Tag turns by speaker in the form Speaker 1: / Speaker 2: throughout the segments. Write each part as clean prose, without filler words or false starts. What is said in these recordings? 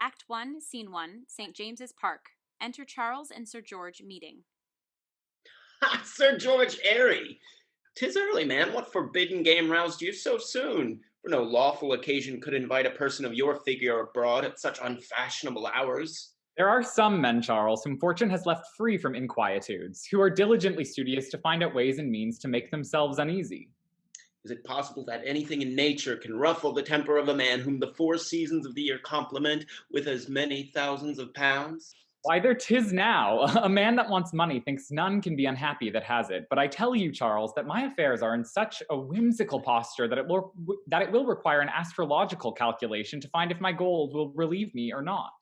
Speaker 1: Act 1, Scene 1, St. James's Park. Enter Charles and Sir George meeting.
Speaker 2: Ha, Sir George Airy! 'Tis early, man. What forbidden game roused you so soon? For no lawful occasion could invite a person of your figure abroad at such unfashionable hours.
Speaker 3: There are some men, Charles, whom fortune has left free from inquietudes, who are diligently studious to find out ways and means to make themselves uneasy.
Speaker 2: Is it possible that anything in nature can ruffle the temper of a man whom the 4 seasons of the year compliment with as many thousands of pounds?
Speaker 3: Why, there 'tis now. A man that wants money thinks none can be unhappy that has it. But I tell you, Charles, that my affairs are in such a whimsical posture that it will require an astrological calculation to find if my gold will relieve me or not.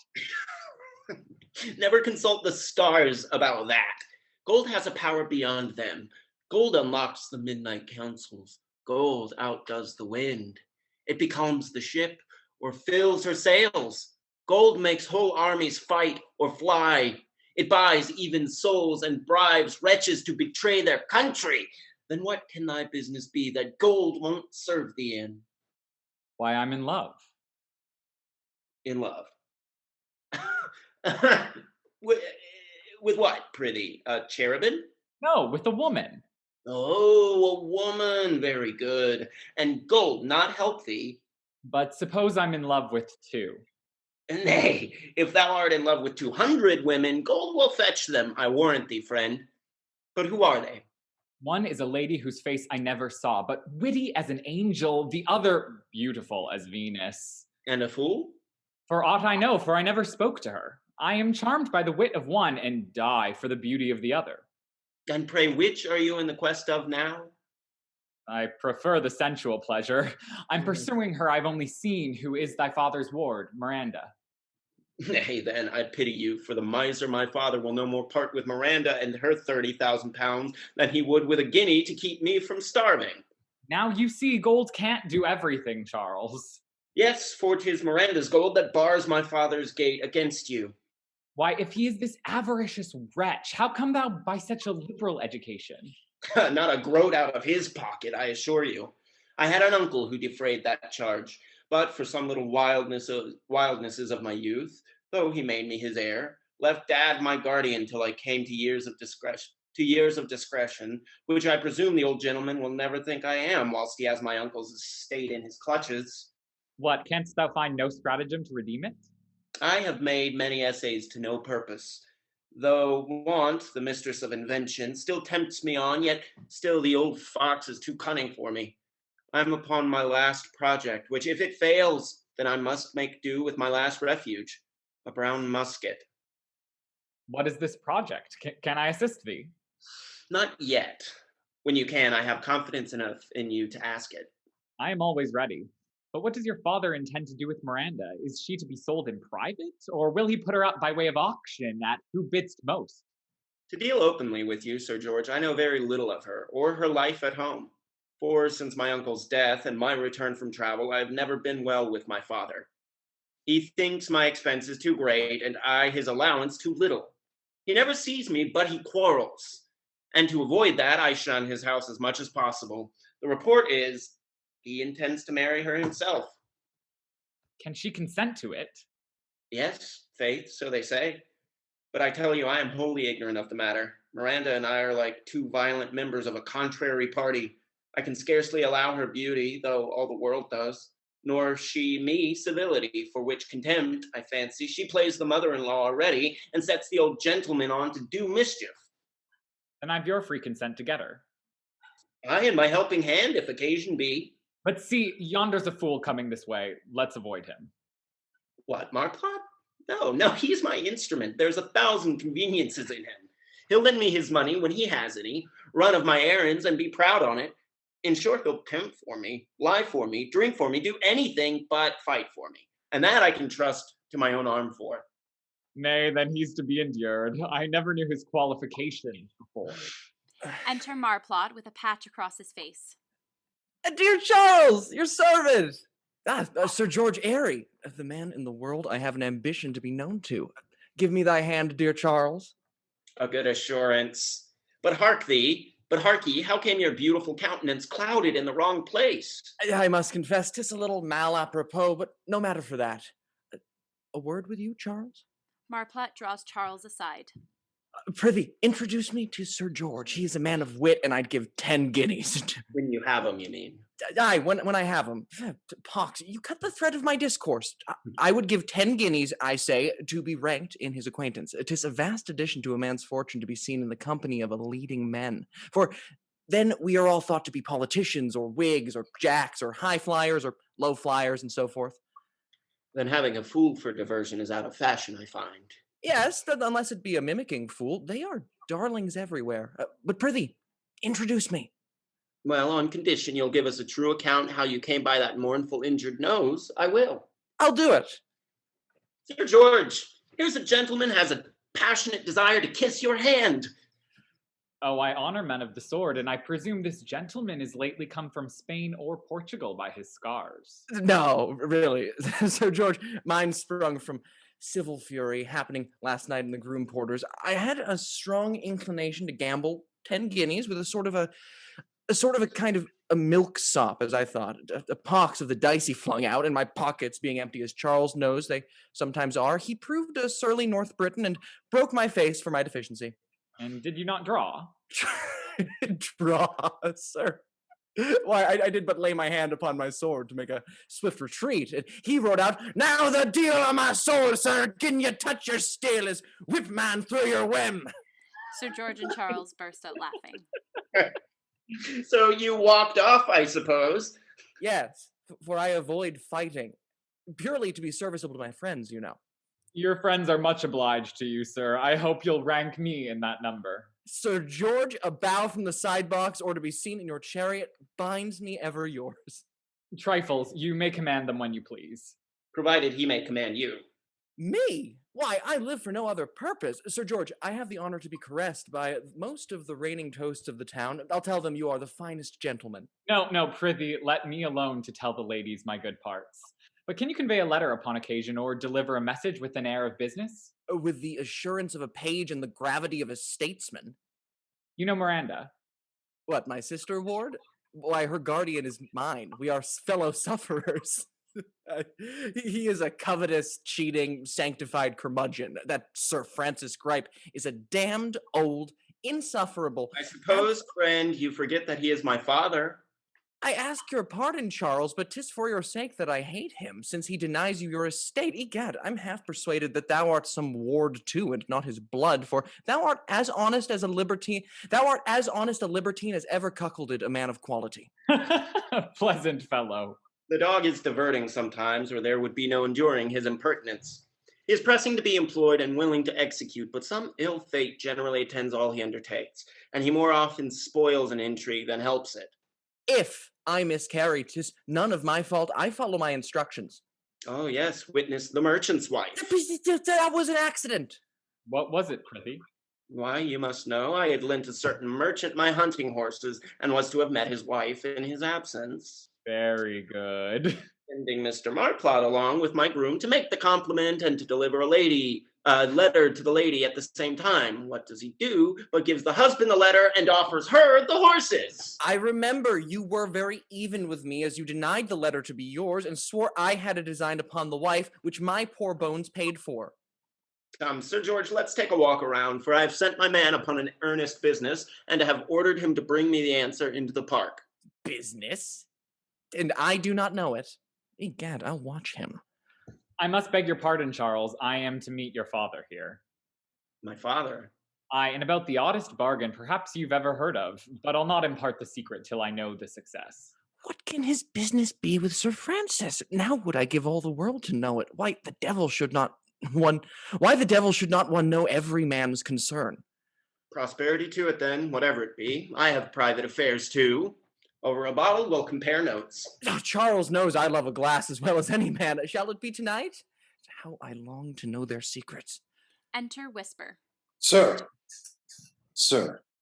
Speaker 2: Never consult the stars about that. Gold has a power beyond them. Gold unlocks the midnight councils. Gold outdoes the wind. It becalms the ship or fills her sails. Gold makes whole armies fight or fly. It buys even souls and bribes wretches to betray their country. Then what can thy business be that gold won't serve thee in?
Speaker 3: Why, I'm in love.
Speaker 2: In love. with, with what, prithee? A cherubin?
Speaker 3: No, with a woman.
Speaker 2: Oh, a woman. Very good. And gold not help thee.
Speaker 3: But suppose I'm in love with two.
Speaker 2: Nay, if thou art in love with 200 women, gold will fetch them, I warrant thee, friend. But who are they?
Speaker 3: One is a lady whose face I never saw, but witty as an angel, the other beautiful as Venus.
Speaker 2: And a fool?
Speaker 3: For aught I know, for I never spoke to her. I am charmed by the wit of one, and die for the beauty of the other.
Speaker 2: And pray, which are you in the quest of now?
Speaker 3: I prefer the sensual pleasure. I'm pursuing her I've only seen, who is thy father's ward, Miranda.
Speaker 2: Nay, then, I pity you, for the miser my father will no more part with Miranda and her 30,000 pounds than he would with a guinea to keep me from starving.
Speaker 3: Now you see, gold can't do everything, Charles.
Speaker 2: Yes, for 'tis Miranda's gold that bars my father's gate against you.
Speaker 3: Why, if he is this avaricious wretch, how come thou by such a liberal education?
Speaker 2: Not a groat out of his pocket, I assure you. I had an uncle who defrayed that charge, but for some little wildnesses of my youth, though he made me his heir, left dad my guardian till I came to years of discretion, which I presume the old gentleman will never think I am, whilst he has my uncle's estate in his clutches.
Speaker 3: What, canst thou find no stratagem to redeem it?
Speaker 2: I have made many essays to no purpose, though want, the mistress of invention, still tempts me on, yet still the old fox is too cunning for me. I am upon my last project, which if it fails, then I must make do with my last refuge, a brown musket.
Speaker 3: What is this project? Can I assist thee?
Speaker 2: Not yet. When you can, I have confidence enough in you to ask it.
Speaker 3: I am always ready. But what does your father intend to do with Miranda? Is she to be sold in private, or will he put her up by way of auction at who bids most?
Speaker 2: To deal openly with you, Sir George, I know very little of her, or her life at home. For since my uncle's death and my return from travel, I have never been well with my father. He thinks my expenses too great, and I his allowance too little. He never sees me, but he quarrels. And to avoid that, I shun his house as much as possible. The report is, he intends to marry her himself.
Speaker 3: Can she consent to it?
Speaker 2: Yes, faith, so they say. But I tell you, I am wholly ignorant of the matter. Miranda and I are like two violent members of a contrary party. I can scarcely allow her beauty, though all the world does, nor she me civility, for which contempt, I fancy, she plays the mother-in-law already, and sets the old gentleman on to do mischief.
Speaker 3: Then I've your free consent to get her.
Speaker 2: I and my helping hand, if occasion be.
Speaker 3: But see, yonder's a fool coming this way. Let's avoid him.
Speaker 2: What, Marplot? No, he's my instrument. There's 1,000 conveniences in him. He'll lend me his money when he has any, run of my errands and be proud on it. In short, he'll pimp for me, lie for me, drink for me, do anything but fight for me. And that I can trust to my own arm for.
Speaker 3: Nay, then he's to be endured. I never knew his qualifications before.
Speaker 1: Enter Marplot with a patch across his face.
Speaker 4: Dear Charles, your servant! Sir George Airy, the man in the world I have an ambition to be known to. Give me thy hand, dear Charles.
Speaker 2: A good assurance. But hark ye, how came your beautiful countenance clouded in the wrong place?
Speaker 4: I must confess, 'tis a little mal apropos, but no matter for that. a word with you, Charles?
Speaker 1: Marplot draws Charles aside.
Speaker 4: Prithee, introduce me to Sir George. He is a man of wit, and I'd give 10 guineas.
Speaker 2: When you have them, you mean?
Speaker 4: Aye, when I have him. Pox, you cut the thread of my discourse. I would give 10 guineas, I say, to be ranked in his acquaintance. 'Tis a vast addition to a man's fortune to be seen in the company of a leading men. For then we are all thought to be politicians, or Whigs, or Jacks, or high flyers, or low flyers, and so forth.
Speaker 2: Then having a fool for diversion is out of fashion, I find.
Speaker 4: Yes, unless it be a mimicking fool. They are darlings everywhere. But prithee, introduce me.
Speaker 2: Well, on condition you'll give us a true account how you came by that mournful injured nose, I will.
Speaker 4: I'll do it.
Speaker 2: Sir George, here's a gentleman has a passionate desire to kiss your hand.
Speaker 3: Oh, I honor men of the sword, and I presume this gentleman is lately come from Spain or Portugal by his scars.
Speaker 4: No, really. Sir George, mine sprung from civil fury happening last night in the groom quarters. I had a strong inclination to gamble 10 guineas with a sort of a kind of a milksop, as I thought. A pox of the dice he flung out, and my pockets being empty as Charles knows they sometimes are. He proved a surly North Briton and broke my face for my deficiency.
Speaker 3: And did you not draw?
Speaker 4: Draw, sir. Why, I did but lay my hand upon my sword to make a swift retreat. And he roared out, "Now the deal of my soul, sir, gin you touch your steel is whip man through your whim."
Speaker 1: Sir George and Charles burst out laughing.
Speaker 2: So you walked off, I suppose?
Speaker 4: Yes, for I avoid fighting, purely to be serviceable to my friends, you know.
Speaker 3: Your friends are much obliged to you, sir. I hope you'll rank me in that number.
Speaker 4: Sir George, a bow from the side box, or to be seen in your chariot, binds me ever yours.
Speaker 3: Trifles, you may command them when you please.
Speaker 2: Provided he may command you.
Speaker 4: Me? Why, I live for no other purpose. Sir George, I have the honor to be caressed by most of the reigning toasts of the town. I'll tell them you are the finest gentleman.
Speaker 3: No, prithee, let me alone to tell the ladies my good parts. But can you convey a letter upon occasion, or deliver a message with an air of business?
Speaker 4: With the assurance of a page and the gravity of a statesman.
Speaker 3: You know Miranda?
Speaker 4: What, my sister, Ward? Why, her guardian is mine. We are fellow sufferers. He is a covetous, cheating, sanctified curmudgeon. That Sir Francis Gripe is a damned old, insufferable...
Speaker 2: I suppose, friend, you forget that he is my father.
Speaker 4: I ask your pardon, Charles, but 'tis for your sake that I hate him, since he denies you your estate. Egad, I'm half persuaded that thou art some ward too, and not his blood, for thou art as honest as a libertine. Thou art as honest a libertine as ever cuckolded a man of quality.
Speaker 3: Pleasant fellow.
Speaker 2: The dog is diverting sometimes, or there would be no enduring his impertinence. He is pressing to be employed and willing to execute, but some ill fate generally attends all he undertakes, and he more often spoils an intrigue than helps it.
Speaker 4: If I miscarry, 'tis none of my fault. I follow my instructions.
Speaker 2: Oh yes, witness the merchant's wife.
Speaker 4: That was an accident.
Speaker 3: What was it, prithee?
Speaker 2: Why, you must know, I had lent a certain merchant my hunting horses, and was to have met his wife in his absence.
Speaker 3: Very good.
Speaker 2: Sending Mr. Marplot along with my groom to make the compliment and to deliver a letter to the lady at the same time. What does he do but gives the husband the letter and offers her the horses?
Speaker 4: I remember you were very even with me as you denied the letter to be yours and swore I had a design upon the wife, which my poor bones paid for.
Speaker 2: Come, Sir George, let's take a walk around, for I have sent my man upon an earnest business, and have ordered him to bring me the answer into the park.
Speaker 4: Business? And I do not know it. Egad, I'll watch him.
Speaker 3: I must beg your pardon, Charles. I am to meet your father here.
Speaker 2: My father?
Speaker 3: Aye, and about the oddest bargain perhaps you've ever heard of, but I'll not impart the secret till I know the success.
Speaker 4: What can his business be with Sir Francis? Now would I give all the world to know it. Why the devil should not one know every man's concern?
Speaker 2: Prosperity to it then, whatever it be. I have private affairs too. Over a bottle, we'll compare notes.
Speaker 4: Oh, Charles knows I love a glass as well as any man. Shall it be tonight? How I long to know their secrets.
Speaker 1: Enter Whisper.
Speaker 5: Sir,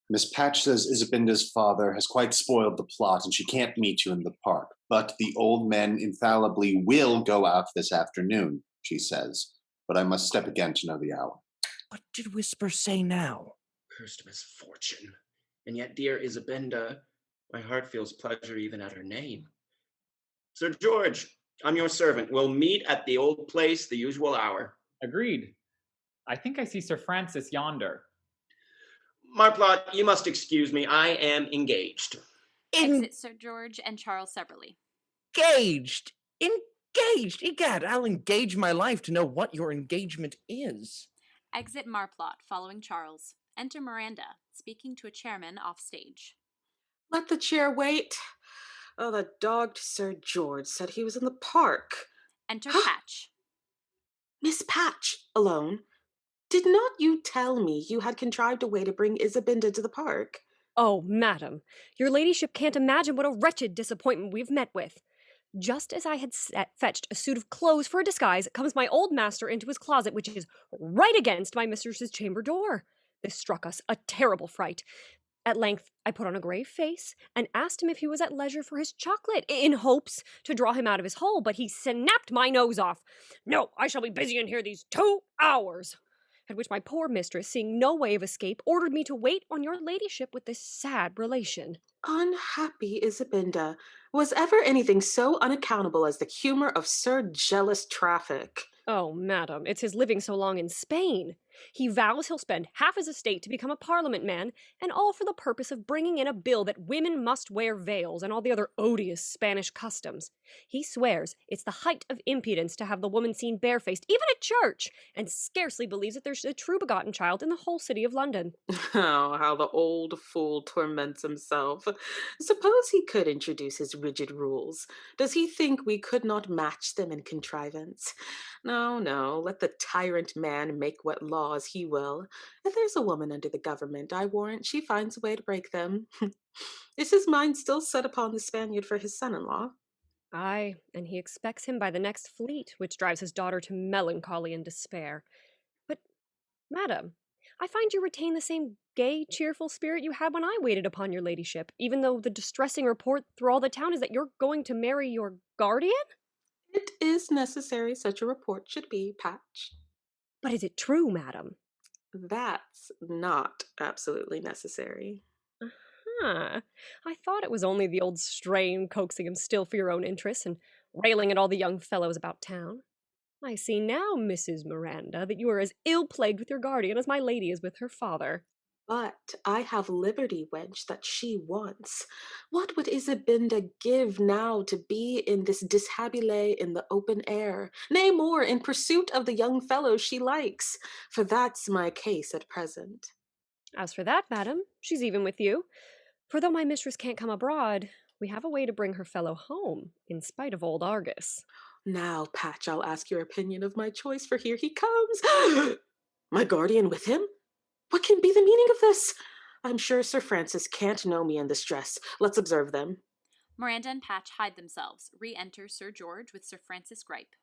Speaker 5: Miss Patch says Isabinda's father has quite spoiled the plot and she can't meet you in the park. But the old men infallibly will go out this afternoon, she says. But I must step again to know the hour.
Speaker 4: What did Whisper say now?
Speaker 2: Cursed misfortune. And yet, dear Isabinda, my heart feels pleasure even at her name. Sir George, I'm your servant. We'll meet at the old place the usual hour.
Speaker 3: Agreed. I think I see Sir Francis yonder.
Speaker 2: Marplot, you must excuse me. I am engaged.
Speaker 1: Exit Sir George and Charles separately.
Speaker 4: Engaged! Engaged! Egad, I'll engage my life to know what your engagement is.
Speaker 1: Exit Marplot, following Charles. Enter Miranda, speaking to a chairman off stage.
Speaker 6: Let the chair wait. Oh, that dogged Sir George said he was in the park.
Speaker 1: Enter Patch.
Speaker 6: Miss Patch, alone? Did not you tell me you had contrived a way to bring Isabinda to the park?
Speaker 7: Oh, madam, your ladyship can't imagine what a wretched disappointment we've met with. Just as I had fetched a suit of clothes for a disguise, comes my old master into his closet, which is right against my mistress's chamber door. This struck us a terrible fright. At length, I put on a grave face and asked him if he was at leisure for his chocolate, in hopes to draw him out of his hole, but he snapped my nose off. No, I shall be busy in here these 2 hours. At which my poor mistress, seeing no way of escape, ordered me to wait on your ladyship with this sad relation.
Speaker 6: Unhappy Isabinda. Was ever anything so unaccountable as the humor of Sir Jealous Traffic?
Speaker 7: Oh, madam, it's his living so long in Spain. He vows he'll spend half his estate to become a parliament man, and all for the purpose of bringing in a bill that women must wear veils and all the other odious Spanish customs. He swears it's the height of impudence to have the woman seen barefaced, even at church, and scarcely believes that there's a true begotten child in the whole city of London.
Speaker 6: Oh, how the old fool torments himself. Suppose he could introduce his rigid rules. Does he think we could not match them in contrivance? No, no, let the tyrant man make what laws he will. If there's a woman under the government, I warrant she finds a way to break them. Is his mind still set upon the Spaniard for his son-in-law?
Speaker 7: Aye, and he expects him by the next fleet, which drives his daughter to melancholy and despair. But, madam, I find you retain the same gay, cheerful spirit you had when I waited upon your ladyship, even though the distressing report through all the town is that you're going to marry your guardian?
Speaker 6: It is necessary such a report should be, Patch.
Speaker 7: But is it true, madam?
Speaker 6: That's not absolutely necessary.
Speaker 7: Huh. I thought it was only the old strain coaxing him still for your own interests and railing at all the young fellows about town. I see now, Mrs. Miranda, that you are as ill-plagued with your guardian as my lady is with her father.
Speaker 6: But I have liberty, wench, that she wants. What would Isabinda give now to be in this dishabille in the open air? Nay, more, in pursuit of the young fellow she likes, for that's my case at present.
Speaker 7: As for that, madam, she's even with you. For though my mistress can't come abroad, we have a way to bring her fellow home, in spite of old Argus.
Speaker 6: Now, Patch, I'll ask your opinion of my choice, for here he comes. My guardian with him? What can be the meaning of this? I'm sure Sir Francis can't know me in this dress. Let's observe them.
Speaker 1: Miranda and Patch hide themselves. Re-enter Sir George with Sir Francis Gripe.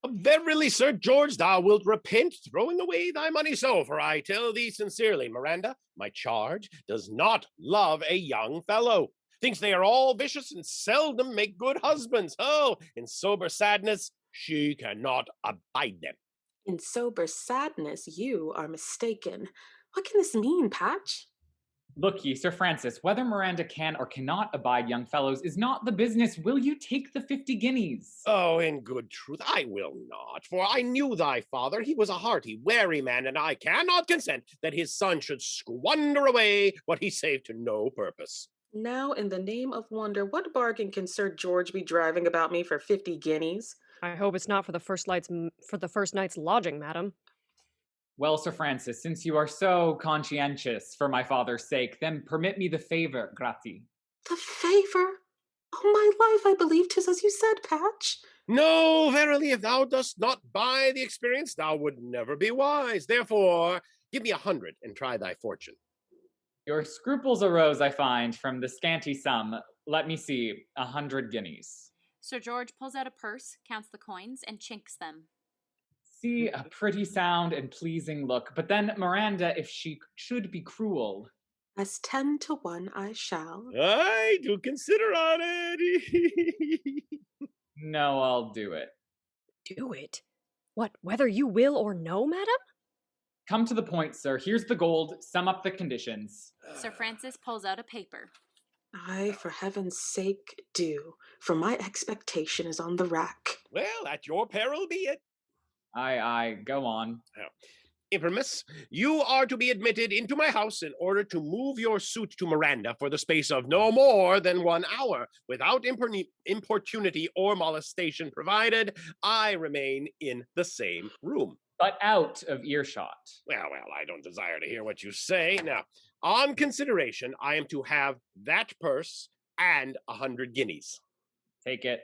Speaker 8: Verily, Sir George, thou wilt repent throwing away thy money so, for I tell thee sincerely, Miranda, my charge does not love a young fellow. Thinks they are all vicious and seldom make good husbands. Oh, in sober sadness, she cannot abide them.
Speaker 6: In sober sadness, you are mistaken. What can this mean, Patch?
Speaker 3: Look ye, Sir Francis, whether Miranda can or cannot abide young fellows is not the business. Will you take the 50 guineas?
Speaker 8: Oh, in good truth, I will not, for I knew thy father. He was a hearty, wary man, and I cannot consent that his son should squander away what he saved to no purpose.
Speaker 6: Now, in the name of wonder, what bargain can Sir George be driving about me for 50 guineas?
Speaker 7: I hope it's not for the first night's lodging, madam.
Speaker 3: Well, Sir Francis, since you are so conscientious for my father's sake, then permit me the favor, grazie.
Speaker 6: The favor? Oh, my life, I believe 'tis as you said, Patch.
Speaker 8: No, verily, if thou dost not buy the experience, thou would never be wise. Therefore, give me 100 and try thy fortune.
Speaker 3: Your scruples arose, I find, from the scanty sum. Let me see, 100 guineas.
Speaker 1: Sir George pulls out a purse, counts the coins, and chinks them.
Speaker 3: See, a pretty sound and pleasing look. But then, Miranda, if she should be cruel.
Speaker 6: As 10 to 1 I shall.
Speaker 8: I do consider on it.
Speaker 3: No, I'll do it.
Speaker 7: Do it? What, whether you will or no, madam?
Speaker 3: Come to the point, sir. Here's the gold. Sum up the conditions.
Speaker 1: Sir Francis pulls out a paper.
Speaker 6: I, for heaven's sake, do, for my expectation is on the rack.
Speaker 8: Well, at your peril be it.
Speaker 3: Aye, go on.
Speaker 8: Imprimus, you are to be admitted into my house in order to move your suit to Miranda for the space of no more than 1 hour, without importunity or molestation, provided I remain in the same room.
Speaker 3: But out of earshot.
Speaker 8: Well, I don't desire to hear what you say. Now, on consideration, I am to have that purse and 100 guineas.
Speaker 3: Take it.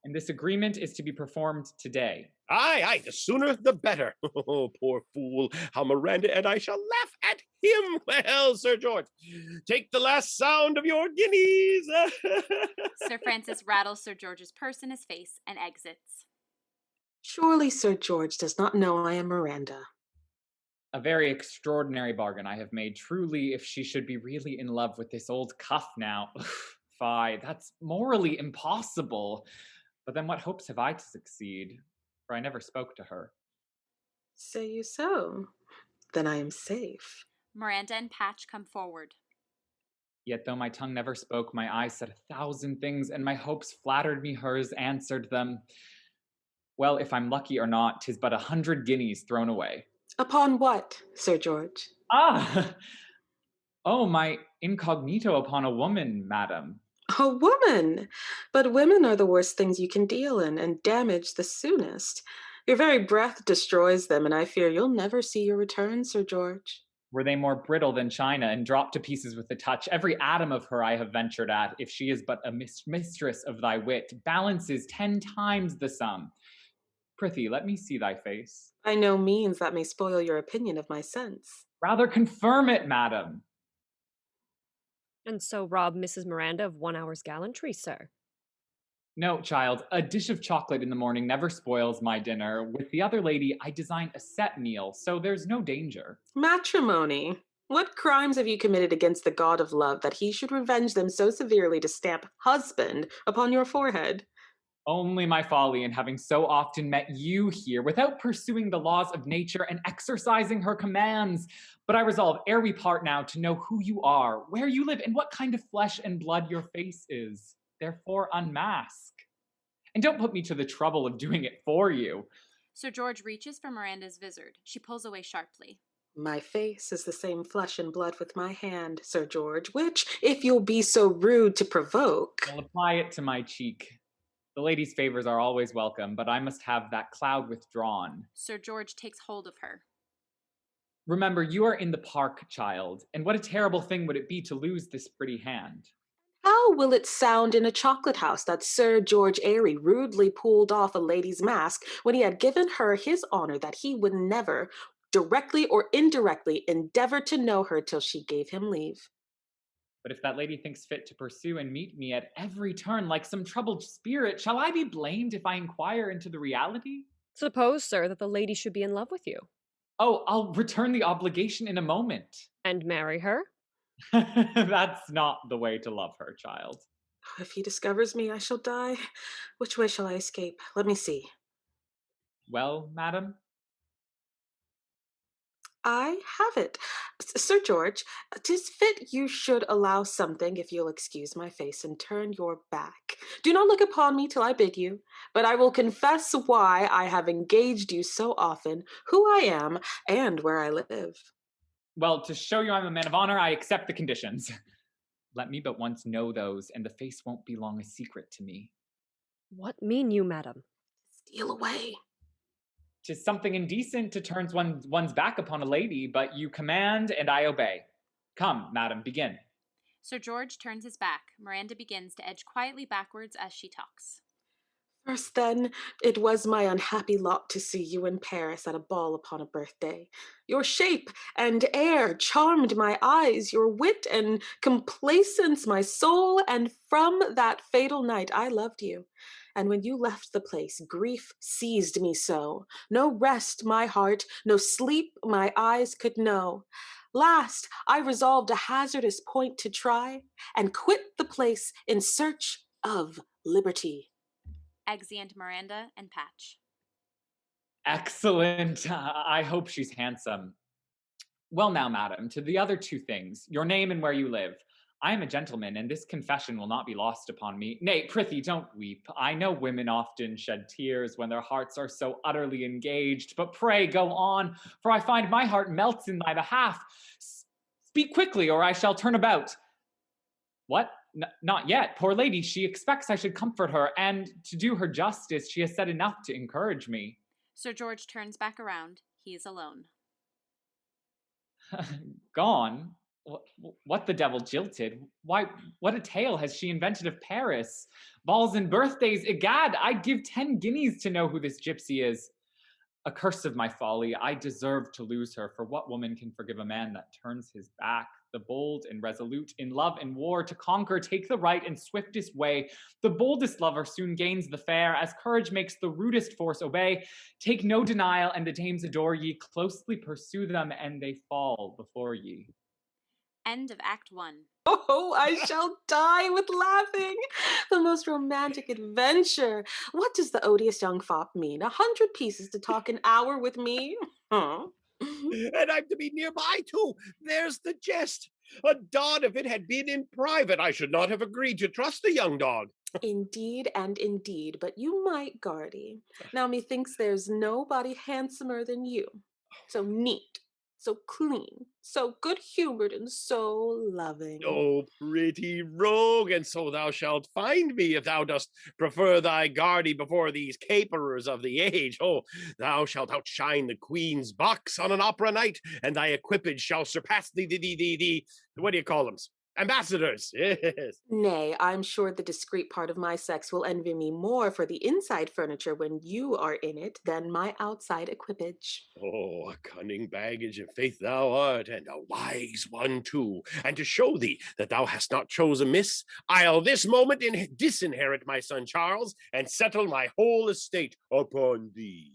Speaker 3: And this agreement is to be performed today.
Speaker 8: Aye, the sooner the better. Oh, poor fool, how Miranda and I shall laugh at him. Well, Sir George, take the last sound of your guineas.
Speaker 1: Sir Francis rattles Sir George's purse in his face and exits.
Speaker 6: Surely Sir George does not know I am Miranda.
Speaker 3: A very extraordinary bargain I have made. Truly, if she should be really in love with this old cuff now. Fie, that's morally impossible. But then what hopes have I to succeed? For I never spoke to her.
Speaker 6: Say you so? Then I am safe.
Speaker 1: Miranda and Patch come forward.
Speaker 3: Yet though my tongue never spoke, my eyes said 1,000 things, and my hopes flattered me, hers answered them. Well, if I'm lucky or not, 'tis but 100 guineas thrown away.
Speaker 6: Upon what, Sir George?
Speaker 3: Ah! Oh, my incognito upon a woman, madam.
Speaker 6: A woman! But women are the worst things you can deal in and damage the soonest. Your very breath destroys them, and I fear you'll never see your return, Sir George.
Speaker 3: Were they more brittle than china and dropped to pieces with a touch, every atom of her I have ventured at, if she is but a mistress of thy wit, balances 10 times the sum. Prithee, let me see thy face.
Speaker 6: By no means that may spoil your opinion of my sense.
Speaker 3: Rather confirm it, madam.
Speaker 7: And so rob Mrs. Miranda of 1 hour's gallantry, sir.
Speaker 3: No, child, a dish of chocolate in the morning never spoils my dinner. With the other lady, I design a set meal, so there's no danger.
Speaker 6: Matrimony. What crimes have you committed against the god of love that he should revenge them so severely to stamp husband upon your forehead?
Speaker 3: Only my folly in having so often met you here without pursuing the laws of nature and exercising her commands. But I resolve, ere we part now, to know who you are, where you live, and what kind of flesh and blood your face is. Therefore, unmask. And don't put me to the trouble of doing it for you.
Speaker 1: Sir George reaches for Miranda's vizard. She pulls away sharply.
Speaker 6: My face is the same flesh and blood with my hand, Sir George, which, if you'll be so rude to provoke...
Speaker 3: I'll apply it to my cheek. The lady's favors are always welcome, but I must have that cloud withdrawn.
Speaker 1: Sir George takes hold of her.
Speaker 3: Remember, you are in the park, child, and what a terrible thing would it be to lose this pretty hand.
Speaker 6: How will it sound in a chocolate house that Sir George Airy rudely pulled off a lady's mask when he had given her his honor that he would never, directly or indirectly, endeavor to know her till she gave him leave?
Speaker 3: But if that lady thinks fit to pursue and meet me at every turn like some troubled spirit, shall I be blamed if I inquire into the reality?
Speaker 7: Suppose, sir, that the lady should be in love with you.
Speaker 3: Oh, I'll return the obligation in a moment.
Speaker 7: And marry her?
Speaker 3: That's not the way to love her, child.
Speaker 6: If he discovers me, I shall die. Which way shall I escape? Let me see.
Speaker 3: Well, madam?
Speaker 6: I have it. Sir George, 'tis fit you should allow something, if you'll excuse my face, and turn your back. Do not look upon me till I bid you, but I will confess why I have engaged you so often, who I am, and where I live.
Speaker 3: Well, to show you I'm a man of honor, I accept the conditions. Let me but once know those, and the face won't be long a secret to me.
Speaker 7: What mean you, madam?
Speaker 6: Steal away.
Speaker 3: 'Tis something indecent to turn one's back upon a lady, but you command and I obey. Come, madam, begin.
Speaker 1: Sir George turns his back. Miranda begins to edge quietly backwards as she talks.
Speaker 6: First, then, it was my unhappy lot to see you in Paris at a ball upon a birthday. Your shape and air charmed my eyes, your wit and complacence my soul, and from that fatal night I loved you. And when you left the place, grief seized me so. No rest my heart, no sleep my eyes could know. Last, I resolved a hazardous point to try, and quit the place in search of liberty.
Speaker 1: Exeunt Miranda and Patch.
Speaker 3: Excellent. I hope she's handsome. Well now, madam, to the other two things, your name and where you live. I am a gentleman, and this confession will not be lost upon me. Nay, prithee, don't weep. I know women often shed tears when their hearts are so utterly engaged, but pray go on, for I find my heart melts in thy behalf. Speak quickly, or I shall turn about. What? Not yet. Poor lady, she expects I should comfort her, and to do her justice, she has said enough to encourage me.
Speaker 1: Sir George turns back around. He is alone.
Speaker 3: Gone? What the devil jilted? Why, what a tale has she invented of Paris? Balls and birthdays, egad, I'd give 10 guineas to know who this gypsy is. A curse of my folly, I deserve to lose her, for what woman can forgive a man that turns his back? The bold and resolute, in love and war, to conquer, take the right and swiftest way. The boldest lover soon gains the fair, as courage makes the rudest force obey. Take no denial, and the dames adore ye, closely pursue them, and they fall before ye.
Speaker 1: End of Act 1.
Speaker 6: Oh, I shall die with laughing. The most romantic adventure. What does the odious young fop mean? 100 pieces to talk an hour with me? Huh?
Speaker 8: And I'm to be nearby, too. There's the jest. A dod, if it had been in private, I should not have agreed to trust the young dog.
Speaker 6: Indeed and indeed, but you might, Guardy. Now methinks there's nobody handsomer than you. So neat, so clean, so good-humored, and so loving.
Speaker 8: Oh, pretty rogue, and so thou shalt find me if thou dost prefer thy guardy before these caperers of the age. Oh, thou shalt outshine the queen's box on an opera night, and thy equipage shall surpass the what do you call them? Ambassadors, yes.
Speaker 6: Nay, I'm sure the discreet part of my sex will envy me more for the inside furniture when you are in it than my outside equipage.
Speaker 8: Oh, a cunning baggage, in faith thou art, and a wise one too. And to show thee that thou hast not chose amiss, I'll this moment disinherit my son Charles, and settle my whole estate upon thee.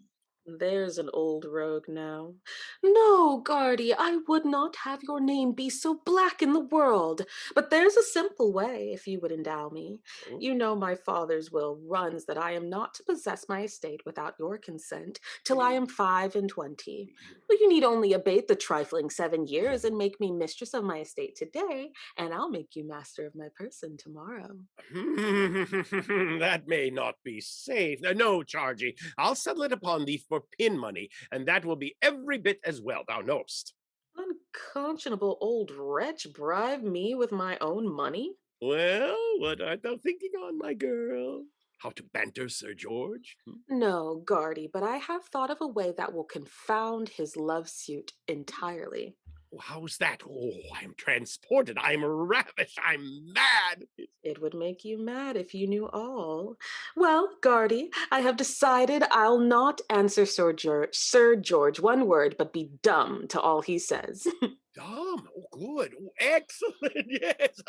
Speaker 6: There's an old rogue now. No, Guardy, I would not have your name be so black in the world. But there's a simple way, if you would endow me.
Speaker 8: Oh.
Speaker 6: You know my father's will runs that I am not to possess my estate without your consent till I am 25. Well, you need only abate the trifling 7 years and make me mistress of my estate today, and I'll make you master of my person tomorrow.
Speaker 8: That may not be safe. No, Chargy, I'll settle it upon thee for pin money, and that will be every bit as well, thou knowest.
Speaker 6: Unconscionable old wretch bribe me with my own money?
Speaker 8: Well, what art thou thinking on, my girl? How to banter Sir George?
Speaker 6: No, Guardy, but I have thought of a way that will confound his love suit entirely.
Speaker 8: How's that? Oh, I'm transported. I'm ravished. I'm mad.
Speaker 6: It would make you mad if you knew all. Well, Guardy, I have decided I'll not answer Sir George one word, but be dumb to all he says.
Speaker 8: Dumb? Oh, good. Oh, excellent. Yes.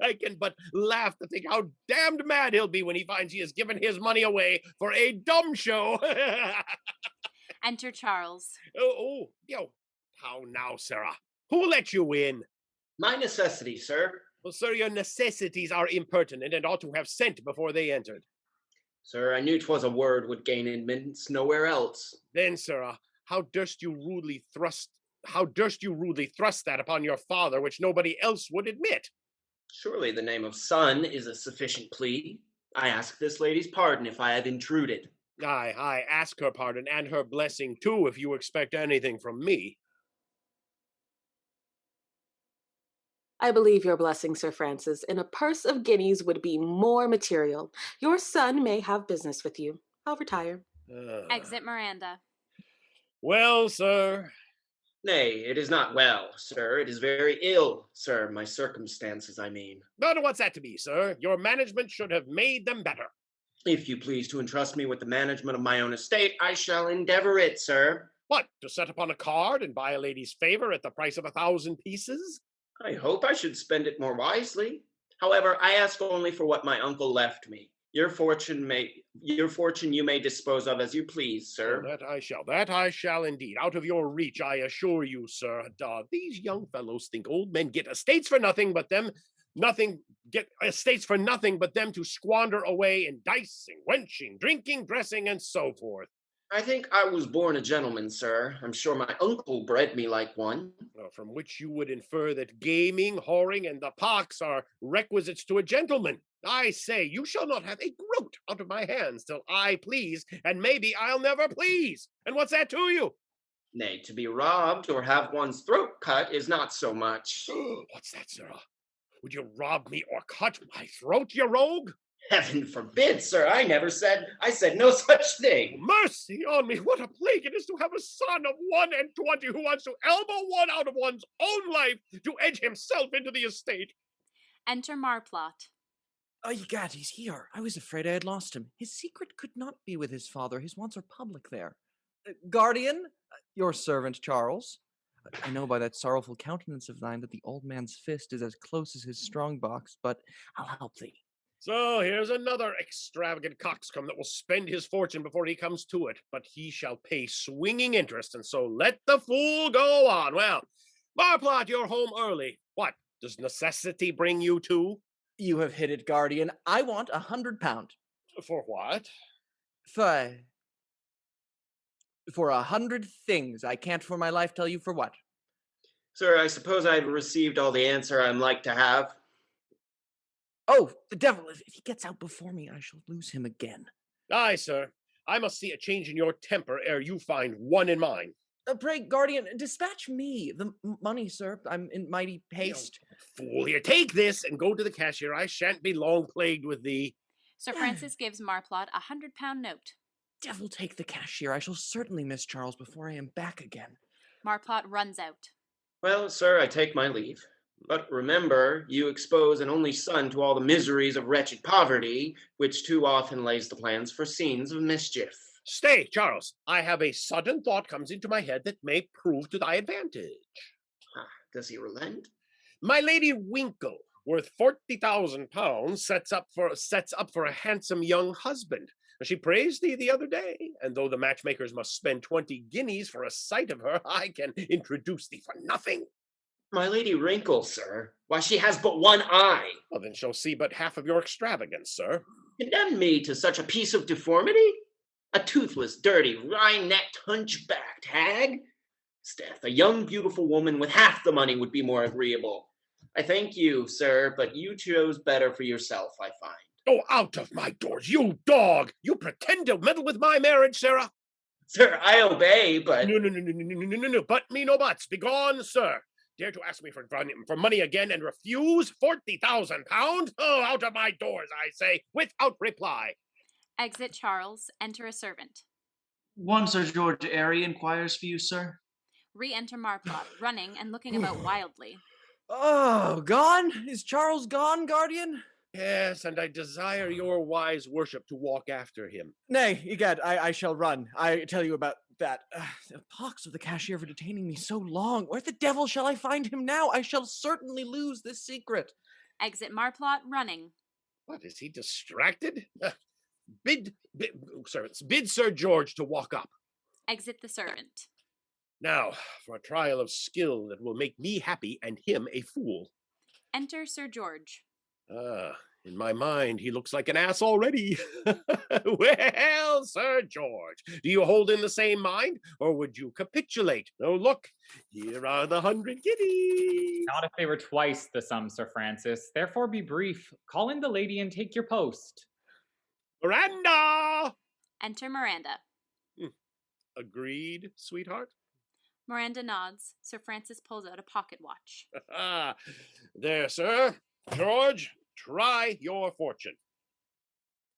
Speaker 8: I can but laugh to think how damned mad he'll be when he finds he has given his money away for a dumb show.
Speaker 1: Enter Charles.
Speaker 8: How now, Sarah? Who let you in?
Speaker 2: My necessity, sir.
Speaker 8: Well, sir, your necessities are impertinent and ought to have sent before they entered.
Speaker 2: Sir, I knew 'twas a word would gain admittance nowhere else.
Speaker 8: Then, sirrah, how durst you rudely thrust that upon your father which nobody else would admit?
Speaker 2: Surely the name of son is a sufficient plea. I ask this lady's pardon if I have intruded.
Speaker 8: I ask her pardon and her blessing too if you expect anything from me.
Speaker 6: I believe your blessing, Sir Francis, in a purse of guineas would be more material. Your son may have business with you. I'll retire.
Speaker 1: Exit Miranda.
Speaker 8: Well, sir.
Speaker 2: Nay, it is not well, sir. It is very ill, sir, my circumstances, I mean.
Speaker 8: But what's that to me, sir? Your management should have made them better.
Speaker 2: If you please to entrust me with the management of my own estate, I shall endeavor it, sir.
Speaker 8: What, to set upon a card and buy a lady's favor at the price of 1,000 pieces?
Speaker 2: I hope I should spend it more wisely. However, I ask only for what my uncle left me. Your fortune you may dispose of as you please, sir.
Speaker 8: That I shall indeed. Out of your reach, I assure you, sir. These young fellows think old men get estates for nothing but them to squander away in dicing, wenching, drinking, dressing, and so forth.
Speaker 2: I think I was born a gentleman, sir. I'm sure my uncle bred me like one.
Speaker 8: From which you would infer that gaming, whoring, and the pox are requisites to a gentleman. I say, you shall not have a groat out of my hands till I please, and maybe I'll never please. And what's that to you?
Speaker 2: Nay, to be robbed or have one's throat cut is not so much.
Speaker 8: What's that, sirrah? Would you rob me or cut my throat, you rogue?
Speaker 2: Heaven forbid, sir. I said no such thing.
Speaker 8: Mercy on me, what a plague it is to have a son of 21 who wants to elbow one out of one's own life to edge himself into the estate.
Speaker 1: Enter Marplot.
Speaker 4: Oh, egad, he's here. I was afraid I had lost him. His secret could not be with his father. His wants are public there. Guardian, your servant, Charles. I know by that sorrowful countenance of thine that the old man's fist is as close as his strong box, but I'll help thee.
Speaker 8: So here's another extravagant coxcomb that will spend his fortune before he comes to it, but he shall pay swinging interest, and so let the fool go on. Well, Marplot, you're home early. What, does necessity bring you too?
Speaker 4: You have hit it, Guardian. I want £100.
Speaker 8: For what?
Speaker 4: For 100 things. I can't for my life tell you for what.
Speaker 2: Sir, I suppose I've received all the answer I'm like to have.
Speaker 4: Oh, the devil! If he gets out before me, I shall lose him again.
Speaker 8: Aye, sir. I must see a change in your temper ere you find one in mine.
Speaker 4: Pray, Guardian, dispatch me the money, sir. I'm in mighty haste.
Speaker 8: Fool, here, take this and go to the cashier. I shan't be long plagued with thee.
Speaker 1: Sir Francis gives Marplot a £100 note.
Speaker 4: Devil take the cashier. I shall certainly miss Charles before I am back again.
Speaker 1: Marplot runs out.
Speaker 2: Well, sir, I take my leave. But remember, you expose an only son to all the miseries of wretched poverty, which too often lays the plans for scenes of mischief.
Speaker 8: Stay, Charles. I have a sudden thought comes into my head that may prove to thy advantage.
Speaker 2: Does he relent?
Speaker 8: My Lady Winkle, worth £40,000, sets up for a handsome young husband. She praised thee the other day, and though the matchmakers must spend 20 guineas for a sight of her, I can introduce thee for nothing.
Speaker 2: My Lady Wrinkle, sir. Why, she has but one eye.
Speaker 8: Well, then she'll see but half of your extravagance, sir.
Speaker 2: Condemn me to such a piece of deformity? A toothless, dirty, wry-necked, hunchbacked hag? 'Sdeath, a young, beautiful woman with half the money would be more agreeable. I thank you, sir, but you chose better for yourself, I find.
Speaker 8: Go out of my doors, you dog! You pretend to meddle with my marriage, Sarah?
Speaker 2: Sir, I obey, but...
Speaker 8: No, but me no buts. Begone, sir. Dare to ask me for money again and refuse £40,000? Oh, out of my doors, I say, without reply.
Speaker 1: Exit Charles. Enter a servant.
Speaker 9: One Sir George Airy inquires for you, sir.
Speaker 1: Re-enter Marplot, running and looking about wildly.
Speaker 4: Oh, gone? Is Charles gone, Guardian?
Speaker 8: Yes, and I desire your wise worship to walk after him.
Speaker 4: Nay, egad, I shall run. I tell you about that. The pox of the cashier for detaining me so long. Where the devil shall I find him now? I shall certainly lose this secret.
Speaker 1: Exit Marplot, running.
Speaker 8: What, is he distracted? Bid Sir George to walk up.
Speaker 1: Exit the servant.
Speaker 8: Now, for a trial of skill that will make me happy and him a fool.
Speaker 1: Enter Sir George.
Speaker 8: In my mind, he looks like an ass already. Well, Sir George, do you hold in the same mind, or would you capitulate? Oh, look, here are the 100 guineas.
Speaker 3: Not if they were twice the sum, Sir Francis. Therefore be brief. Call in the lady and take your post.
Speaker 8: Miranda!
Speaker 1: Enter Miranda.
Speaker 8: Agreed, sweetheart?
Speaker 1: Miranda nods. Sir Francis pulls out a pocket watch.
Speaker 8: There, sir. George, try your fortune.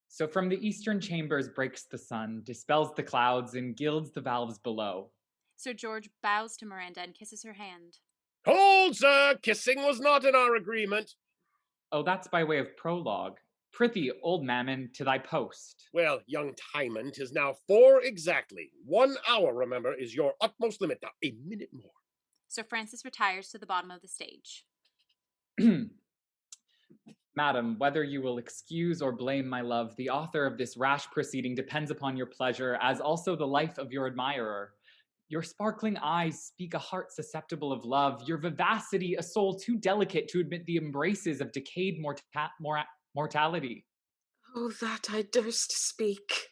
Speaker 3: So from the eastern chambers breaks the sun, dispels the clouds, and gilds the valves below.
Speaker 1: Sir George bows to Miranda and kisses her hand.
Speaker 8: Hold, sir! Kissing was not in our agreement.
Speaker 3: Oh, that's by way of prologue. Prithee, old mammon, to thy post.
Speaker 8: Well, young Timon, 'tis now 4 exactly. 1 hour, remember, is your utmost limit. Now, a minute more.
Speaker 1: Sir Francis retires to the bottom of the stage.
Speaker 3: Madam, whether you will excuse or blame my love, the author of this rash proceeding depends upon your pleasure, as also the life of your admirer. Your sparkling eyes speak a heart susceptible of love, your vivacity a soul too delicate to admit the embraces of decayed mortality.
Speaker 6: Oh, that I durst speak.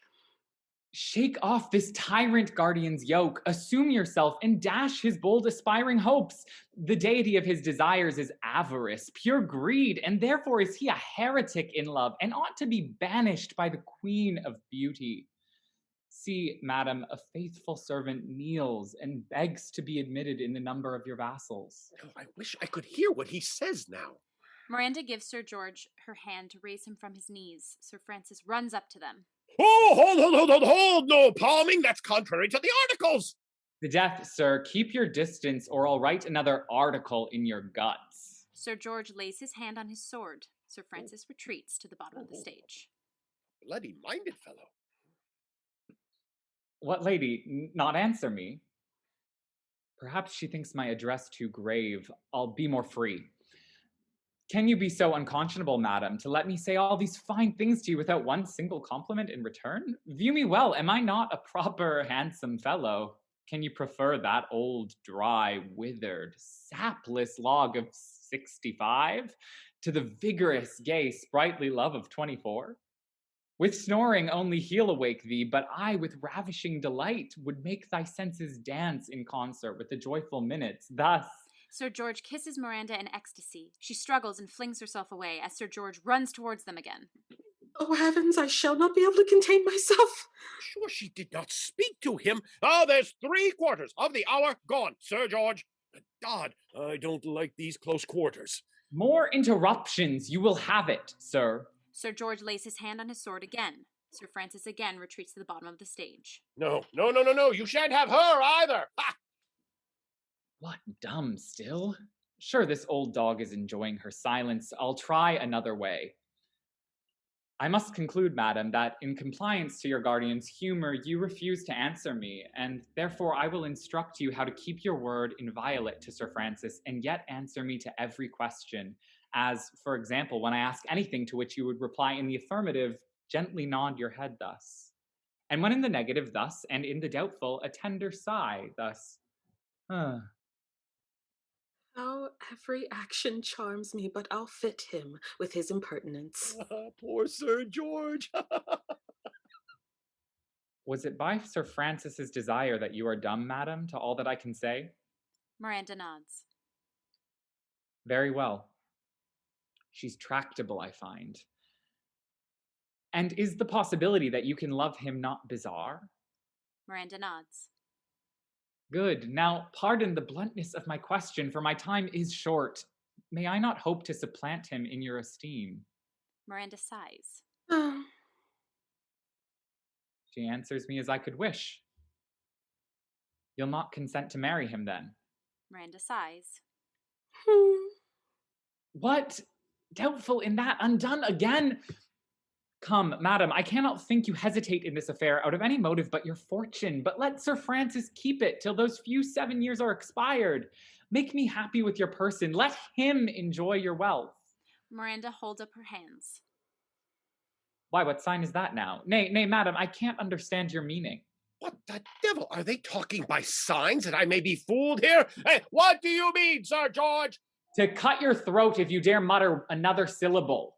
Speaker 3: Shake off this tyrant guardian's yoke, assume yourself, and dash his bold aspiring hopes. The deity of his desires is avarice, pure greed, and therefore is he a heretic in love, and ought to be banished by the queen of beauty. See, madam, a faithful servant kneels and begs to be admitted in the number of your vassals.
Speaker 8: Oh, I wish I could hear what he says now.
Speaker 1: Miranda gives Sir George her hand to raise him from his knees. Sir Francis runs up to them.
Speaker 8: Oh, hold! No palming! That's contrary to the articles!
Speaker 3: The death, sir, keep your distance, or I'll write another article in your guts.
Speaker 1: Sir George lays his hand on his sword. Sir Francis retreats to the bottom of the stage.
Speaker 8: Bloody-minded fellow.
Speaker 3: What lady? Not answer me. Perhaps she thinks my address too grave. I'll be more free. Can you be so unconscionable, madam, to let me say all these fine things to you without one single compliment in return? View me well, am I not a proper, handsome fellow? Can you prefer that old, dry, withered, sapless log of 65 to the vigorous, gay, sprightly love of 24? With snoring only he'll awake thee, but I with ravishing delight would make thy senses dance in concert with the joyful minutes. Thus,
Speaker 1: Sir George kisses Miranda in ecstasy. She struggles and flings herself away as Sir George runs towards them again.
Speaker 6: Oh, heavens, I shall not be able to contain myself.
Speaker 8: Sure she did not speak to him. Oh, there's 3/4 of the hour gone, Sir George. God, I don't like these close quarters.
Speaker 3: more interruptions, you will have it, sir.
Speaker 1: Sir George lays his hand on his sword again. Sir Francis again retreats to the bottom of the stage.
Speaker 8: No. You shan't have her either. Ha!
Speaker 3: What, dumb still? Sure, this old dog is enjoying her silence. I'll try another way. I must conclude, madam, that in compliance to your guardian's humor, you refuse to answer me, and therefore I will instruct you how to keep your word inviolate to Sir Francis, and yet answer me to every question. As, for example, when I ask anything to which you would reply in the affirmative, gently nod your head thus. And when in the negative, thus, and in the doubtful, a tender sigh, thus.
Speaker 6: How every action charms me, but I'll fit him with his impertinence.
Speaker 8: Poor Sir George.
Speaker 3: Was it by Sir Francis's desire that you are dumb, madam, to all that I can say?
Speaker 1: Miranda nods.
Speaker 3: Very well. She's tractable, I find. And is the possibility that you can love him not bizarre?
Speaker 1: Miranda nods.
Speaker 3: Good. Now, pardon the bluntness of my question, for my time is short. May I not hope to supplant him in your esteem?
Speaker 1: Miranda sighs.
Speaker 3: She answers me as I could wish. You'll not consent to marry him, then?
Speaker 1: Miranda sighs.
Speaker 3: What? Doubtful in that, undone again? Come, madam, I cannot think you hesitate in this affair out of any motive but your fortune, but let Sir Francis keep it till those few 7 years are expired. Make me happy with your person. Let him enjoy your wealth.
Speaker 1: Miranda holds up her hands.
Speaker 3: Why, what sign is that now? Nay, madam, I can't understand your meaning.
Speaker 8: What the devil? Are they talking by signs that I may be fooled here? Hey, what do you mean, Sir George?
Speaker 3: To cut your throat if you dare mutter another syllable.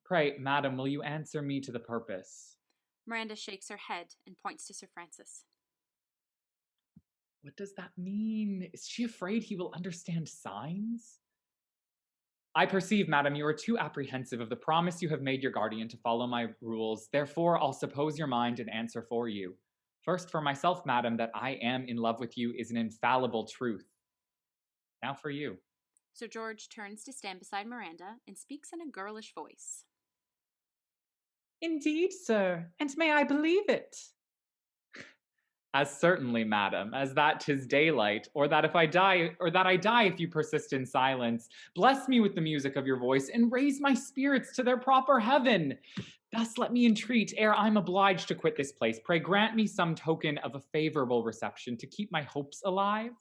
Speaker 3: Pray, madam, will you answer me to the purpose?
Speaker 1: Miranda shakes her head and points to Sir Francis.
Speaker 3: What does that mean? Is she afraid he will understand signs? I perceive, madam, you are too apprehensive of the promise you have made your guardian to follow my rules. Therefore, I'll suppose your mind and answer for you. First, for myself, madam, that I am in love with you is an infallible truth. Now for you.
Speaker 1: Sir George turns to stand beside Miranda and speaks in a girlish voice.
Speaker 3: Indeed, sir, and may I believe it? As certainly, madam, as that 'tis daylight, or that I die if you persist in silence. Bless me with the music of your voice, and raise my spirits to their proper heaven. Thus let me entreat, ere I'm obliged to quit this place. Pray grant me some token of a favorable reception to keep my hopes alive.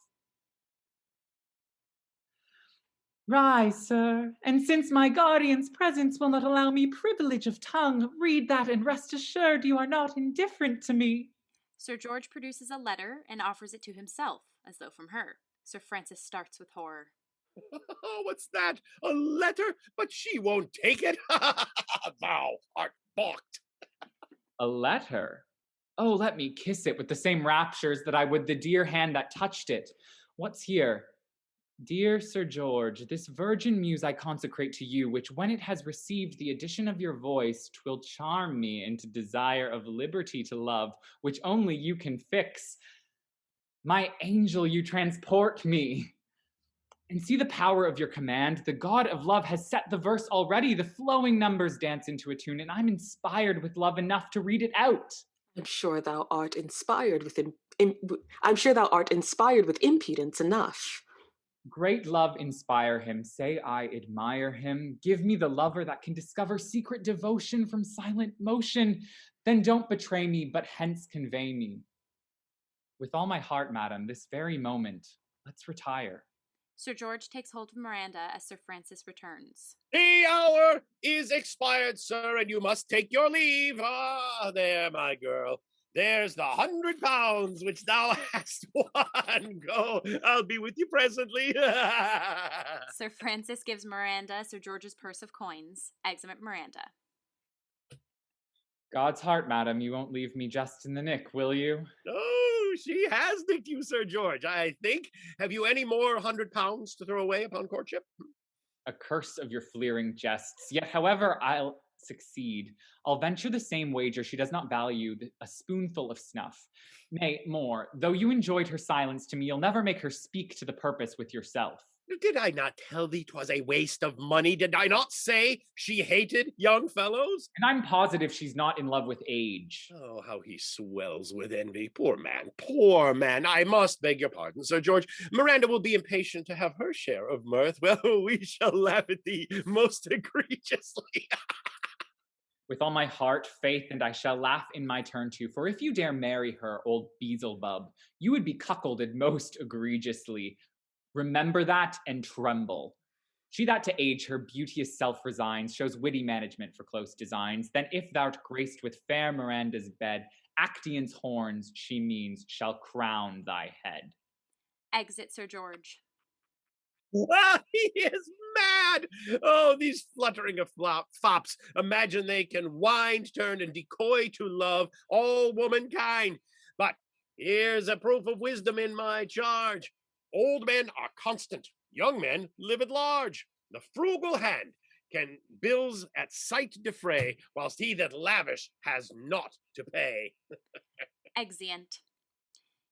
Speaker 3: Rise, sir, and since my guardian's presence will not allow me privilege of tongue, read that and rest assured you are not indifferent to me.
Speaker 1: Sir George produces a letter and offers it to himself, as though from her. Sir Francis starts with horror.
Speaker 8: What's that? A letter? But she won't take it. Thou art balked.
Speaker 3: A letter? Oh, let me kiss it with the same raptures that I would the dear hand that touched it. What's here? Dear Sir George, this virgin muse I consecrate to you, which when it has received the addition of your voice, 'twill charm me into desire of liberty to love, which only you can fix. My angel, you transport me. And see the power of your command. The God of love has set the verse already. The flowing numbers dance into a tune, and I'm inspired with love enough to read it out.
Speaker 6: I'm sure thou art inspired with I'm sure thou art inspired with impudence enough.
Speaker 3: Great love inspire him, say I admire him. Give me the lover that can discover secret devotion from silent motion. Then don't betray me, but hence convey me. With all my heart, madam, this very moment, let's retire.
Speaker 1: Sir George takes hold of Miranda as Sir Francis returns.
Speaker 8: The hour is expired, sir, and you must take your leave. Ah, there, my girl. There's the £100 which thou hast won. Go, I'll be with you presently.
Speaker 1: Sir Francis gives Miranda Sir George's purse of coins. Exit Miranda.
Speaker 3: God's heart, madam, you won't leave me just in the nick, will you?
Speaker 8: Oh, she has nicked you, Sir George, I think. Have you any more £100 to throw away upon courtship?
Speaker 3: A curse of your fleering jests. Yet, however I'll succeed, I'll venture the same wager she does not value a spoonful of snuff. Nay, more, though you enjoyed her silence to me, you'll never make her speak to the purpose with yourself.
Speaker 8: Did I not tell thee 'twas a waste of money? Did I not say she hated young fellows?
Speaker 3: And I'm positive she's not in love with age.
Speaker 8: Oh, how he swells with envy. Poor man, poor man. I must beg your pardon, Sir George. Miranda will be impatient to have her share of mirth. Well, we shall laugh at thee most egregiously.
Speaker 3: With all my heart, faith, and I shall laugh in my turn too. For if you dare marry her, old Beelzebub, you would be cuckolded most egregiously. Remember that and tremble. She that to age her beauteous self resigns, shows witty management for close designs. Then if thou'rt graced with fair Miranda's bed, Actaeon's horns, she means, shall crown thy head.
Speaker 1: Exit Sir George.
Speaker 8: Ah, he is mad! Oh, these fluttering of fops imagine they can wind, turn, and decoy to love all womankind. But here's a proof of wisdom in my charge. Old men are constant, young men live at large. The frugal hand can bills at sight defray, whilst he that lavish has naught to pay.
Speaker 1: Exeunt.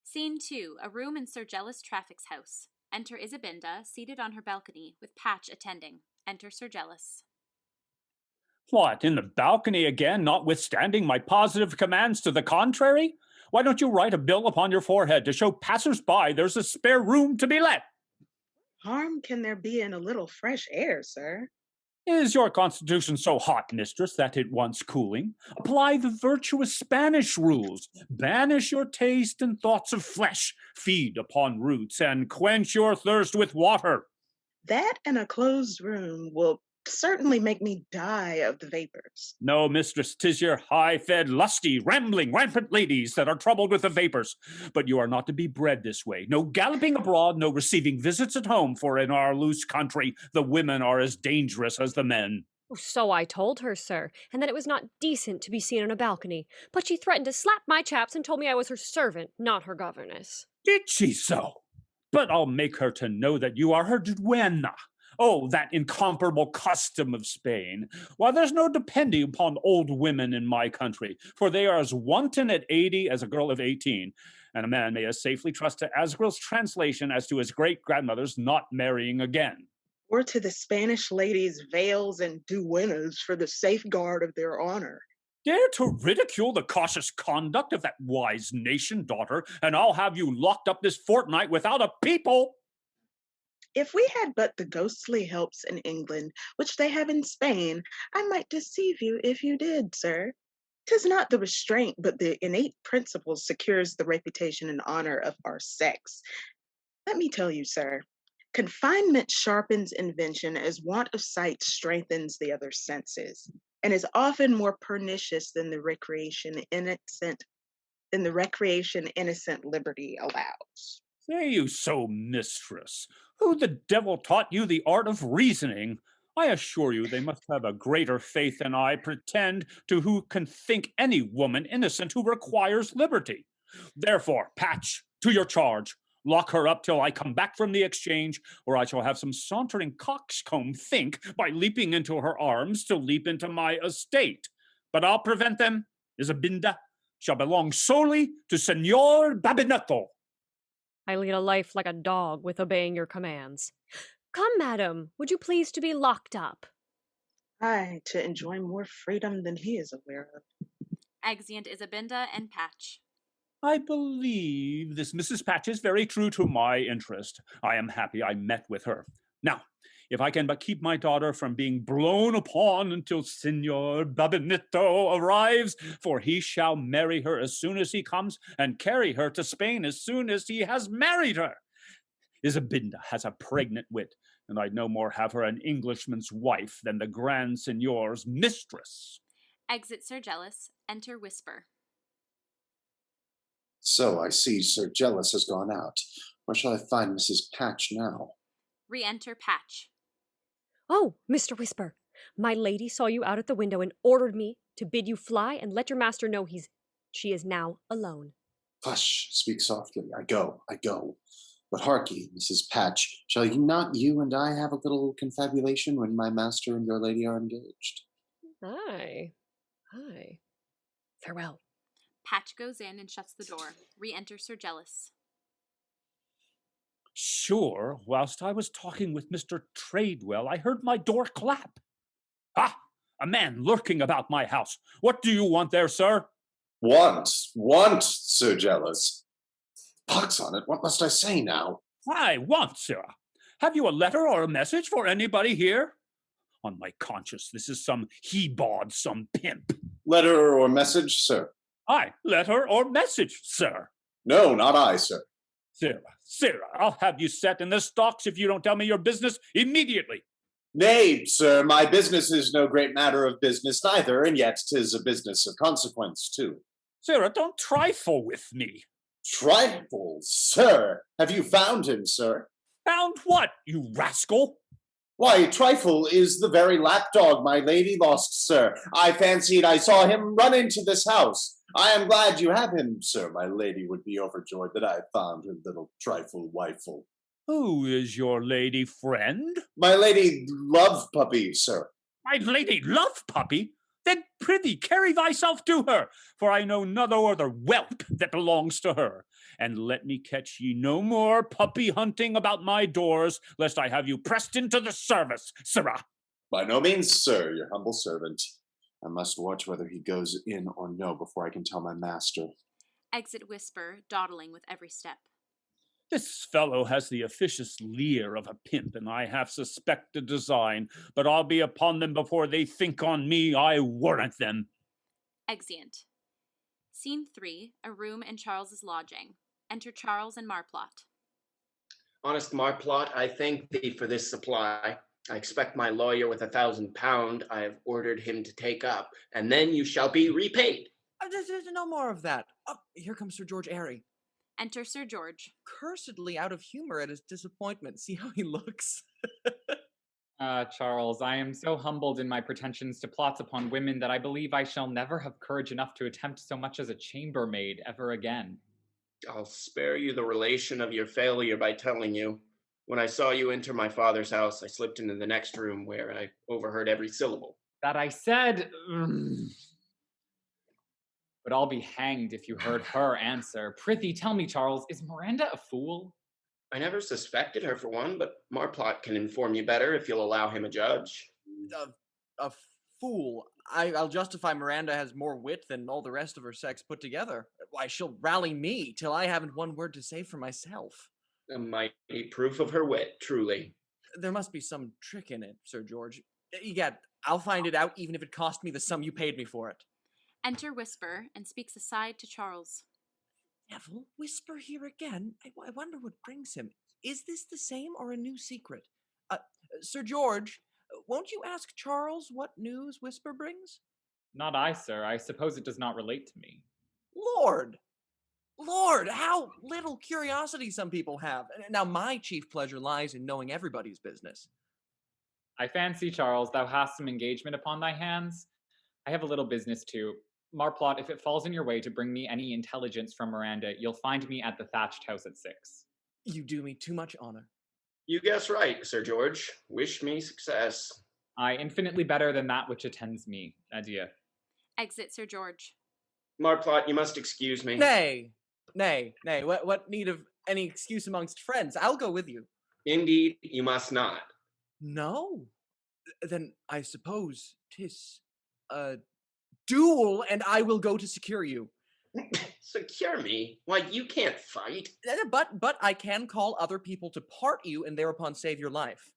Speaker 1: Scene 2. A room in Sir Gellas Traffic's house. Enter Isabinda, seated on her balcony, with Patch attending. Enter Sir Gellas.
Speaker 10: What, in the balcony again, notwithstanding my positive commands to the contrary? Why don't you write a bill upon your forehead to show passers-by there's a spare room to be let?
Speaker 11: Harm can there be in a little fresh air, sir?
Speaker 10: Is your constitution so hot, mistress, that it wants cooling? Apply the virtuous Spanish rules. Banish your taste and thoughts of flesh. Feed upon roots and quench your thirst with water.
Speaker 11: That and a closed room will certainly make me die of the vapors.
Speaker 10: No, mistress, 'tis your high-fed, lusty, rambling, rampant ladies that are troubled with the vapors. But you are not to be bred this way. No galloping abroad, no receiving visits at home, for in our loose country the women are as dangerous as the men.
Speaker 7: So I told her, sir, and that it was not decent to be seen on a balcony. But she threatened to slap my chaps and told me I was her servant, not her governess.
Speaker 10: Did she so? But I'll make her to know that you are her duenna. Oh, that incomparable custom of Spain. Why, there's no depending upon old women in my country, for they are as wanton at 80 as a girl of 18, and a man may as safely trust to Asgrill's translation as to his great-grandmother's not marrying again.
Speaker 11: Or to the Spanish ladies' veils and duennas for the safeguard of their honor.
Speaker 10: Dare to ridicule the cautious conduct of that wise nation, daughter, and I'll have you locked up this fortnight without a people.
Speaker 11: If we had but the ghostly helps in England, which they have in Spain, I might deceive you if you did, sir. 'Tis not the restraint, but the innate principle secures the reputation and honor of our sex. Let me tell you, sir, confinement sharpens invention as want of sight strengthens the other senses, and is often more pernicious than the recreation innocent liberty allows.
Speaker 10: Say you so, mistress? Who the devil taught you the art of reasoning? I assure you they must have a greater faith than I pretend to who can think any woman innocent who requires liberty. Therefore, Patch, to your charge. Lock her up till I come back from the exchange, or I shall have some sauntering coxcomb think, by leaping into her arms, to leap into my estate. But I'll prevent them. Isabinda shall belong solely to Signor Babinetto.
Speaker 7: I lead a life like a dog with obeying your commands. Come, madam, would you please to be locked up?
Speaker 11: I to enjoy more freedom than he is aware of.
Speaker 1: Exeunt Isabinda and Patch.
Speaker 10: I believe this Mrs. Patch is very true to my interest. I am happy I met with her. Now, if I can but keep my daughter from being blown upon until Signor Babinetto arrives, for he shall marry her as soon as he comes, and carry her to Spain as soon as he has married her. Isabinda has a pregnant wit, and I'd no more have her an Englishman's wife than the Grand Signor's mistress.
Speaker 1: Exit Sir Jealous. Enter Whisper.
Speaker 5: So I see Sir Jealous has gone out. Where shall I find Mrs. Patch now?
Speaker 1: Re-enter Patch.
Speaker 7: Oh, Mr. Whisper, my lady saw you out at the window and ordered me to bid you fly and let your master know she is now alone.
Speaker 5: Hush, speak softly. I go. But hark ye, Mrs. Patch, shall not you and I have a little confabulation when my master and your lady are engaged?
Speaker 7: Aye. Farewell.
Speaker 1: Patch goes in and shuts the door. Re-enter Sir Jealous.
Speaker 10: Sure, whilst I was talking with Mr. Tradewell, I heard my door clap. Ah, a man lurking about my house. What do you want there, sir?
Speaker 5: Want, Sir Jealous. Pox on it, what must I say now?
Speaker 10: I want, sir. Have you a letter or a message for anybody here? On my conscience, this is some he-bod, some pimp.
Speaker 5: Letter or message, sir?
Speaker 10: Aye, letter or message, sir.
Speaker 5: No, not I, sir.
Speaker 10: Sarah, I'll have you set in the stocks if you don't tell me your business immediately.
Speaker 5: Nay, sir, my business is no great matter of business neither, and yet 'tis a business of consequence, too.
Speaker 10: Sarah, don't trifle with me.
Speaker 5: Trifle, sir? Have you found him, sir?
Speaker 10: Found what, you rascal?
Speaker 5: Why, Trifle is the very lapdog my lady lost, sir. I fancied I saw him run into this house. I am glad you have him, sir. My lady would be overjoyed that I found her little Trifle wifeful.
Speaker 10: Who is your lady friend?
Speaker 5: My lady Love Puppy, sir.
Speaker 10: My lady Love Puppy? Then prithee carry thyself to her, for I know no other whelp that belongs to her. And let me catch ye no more puppy hunting about my doors, lest I have you pressed into the service, sirrah.
Speaker 5: By no means, sir, your humble servant. I must watch whether he goes in or no before I can tell my master.
Speaker 1: Exit Whisper, dawdling with every step.
Speaker 10: This fellow has the officious leer of a pimp, and I half suspect a design, but I'll be upon them before they think on me. I warrant them.
Speaker 1: Exeunt. Scene 3, a room in Charles's lodging. Enter Charles and Marplot.
Speaker 2: Honest Marplot, I thank thee for this supply. I expect my lawyer with £1,000 I have ordered him to take up, and then you shall be repaid.
Speaker 4: There's no more of that. Oh, here comes Sir George Airy.
Speaker 1: Enter Sir George.
Speaker 4: Cursedly out of humor at his disappointment. See how he looks?
Speaker 3: Charles, I am so humbled in my pretensions to plots upon women that I believe I shall never have courage enough to attempt so much as a chambermaid ever again.
Speaker 2: I'll spare you the relation of your failure by telling you. When I saw you enter my father's house, I slipped into the next room where I overheard every syllable.
Speaker 3: That I said... But I'll be hanged if you heard her answer. Prithee, tell me, Charles, is Miranda a fool?
Speaker 2: I never suspected her for one, but Marplot can inform you better if you'll allow him a judge.
Speaker 4: A fool. I'll justify Miranda has more wit than all the rest of her sex put together. Why, she'll rally me till I haven't one word to say for myself.
Speaker 2: A mighty proof of her wit, truly.
Speaker 4: There must be some trick in it, Sir George. Egad, I'll find it out even if it cost me the sum you paid me for it.
Speaker 1: Enter Whisper and speaks aside to Charles.
Speaker 4: Neville, Whisper here again? I wonder what brings him. Is this the same or a new secret? Sir George, won't you ask Charles what news Whisper brings?
Speaker 3: Not I, sir. I suppose it does not relate to me.
Speaker 4: Lord, how little curiosity some people have. Now, my chief pleasure lies in knowing everybody's business.
Speaker 3: I fancy, Charles, thou hast some engagement upon thy hands. I have a little business too. Marplot, if it falls in your way to bring me any intelligence from Miranda, you'll find me at the thatched house at 6.
Speaker 4: You do me too much honor.
Speaker 2: You guess right, Sir George. Wish me success.
Speaker 3: I infinitely better than that which attends me. Adieu.
Speaker 1: Exit Sir George.
Speaker 2: Marplot, you must excuse me.
Speaker 4: Nay. What need of any excuse amongst friends? I'll go with you.
Speaker 2: Indeed, you must not.
Speaker 4: No? Then I suppose 'tis a duel, and I will go to secure you.
Speaker 2: Secure me? Why, you can't fight.
Speaker 4: But I can call other people to part you and thereon save your life.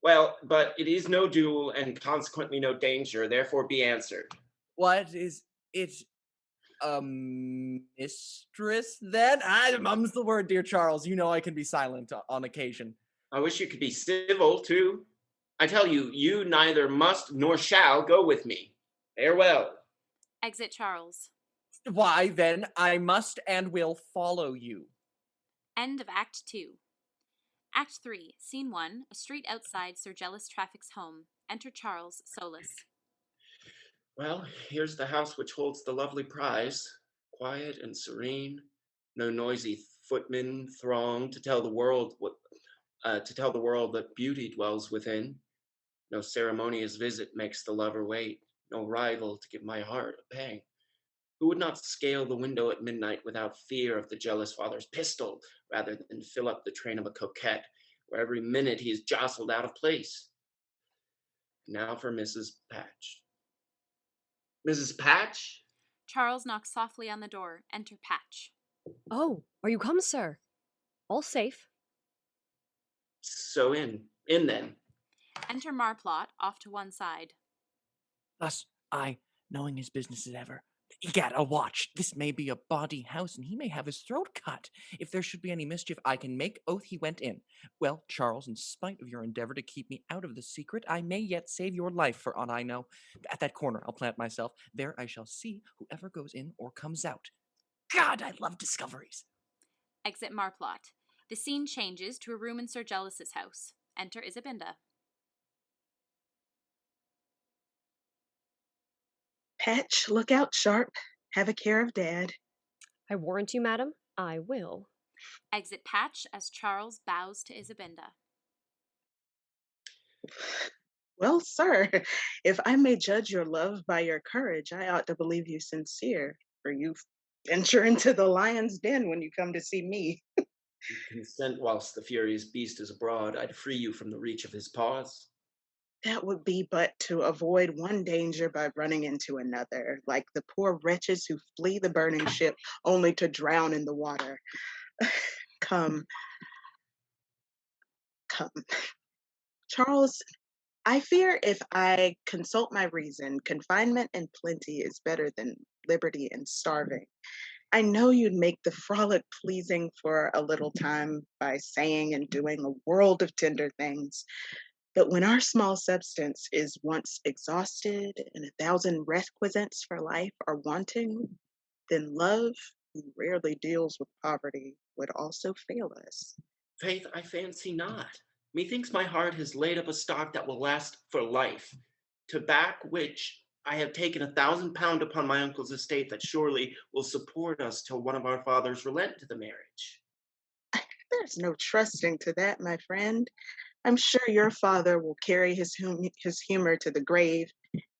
Speaker 2: Well, but it is no duel and consequently no danger, therefore be answered.
Speaker 4: What is it? Mistress, then? Mum's the word, dear Charles. You know I can be silent on occasion.
Speaker 2: I wish you could be civil, too. I tell you, you neither must nor shall go with me. Farewell.
Speaker 1: Exit Charles.
Speaker 4: Why, then, I must and will follow you.
Speaker 1: End of Act 2. Act 3, Scene 1, a street outside Sir Jealous Traffic's home. Enter Charles, solus.
Speaker 2: Well, here's the house which holds the lovely prize. Quiet and serene. No noisy footmen throng to tell the world that beauty dwells within. No ceremonious visit makes the lover wait. No rival to give my heart a pang. Who would not scale the window at midnight without fear of the jealous father's pistol, rather than fill up the train of a coquette, where every minute he is jostled out of place? Now for Mrs. Patch. Mrs. Patch?
Speaker 1: Charles knocks softly on the door. Enter Patch.
Speaker 7: Oh, are you come, sir? All safe?
Speaker 2: So in then.
Speaker 1: Enter Marplot, off to one side.
Speaker 4: Thus, I, knowing his business as ever, egad, a watch. This may be a bawdy house, and he may have his throat cut. If there should be any mischief, I can make oath he went in. Well, Charles, in spite of your endeavor to keep me out of the secret, I may yet save your life, for aught I know. At that corner, I'll plant myself. There I shall see whoever goes in or comes out. God, I love discoveries.
Speaker 1: Exit Marplot. The scene changes to a room in Sir Jealous's house. Enter Isabinda.
Speaker 11: Patch, look out sharp. Have a care of Dad.
Speaker 7: I warrant you, madam, I will.
Speaker 1: Exit Patch as Charles bows to Isabinda.
Speaker 11: Well, sir, if I may judge your love by your courage, I ought to believe you sincere, for you venture into the lion's den when you come to see me.
Speaker 2: You consent whilst the furious beast is abroad. I'd free you from the reach of his paws.
Speaker 11: That would be but to avoid one danger by running into another, like the poor wretches who flee the burning ship only to drown in the water. Come. Charles, I fear if I consult my reason, confinement and plenty is better than liberty and starving. I know you'd make the frolic pleasing for a little time by saying and doing a world of tender things. But when our small substance is once exhausted and 1,000 requisites for life are wanting, then love, who rarely deals with poverty, would also fail us.
Speaker 2: Faith, I fancy not. Methinks my heart has laid up a stock that will last for life, to back which I have taken £1,000 upon my uncle's estate that surely will support us till one of our fathers relent to the marriage.
Speaker 11: There's no trusting to that, my friend. I'm sure your father will carry his humor to the grave,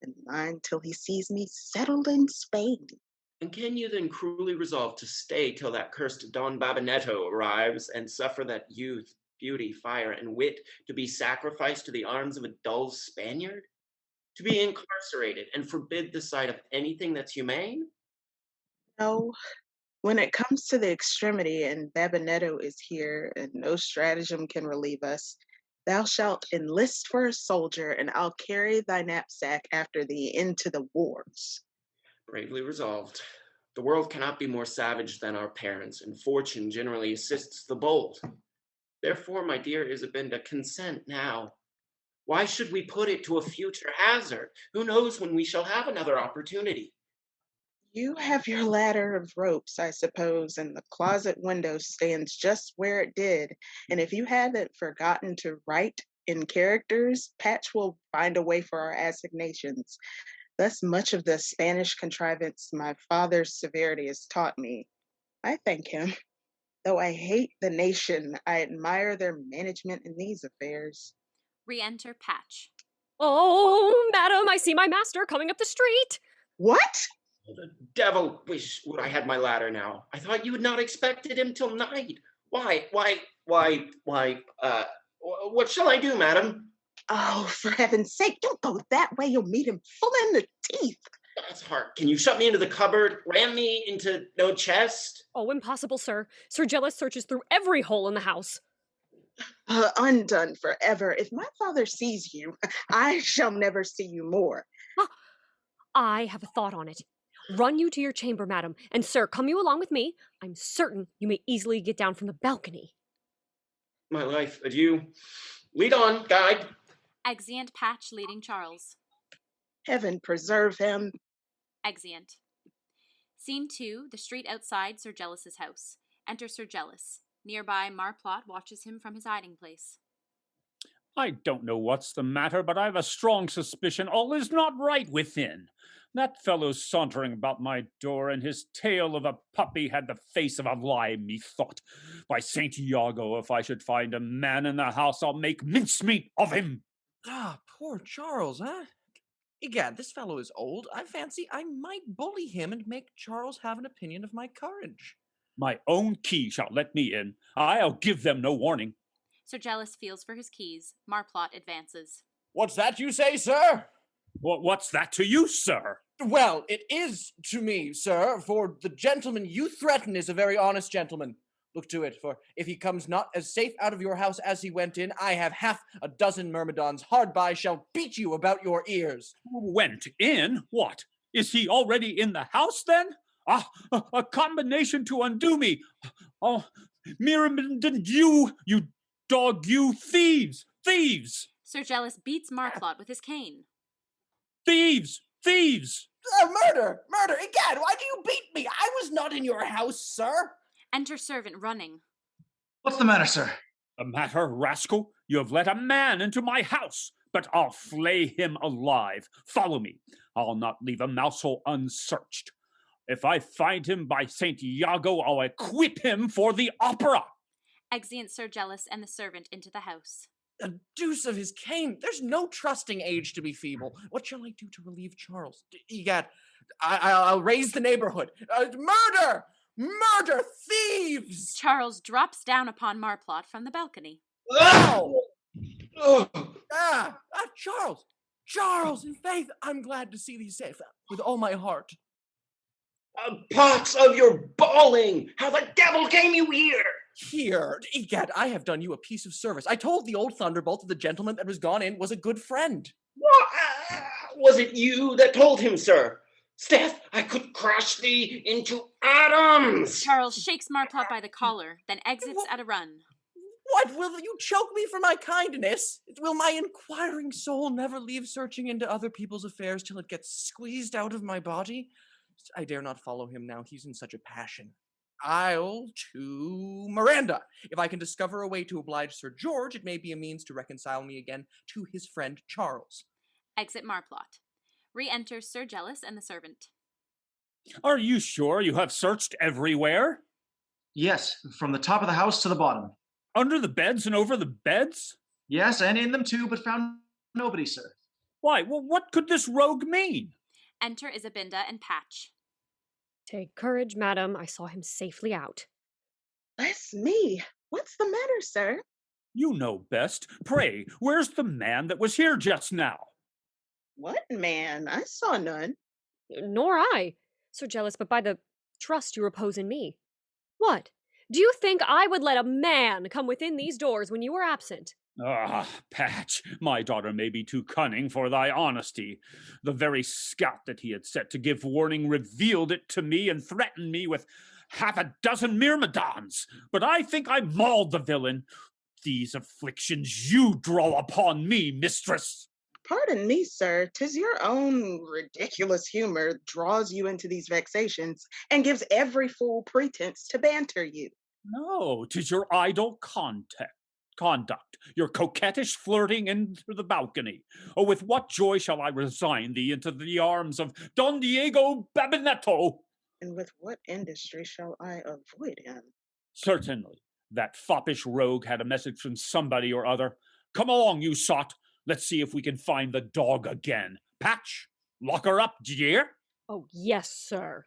Speaker 11: and mine till he sees me settled in Spain.
Speaker 2: And can you then cruelly resolve to stay till that cursed Don Babinetto arrives, and suffer that youth, beauty, fire, and wit to be sacrificed to the arms of a dull Spaniard? To be incarcerated and forbid the sight of anything that's humane?
Speaker 11: No. When it comes to the extremity and Babinetto is here and no stratagem can relieve us, thou shalt enlist for a soldier, and I'll carry thy knapsack after thee into the wars.
Speaker 2: Bravely resolved. The world cannot be more savage than our parents, and fortune generally assists the bold. Therefore, my dear Isabinda, consent now. Why should we put it to a future hazard? Who knows when we shall have another opportunity?
Speaker 11: You have your ladder of ropes, I suppose, and the closet window stands just where it did. And if you haven't forgotten to write in characters, Patch will find a way for our assignations. Thus, much of the Spanish contrivance my father's severity has taught me. I thank him. Though I hate the nation, I admire their management in these affairs.
Speaker 1: Re-enter Patch.
Speaker 7: Oh, madam, I see my master coming up the street.
Speaker 11: What?
Speaker 2: The devil wish would I had my ladder now. I thought you had not expected him till night. What shall I do, madam?
Speaker 11: Oh, for heaven's sake, don't go that way. You'll meet him full in the teeth.
Speaker 2: That's hard. Can you shut me into the cupboard? Ram me into no chest?
Speaker 7: Oh, impossible, sir. Sir Jealous searches through every hole in the house.
Speaker 11: Undone forever. If my father sees you, I shall never see you more.
Speaker 7: Ah, I have a thought on it. Run you to your chamber, madam, and sir, come you along with me. I'm certain you may easily get down from the balcony.
Speaker 2: My life, adieu. Lead on, guide.
Speaker 1: Exeunt Patch leading Charles.
Speaker 11: Heaven preserve him.
Speaker 1: Exeunt. Scene 2, the street outside Sir Jealous's house. Enter Sir Jealous. Nearby, Marplot watches him from his hiding place.
Speaker 10: I don't know what's the matter, but I've a strong suspicion all is not right within. That fellow sauntering about my door, and his tail of a puppy had the face of a lie, methought. By Saint Iago, if I should find a man in the house, I'll make mincemeat of him.
Speaker 4: Ah, poor Charles, huh? Egad, this fellow is old. I fancy I might bully him and make Charles have an opinion of my courage.
Speaker 10: My own key shall let me in. I'll give them no warning.
Speaker 1: Sir Jealous feels for his keys. Marplot advances.
Speaker 4: What's that you say, sir?
Speaker 10: What's that to you, sir?
Speaker 4: Well, it is to me, sir, for the gentleman you threaten is a very honest gentleman. Look to it, for if he comes not as safe out of your house as he went in, I have half a dozen myrmidons hard by shall beat you about your ears.
Speaker 10: Went in? What? Is he already in the house, then? Ah, a combination to undo me. Oh, Myrmidon, you dog, you thieves!
Speaker 1: Sir Jealous beats Marplot with his cane.
Speaker 10: Thieves!
Speaker 4: Murder! Egad, why do you beat me? I was not in your house, sir.
Speaker 1: Enter servant running.
Speaker 9: What's the matter, sir?
Speaker 10: The matter, rascal? You have let a man into my house, but I'll flay him alive. Follow me. I'll not leave a mousehole unsearched. If I find him by Saint Iago, I'll equip him for the opera.
Speaker 1: Exeunt Sir Jealous and the servant into the house.
Speaker 4: The deuce of his cane. There's no trusting age to be feeble. What shall I do to relieve Charles? Egad, I'll raise the neighborhood. Murder! Thieves!
Speaker 1: Charles drops down upon Marplot from the balcony.
Speaker 4: Oh! Charles, in faith, I'm glad to see thee safe, with all my heart.
Speaker 2: Pox of your bawling! How the devil came you here?
Speaker 4: Here, egad, I have done you a piece of service. I told the old thunderbolt that the gentleman that was gone in was a good friend.
Speaker 2: Was it you that told him, sir? 'Sdeath, I could crush thee into atoms!
Speaker 1: Charles shakes Marplot by the collar, then exits at a run.
Speaker 4: What? Will you choke me for my kindness? Will my inquiring soul never leave searching into other people's affairs till it gets squeezed out of my body? I dare not follow him now. He's in such a passion. I'll to Miranda. If I can discover a way to oblige Sir George, it may be a means to reconcile me again to his friend Charles.
Speaker 1: Exit Marplot. Re-enter Sir Jealous and the servant.
Speaker 10: Are you sure you have searched everywhere?
Speaker 9: Yes, from the top of the house to the bottom.
Speaker 10: Under the beds and over the beds?
Speaker 9: Yes, and in them too, but found nobody, sir.
Speaker 10: Why, well, what could this rogue mean?
Speaker 1: Enter Isabinda and Patch.
Speaker 7: Take courage, madam. I saw him safely out.
Speaker 11: Bless me. What's the matter, sir?
Speaker 10: You know best. Pray, where's the man that was here just now?
Speaker 11: What man? I saw none.
Speaker 7: Nor I, Sir Jealous, but by the trust you repose in me. What? Do you think I would let a man come within these doors when you were absent?
Speaker 10: Ah, Patch, my daughter may be too cunning for thy honesty. The very scout that he had set to give warning revealed it to me and threatened me with half a dozen myrmidons. But I think I mauled the villain. These afflictions you draw upon me, mistress.
Speaker 11: Pardon me, sir. 'Tis your own ridiculous humor draws you into these vexations and gives every fool pretense to banter you.
Speaker 10: No, 'tis your idle conduct. your coquettish flirting into the balcony. Oh, with what joy shall I resign thee into the arms of Don Diego Babinetto?
Speaker 11: And with what industry shall I avoid him?
Speaker 10: Certainly, that foppish rogue had a message from somebody or other. Come along, you sot. Let's see if we can find the dog again. Patch, lock her up, dear.
Speaker 7: Oh, yes, sir.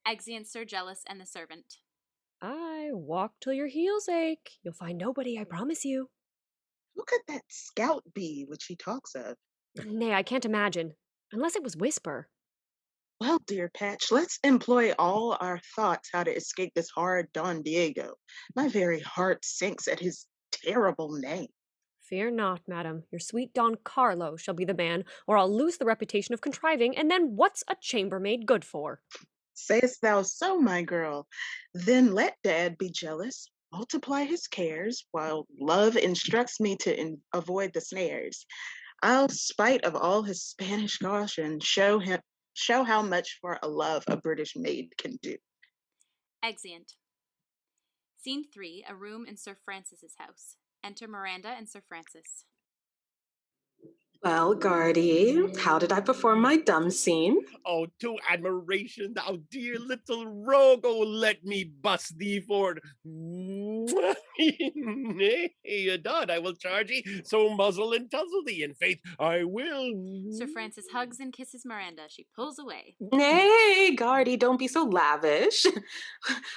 Speaker 1: Exeunt Sir Jealous and the servant.
Speaker 7: I walk till your heels ache. You'll find nobody, I promise you.
Speaker 11: Who could that scout be which he talks of?
Speaker 7: Nay, I can't imagine. Unless it was Whisper.
Speaker 11: Well, dear Patch, let's employ all our thoughts how to escape this horrid Don Diego. My very heart sinks at his terrible name.
Speaker 7: Fear not, madam. Your sweet Don Carlo shall be the man, or I'll lose the reputation of contriving, and then what's a chambermaid good for?
Speaker 11: Sayest thou so, my girl? Then let Dad be jealous, multiply his cares, while love instructs me to avoid the snares. I'll, spite of all his Spanish caution, show how much for a love a British maid can do.
Speaker 1: Exeunt. Scene 3, a room in Sir Francis's house. Enter Miranda and Sir Francis.
Speaker 6: Well, Guardy, how did I perform my dumb scene?
Speaker 8: Oh, to admiration, thou dear little rogue. Oh, let me bust thee for it. Nay, adod, I will charge thee, so muzzle and tuzzle thee. In faith, I will.
Speaker 1: Sir Francis hugs and kisses Miranda. She pulls away.
Speaker 6: Nay, Guardy, don't be so lavish.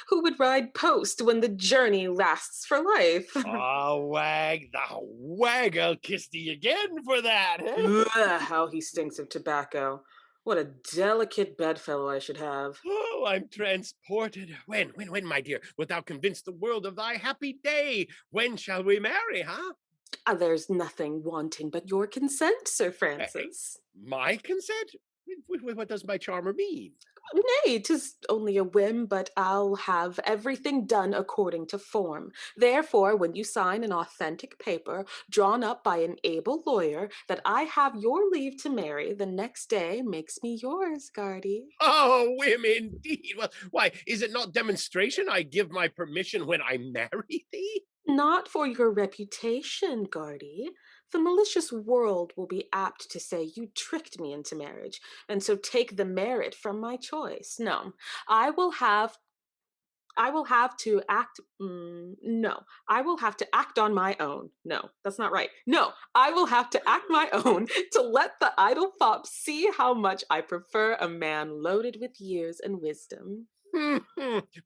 Speaker 6: Who would ride post when the journey lasts for life?
Speaker 8: Ah, wag, thou wag, I'll kiss thee again for that.
Speaker 6: Ugh, how he stinks of tobacco. What a delicate bedfellow I should have.
Speaker 8: Oh, I'm transported. When, my dear, wilt thou convince the world of thy happy day? When shall we marry, huh?
Speaker 6: There's nothing wanting but your consent, Sir Francis.
Speaker 8: My consent? What does my charmer mean?
Speaker 6: Nay, 'tis only a whim, but I'll have everything done according to form. Therefore, when you sign an authentic paper, drawn up by an able lawyer, that I have your leave to marry, the next day makes me yours, Guardy.
Speaker 8: Oh, whim indeed. Well, why, is it not demonstration I give my permission when I marry thee?
Speaker 6: Not for your reputation, Guardy. The malicious world will be apt to say you tricked me into marriage, and so take the merit from my choice. No, I will have to act. No, I will have to act on my own. No, that's not right. No, I will have to act my own to let the idle fops see how much I prefer a man loaded with years and wisdom.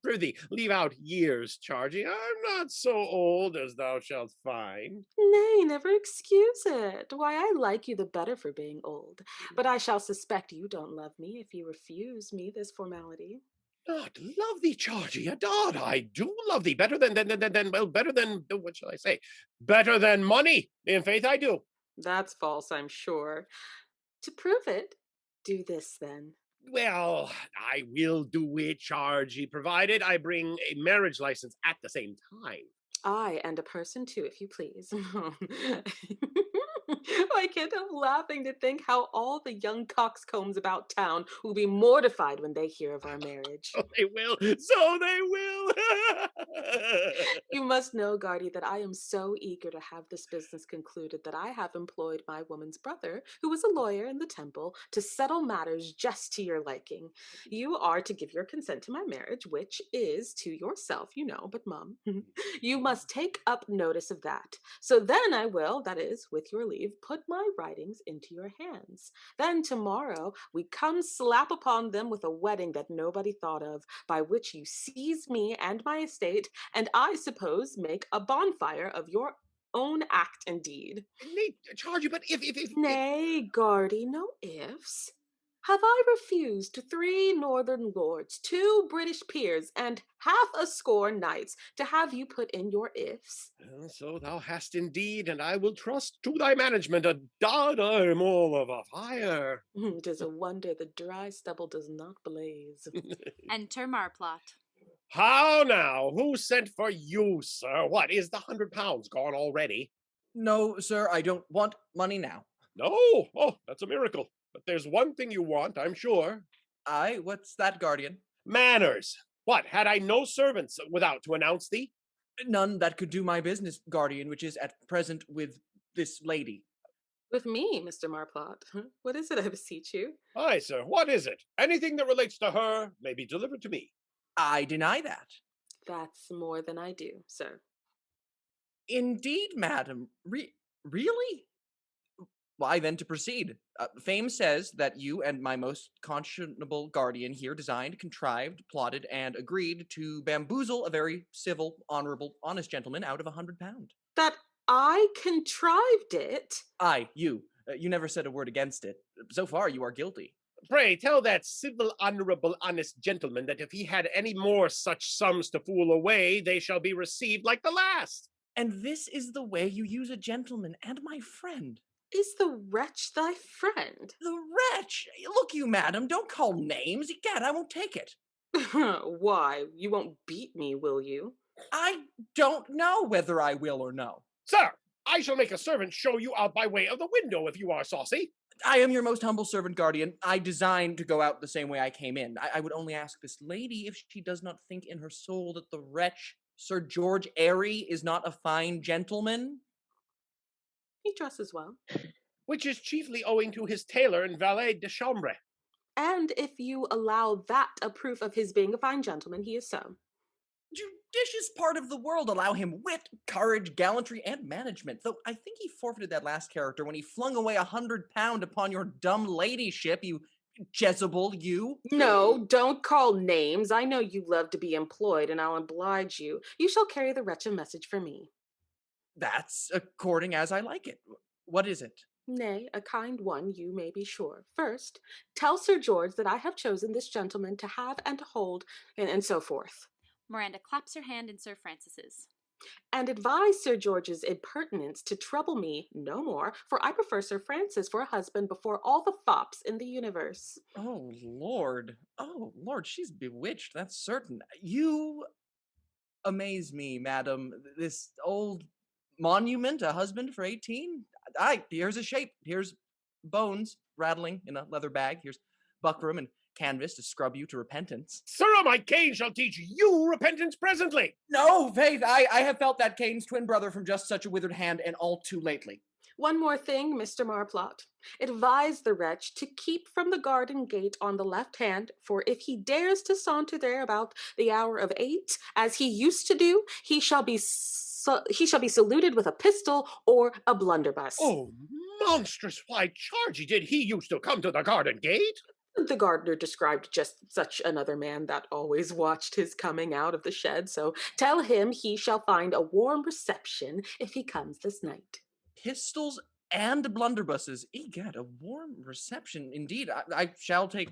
Speaker 8: Prithee, leave out years, charging. I'm not so old as thou shalt find.
Speaker 6: Nay, never excuse it. Why, I like you the better for being old. But I shall suspect you don't love me if you refuse me this formality.
Speaker 8: Not love thee, Chargy, adod. I do love thee better than, better than, what shall I say? Better than money. In faith, I do.
Speaker 6: That's false, I'm sure. To prove it, do this then.
Speaker 8: Well, I will do it, Chargy, provided I bring a marriage license at the same time.
Speaker 6: I and a person too, if you please. I can't help laughing to think how all the young coxcombs about town will be mortified when they hear of our marriage.
Speaker 8: So they will. So they will.
Speaker 6: You must know, Guardy, that I am so eager to have this business concluded that I have employed my woman's brother, who is a lawyer in the temple, to settle matters just to your liking. You are to give your consent to my marriage, which is to yourself, you know, but Mum, you must take up notice of that. So then I will, that is, with your leave, put my writings into your hands. Then tomorrow we come slap upon them with a wedding that nobody thought of, by which you seize me and my estate, and I suppose make a bonfire of your own act and deed.
Speaker 8: Nay, Chargy, but if...
Speaker 6: Nay, Guardy, no ifs. Have I refused 3 northern lords, 2 British peers, and half a score knights to have you put in your ifs?
Speaker 8: So thou hast indeed, and I will trust to thy management. Adod, I'm all of a fire.
Speaker 6: 'Tis a wonder the dry stubble does not blaze.
Speaker 1: Enter Marplot.
Speaker 8: How now? Who sent for you, sir? What, is the £100 gone already?
Speaker 4: No, sir, I don't want money now.
Speaker 8: No? Oh, that's a miracle. But there's one thing you want, I'm sure.
Speaker 4: Aye, what's that, Guardian?
Speaker 8: Manners. What, had I no servants without to announce thee?
Speaker 4: None that could do my business, guardian, which is at present with this lady.
Speaker 6: With me, Mr. Marplot. What is it, I beseech you?
Speaker 8: Aye, sir, what is it? Anything that relates to her may be delivered to me.
Speaker 4: I deny that.
Speaker 6: That's more than I do, sir.
Speaker 4: Indeed, madam. Really? Why then to proceed? Fame says that you and my most conscionable guardian here designed, contrived, plotted, and agreed to bamboozle a very civil, honorable, honest gentleman out of £100.
Speaker 6: That I contrived it?
Speaker 4: Aye, you. You never said a word against it. So far, you are guilty.
Speaker 8: Pray tell that civil, honorable, honest gentleman that if he had any more such sums to fool away, they shall be received like the last.
Speaker 4: And this is the way you use a gentleman and my friend.
Speaker 6: Is the wretch thy friend?
Speaker 4: The wretch! Look, you madam, don't call names. Egad, I won't take it.
Speaker 6: Why? You won't beat me, will you?
Speaker 4: I don't know whether I will or no.
Speaker 8: Sir, I shall make a servant show you out by way of the window if you are saucy.
Speaker 4: I am your most humble servant, guardian. I designed to go out the same way I came in. I would only ask this lady if she does not think in her soul that the wretch, Sir George Airy, is not a fine gentleman.
Speaker 6: He dresses well.
Speaker 8: Which is chiefly owing to his tailor and valet de chambre.
Speaker 6: And if you allow that a proof of his being a fine gentleman, he is so.
Speaker 4: Judicious part of the world allow him wit, courage, gallantry, and management, though I think he forfeited that last character when he flung away £100 upon your dumb ladyship, you Jezebel, you.
Speaker 6: No, don't call names. I know you love to be employed, and I'll oblige you. You shall carry the wretch a message for me.
Speaker 4: That's according as I like it. What is it?
Speaker 6: Nay, a kind one, you may be sure. First, tell Sir George that I have chosen this gentleman to have and to hold, and so forth.
Speaker 1: Miranda claps her hand in Sir Francis's.
Speaker 6: And advise Sir George's impertinence to trouble me no more, for I prefer Sir Francis for a husband before all the fops in the universe.
Speaker 4: Oh, Lord. Oh, Lord, she's bewitched, that's certain. You amaze me, madam. This old monument, a husband for 18? Aye, here's a shape. Here's bones rattling in a leather bag. Here's buckram and canvas to scrub you to repentance.
Speaker 8: Sirrah, my cane shall teach you repentance presently.
Speaker 4: No, faith, I have felt that Cain's twin brother from just such a withered hand, and all too lately.
Speaker 6: One more thing, Mr. Marplot. Advise the wretch to keep from the garden gate on the left hand, for if he dares to saunter there about the hour of 8, as he used to do, he shall be saluted with a pistol or a blunderbuss.
Speaker 8: Oh, monstrous! Why, Chargy, did he used to come to the garden gate?
Speaker 6: The gardener described just such another man that always watched his coming out of the shed, so tell him he shall find a warm reception if he comes this night.
Speaker 4: Pistols and blunderbusses. Egad, a warm reception indeed. I shall take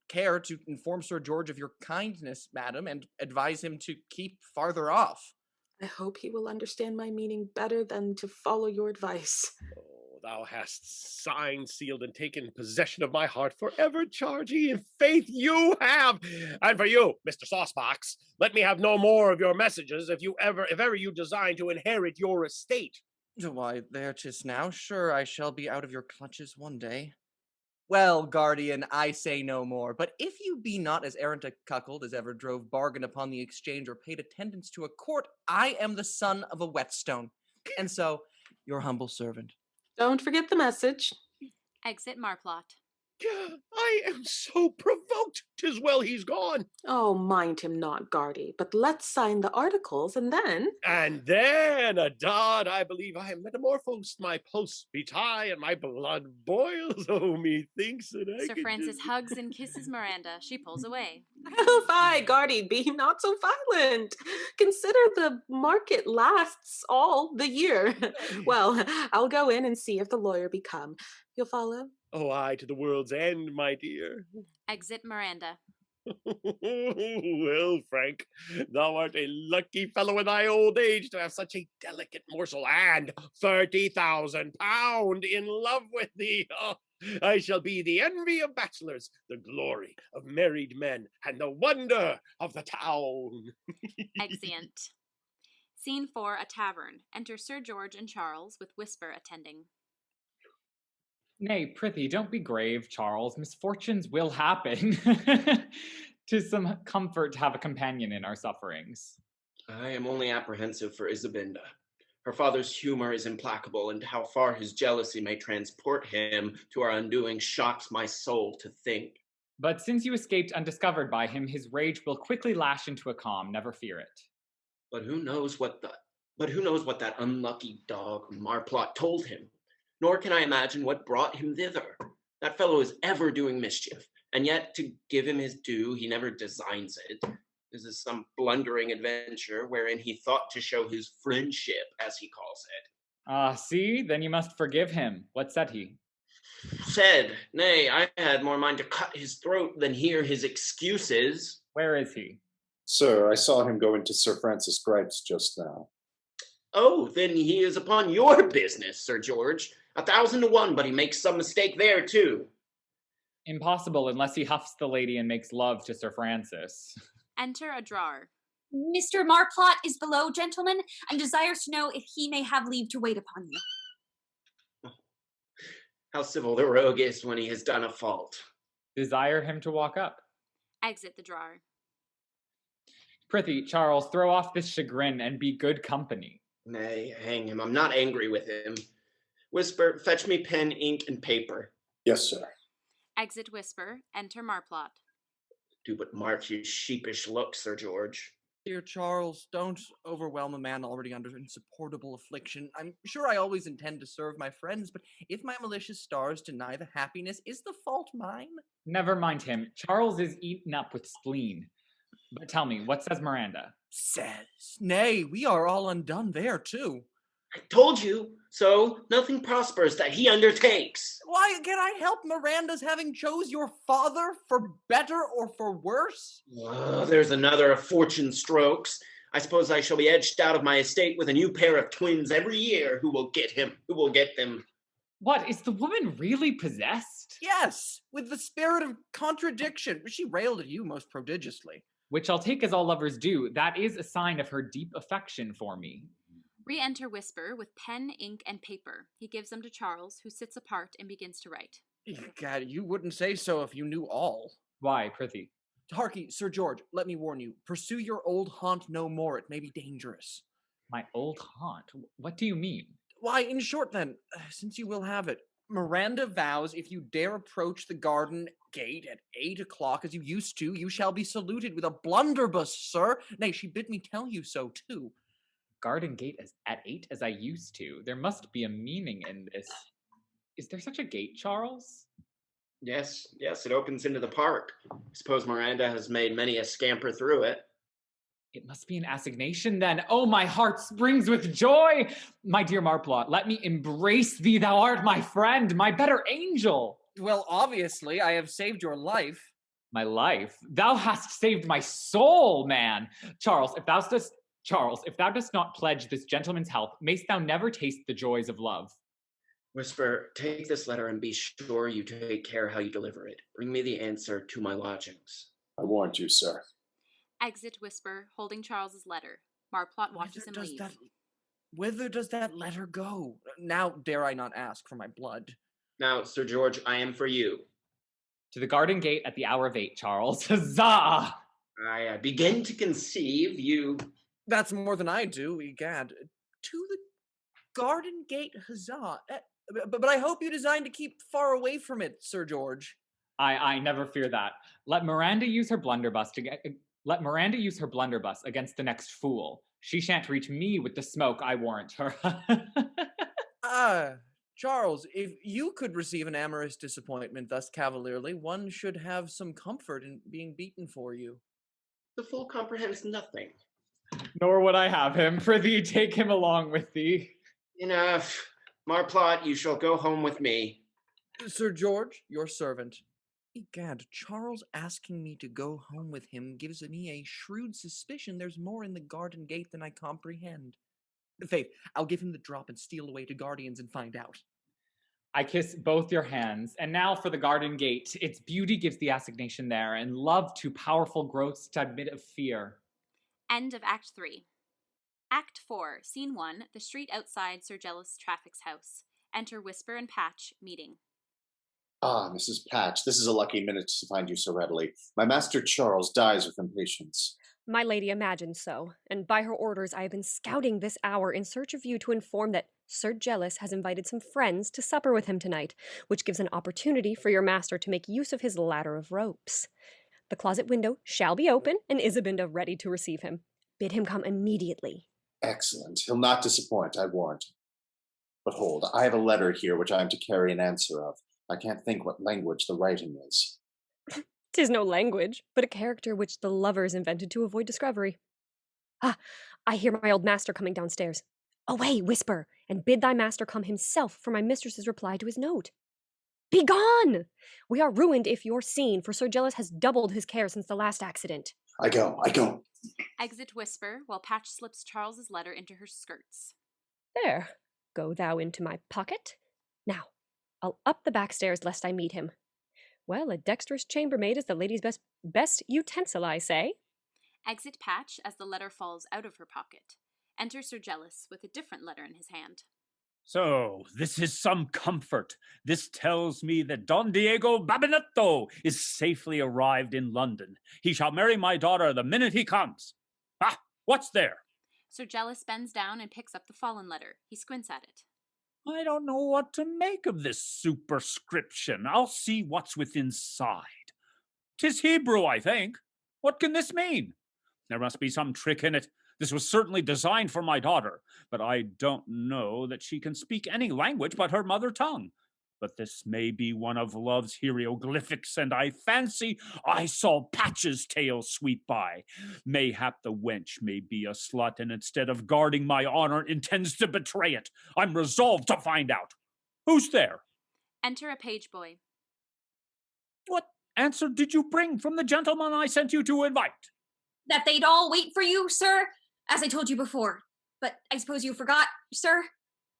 Speaker 4: care to inform Sir George of your kindness, madam, and advise him to keep farther off.
Speaker 6: I hope he will understand my meaning better than to follow your advice.
Speaker 8: Oh, thou hast signed, sealed, and taken possession of my heart forever, Chargy. In faith you have. And for you, Mr. Saucebox, let me have no more of your messages if ever you design to inherit your estate.
Speaker 4: Why, there 'tis now. Sure, I shall be out of your clutches one day. Well, guardian, I say no more, but if you be not as errant a cuckold as ever drove bargain upon the exchange or paid attendance to a court, I am the son of a whetstone, and so, your humble servant.
Speaker 6: Don't forget the message.
Speaker 1: Exit Marplot.
Speaker 8: I am so provoked. 'Tis well he's gone.
Speaker 6: Oh, mind him not, Guardy, but let's sign the articles, and then...
Speaker 8: And then, adod, I believe I am metamorphosed. My pulse beats high, and my blood boils. Oh, methinks that I
Speaker 1: Sir
Speaker 8: could
Speaker 1: Francis
Speaker 8: just...
Speaker 1: hugs and kisses Miranda. She pulls away.
Speaker 6: Oh, fie, Guardy, be not so violent. Consider the market lasts all the year. Well, I'll go in and see if the lawyer be come. You'll follow?
Speaker 8: Oh, aye, to the world's end, my dear.
Speaker 1: Exit Miranda.
Speaker 8: Well, Frank, thou art a lucky fellow in thy old age to have such a delicate morsel, and £30,000 in love with thee. Oh, I shall be the envy of bachelors, the glory of married men, and the wonder of the town.
Speaker 1: Exeunt. Scene 4, a tavern. Enter Sir George and Charles, with Whisper attending.
Speaker 3: Nay, prithee, don't be grave, Charles. Misfortunes will happen. 'Tis some comfort to have a companion in our sufferings.
Speaker 2: I am only apprehensive for Isabinda. Her father's humor is implacable, and how far his jealousy may transport him to our undoing shocks my soul to think.
Speaker 3: But since you escaped undiscovered by him, his rage will quickly lash into a calm, never fear it.
Speaker 2: But who knows what that unlucky dog Marplot told him? Nor can I imagine what brought him thither. That fellow is ever doing mischief, and yet, to give him his due, he never designs it. This is some blundering adventure wherein he thought to show his friendship, as he calls it.
Speaker 3: Ah, see? Then you must forgive him. What said he?
Speaker 2: Said, nay, I had more mind to cut his throat than hear his excuses.
Speaker 3: Where is he?
Speaker 5: Sir, I saw him go into Sir Francis Gripe's just now.
Speaker 2: Oh, then he is upon your business, Sir George. 1,000 to 1, but he makes some mistake there, too.
Speaker 3: Impossible unless he huffs the lady and makes love to Sir Francis.
Speaker 1: Enter a drawer.
Speaker 12: Mr. Marplot is below, gentlemen, and desires to know if he may have leave to wait upon you.
Speaker 2: How civil the rogue is when he has done a fault.
Speaker 3: Desire him to walk up.
Speaker 1: Exit the drawer.
Speaker 3: Prithee, Charles, throw off this chagrin and be good company.
Speaker 2: Nay, hang him, I'm not angry with him. Whisper, fetch me pen, ink, and paper.
Speaker 5: Yes, sir.
Speaker 1: Exit Whisper. Enter Marplot.
Speaker 2: Do but mark his sheepish look, Sir George.
Speaker 4: Dear Charles, don't overwhelm a man already under insupportable affliction. I'm sure I always intend to serve my friends, but if my malicious stars deny the happiness, is the fault mine?
Speaker 3: Never mind him. Charles is eaten up with spleen. But tell me, what says Miranda?
Speaker 4: Says, nay, we are all undone there, too.
Speaker 2: I told you, so nothing prospers that he undertakes.
Speaker 4: Why, can I help Miranda's having chose your father for better or for worse?
Speaker 2: There's another of fortune's strokes. I suppose I shall be edged out of my estate with a new pair of twins every year. Who will get them?
Speaker 3: What, is the woman really possessed?
Speaker 4: Yes, with the spirit of contradiction. She railed at you most prodigiously.
Speaker 3: Which I'll take as all lovers do. That is a sign of her deep affection for me.
Speaker 1: Re-enter Whisper with pen, ink, and paper. He gives them to Charles, who sits apart and begins to write.
Speaker 4: God, you wouldn't say so if you knew all.
Speaker 3: Why, prithee?
Speaker 4: Harkee, Sir George, let me warn you. Pursue your old haunt no more. It may be dangerous.
Speaker 3: My old haunt? What do you mean?
Speaker 4: Why, in short then, since you will have it, Miranda vows if you dare approach the garden gate at 8 o'clock as you used to, you shall be saluted with a blunderbuss, sir. Nay, she bid me tell you so, too.
Speaker 3: Garden gate at 8 as I used to. There must be a meaning in this. Is there such a gate, Charles?
Speaker 2: Yes, it opens into the park. I suppose Miranda has made many a scamper through it.
Speaker 3: It must be an assignation then. Oh, my heart springs with joy. My dear Marplot, let me embrace thee. Thou art my friend, my better angel.
Speaker 4: Well, obviously, I have saved your life.
Speaker 3: My life? Thou hast saved my soul, man. Charles, if thou dost not pledge this gentleman's health, mayst thou never taste the joys of love.
Speaker 2: Whisper, take this letter and be sure you take care how you deliver it. Bring me the answer to my lodgings.
Speaker 5: I warned you, sir.
Speaker 1: Exit Whisper, holding Charles's letter. Marplot watches him leave.
Speaker 4: Whither does that letter go? Now dare I not ask for my blood.
Speaker 2: Now, Sir George, I am for you.
Speaker 3: To the garden gate at the hour of 8, Charles. Huzzah!
Speaker 2: I begin to conceive you...
Speaker 4: That's more than I do, egad. To the garden gate, huzzah. But I hope you design to keep far away from it, Sir George.
Speaker 3: I never fear that. Let Miranda use her blunderbuss against the next fool. She shan't reach me with the smoke, I warrant her.
Speaker 4: Charles, if you could receive an amorous disappointment thus cavalierly, one should have some comfort in being beaten for you.
Speaker 2: The fool comprehends nothing.
Speaker 3: Nor would I have him. Prithee, take him along with thee.
Speaker 2: Enough. Marplot, you shall go home with me.
Speaker 4: Sir George, your servant. Egad, Charles asking me to go home with him gives me a shrewd suspicion there's more in the garden gate than I comprehend. Faith, I'll give him the drop and steal away to Guardians and find out.
Speaker 3: I kiss both your hands, and now for the garden gate. Its beauty gives the assignation there, and love too powerful growths to admit of fear.
Speaker 1: End of Act 3. Act 4, Scene 1, the street outside Sir Jealous Traffic's house. Enter Whisper and Patch, meeting.
Speaker 5: Ah, Mrs. Patch, this is a lucky minute to find you so readily. My master Charles dies with impatience.
Speaker 7: My lady imagines so, and by her orders I have been scouting this hour in search of you to inform that Sir Jealous has invited some friends to supper with him tonight, which gives an opportunity for your master to make use of his ladder of ropes. The closet window shall be open, and Isabinda ready to receive him. Bid him come immediately.
Speaker 5: Excellent. He'll not disappoint, I warrant. But hold, I have a letter here which I am to carry an answer of. I can't think what language the writing is.
Speaker 7: 'Tis no language, but a character which the lovers invented to avoid discovery. Ah, I hear my old master coming downstairs. Away, whisper, and bid thy master come himself for my mistress's reply to his note. Begone! We are ruined if you're seen, for Sir Jealous has doubled his care since the last accident.
Speaker 5: I go.
Speaker 1: Exit Whisper, while Patch slips Charles's letter into her skirts.
Speaker 7: There, go thou into my pocket. Now, I'll up the back stairs lest I meet him. Well, a dexterous chambermaid is the lady's best utensil, I say.
Speaker 1: Exit Patch as the letter falls out of her pocket. Enter Sir Jealous with a different letter in his hand.
Speaker 10: So, this is some comfort. This tells me that Don Diego Babinetto is safely arrived in London. He shall marry my daughter the minute he comes. Ah, what's there?
Speaker 1: Sir Jealous bends down and picks up the fallen letter. He squints at it.
Speaker 10: I don't know what to make of this superscription. I'll see what's within side. 'Tis Hebrew, I think. What can this mean? There must be some trick in it. This was certainly designed for my daughter, but I don't know that she can speak any language but her mother tongue. But this may be one of love's hieroglyphics, and I fancy I saw Patch's tale sweep by. Mayhap the wench may be a slut, and instead of guarding my honor, intends to betray it. I'm resolved to find out. Who's there?
Speaker 1: Enter a page boy.
Speaker 10: What answer did you bring from the gentleman I sent you to invite?
Speaker 12: That they'd all wait for you, sir, as I told you before. But I suppose you forgot, sir?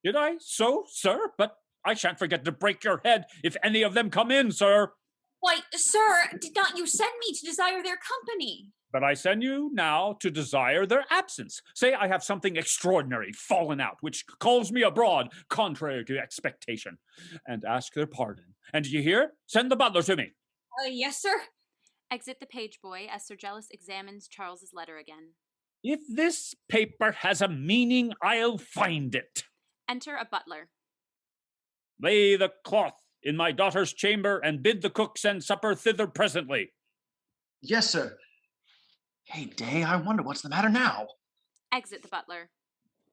Speaker 10: Did I so, sir? But I shan't forget to break your head if any of them come in, sir.
Speaker 12: Why, sir, did not you send me to desire their company?
Speaker 10: But I send you now to desire their absence. Say I have something extraordinary fallen out, which calls me abroad, contrary to expectation, and ask their pardon. And do you hear? Send the butler to me.
Speaker 12: Yes, sir.
Speaker 1: Exit the page boy as Sir Jealous examines Charles's letter again.
Speaker 10: If this paper has a meaning, I'll find it.
Speaker 1: Enter a butler.
Speaker 10: Lay the cloth in my daughter's chamber and bid the cook send supper thither presently.
Speaker 9: Yes, sir. Hey, Day, I wonder what's the matter now.
Speaker 1: Exit the butler.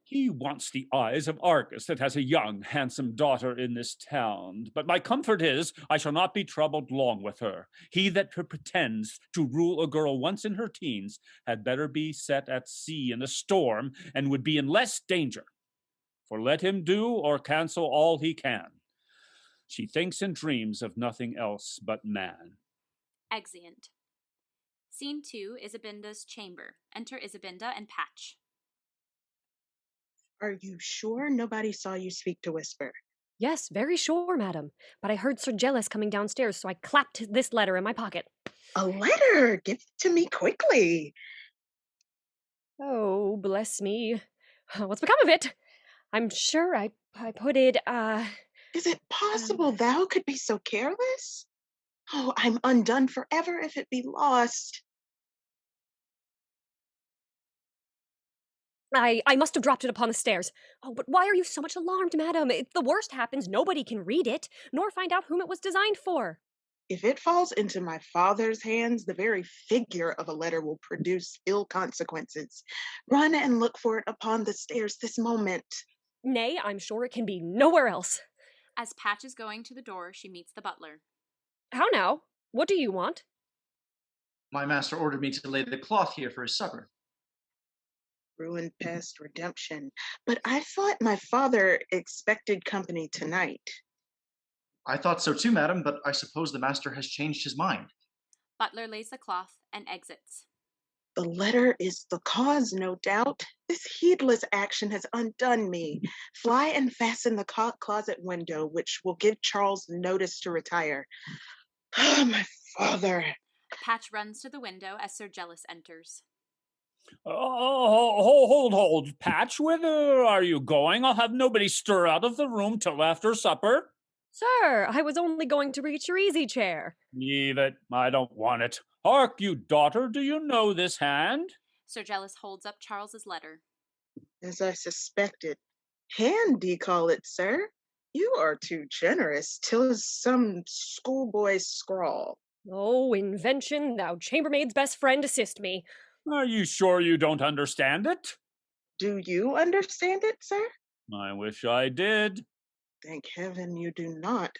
Speaker 10: He wants the eyes of Argus that has a young, handsome daughter in this town. But my comfort is I shall not be troubled long with her. He that pretends to rule a girl once in her teens had better be set at sea in a storm and would be in less danger. For let him do or cancel all he can. She thinks and dreams of nothing else but man.
Speaker 1: Exeunt. Scene 2, Isabinda's chamber. Enter Isabinda and Patch.
Speaker 11: Are you sure nobody saw you speak to Whisper?
Speaker 7: Yes, very sure, madam. But I heard Sir Jealous coming downstairs, so I clapped this letter in my pocket.
Speaker 11: A letter! Give it to me quickly.
Speaker 7: Oh, bless me. What's become of it? I'm sure I put it,
Speaker 11: Is it possible thou could be so careless? Oh, I'm undone forever if it be lost.
Speaker 7: I must have dropped it upon the stairs. Oh, but why are you so much alarmed, madam? If the worst happens, nobody can read it, nor find out whom it was designed for.
Speaker 11: If it falls into my father's hands, the very figure of a letter will produce ill consequences. Run and look for it upon the stairs this moment.
Speaker 7: Nay, I'm sure it can be nowhere else.
Speaker 1: As Patch is going to the door, she meets the butler.
Speaker 7: How now? What do you want?
Speaker 9: My master ordered me to lay the cloth here for his supper.
Speaker 11: Ruined past redemption. But I thought my father expected company tonight.
Speaker 9: I thought so too, madam, but I suppose the master has changed his mind.
Speaker 1: Butler lays the cloth and exits.
Speaker 11: The letter is the cause, no doubt. This heedless action has undone me. Fly and fasten the closet window, which will give Charles notice to retire. Ah, my father.
Speaker 1: Patch runs to the window as Sir Jealous enters.
Speaker 10: Hold, Patch. Whither are you going? I'll have nobody stir out of the room till after supper.
Speaker 7: Sir, I was only going to reach your easy chair.
Speaker 10: Leave it. I don't want it. Hark you, daughter, do you know this hand?
Speaker 1: Sir Jealous holds up Charles's letter.
Speaker 11: As I suspected. Handy, call it, sir. You are too generous. 'Tis some schoolboy's scrawl.
Speaker 7: Oh, invention, thou chambermaid's best friend, assist me.
Speaker 10: Are you sure you don't understand it?
Speaker 11: Do you understand it, sir?
Speaker 10: I wish I did.
Speaker 11: Thank heaven you do not.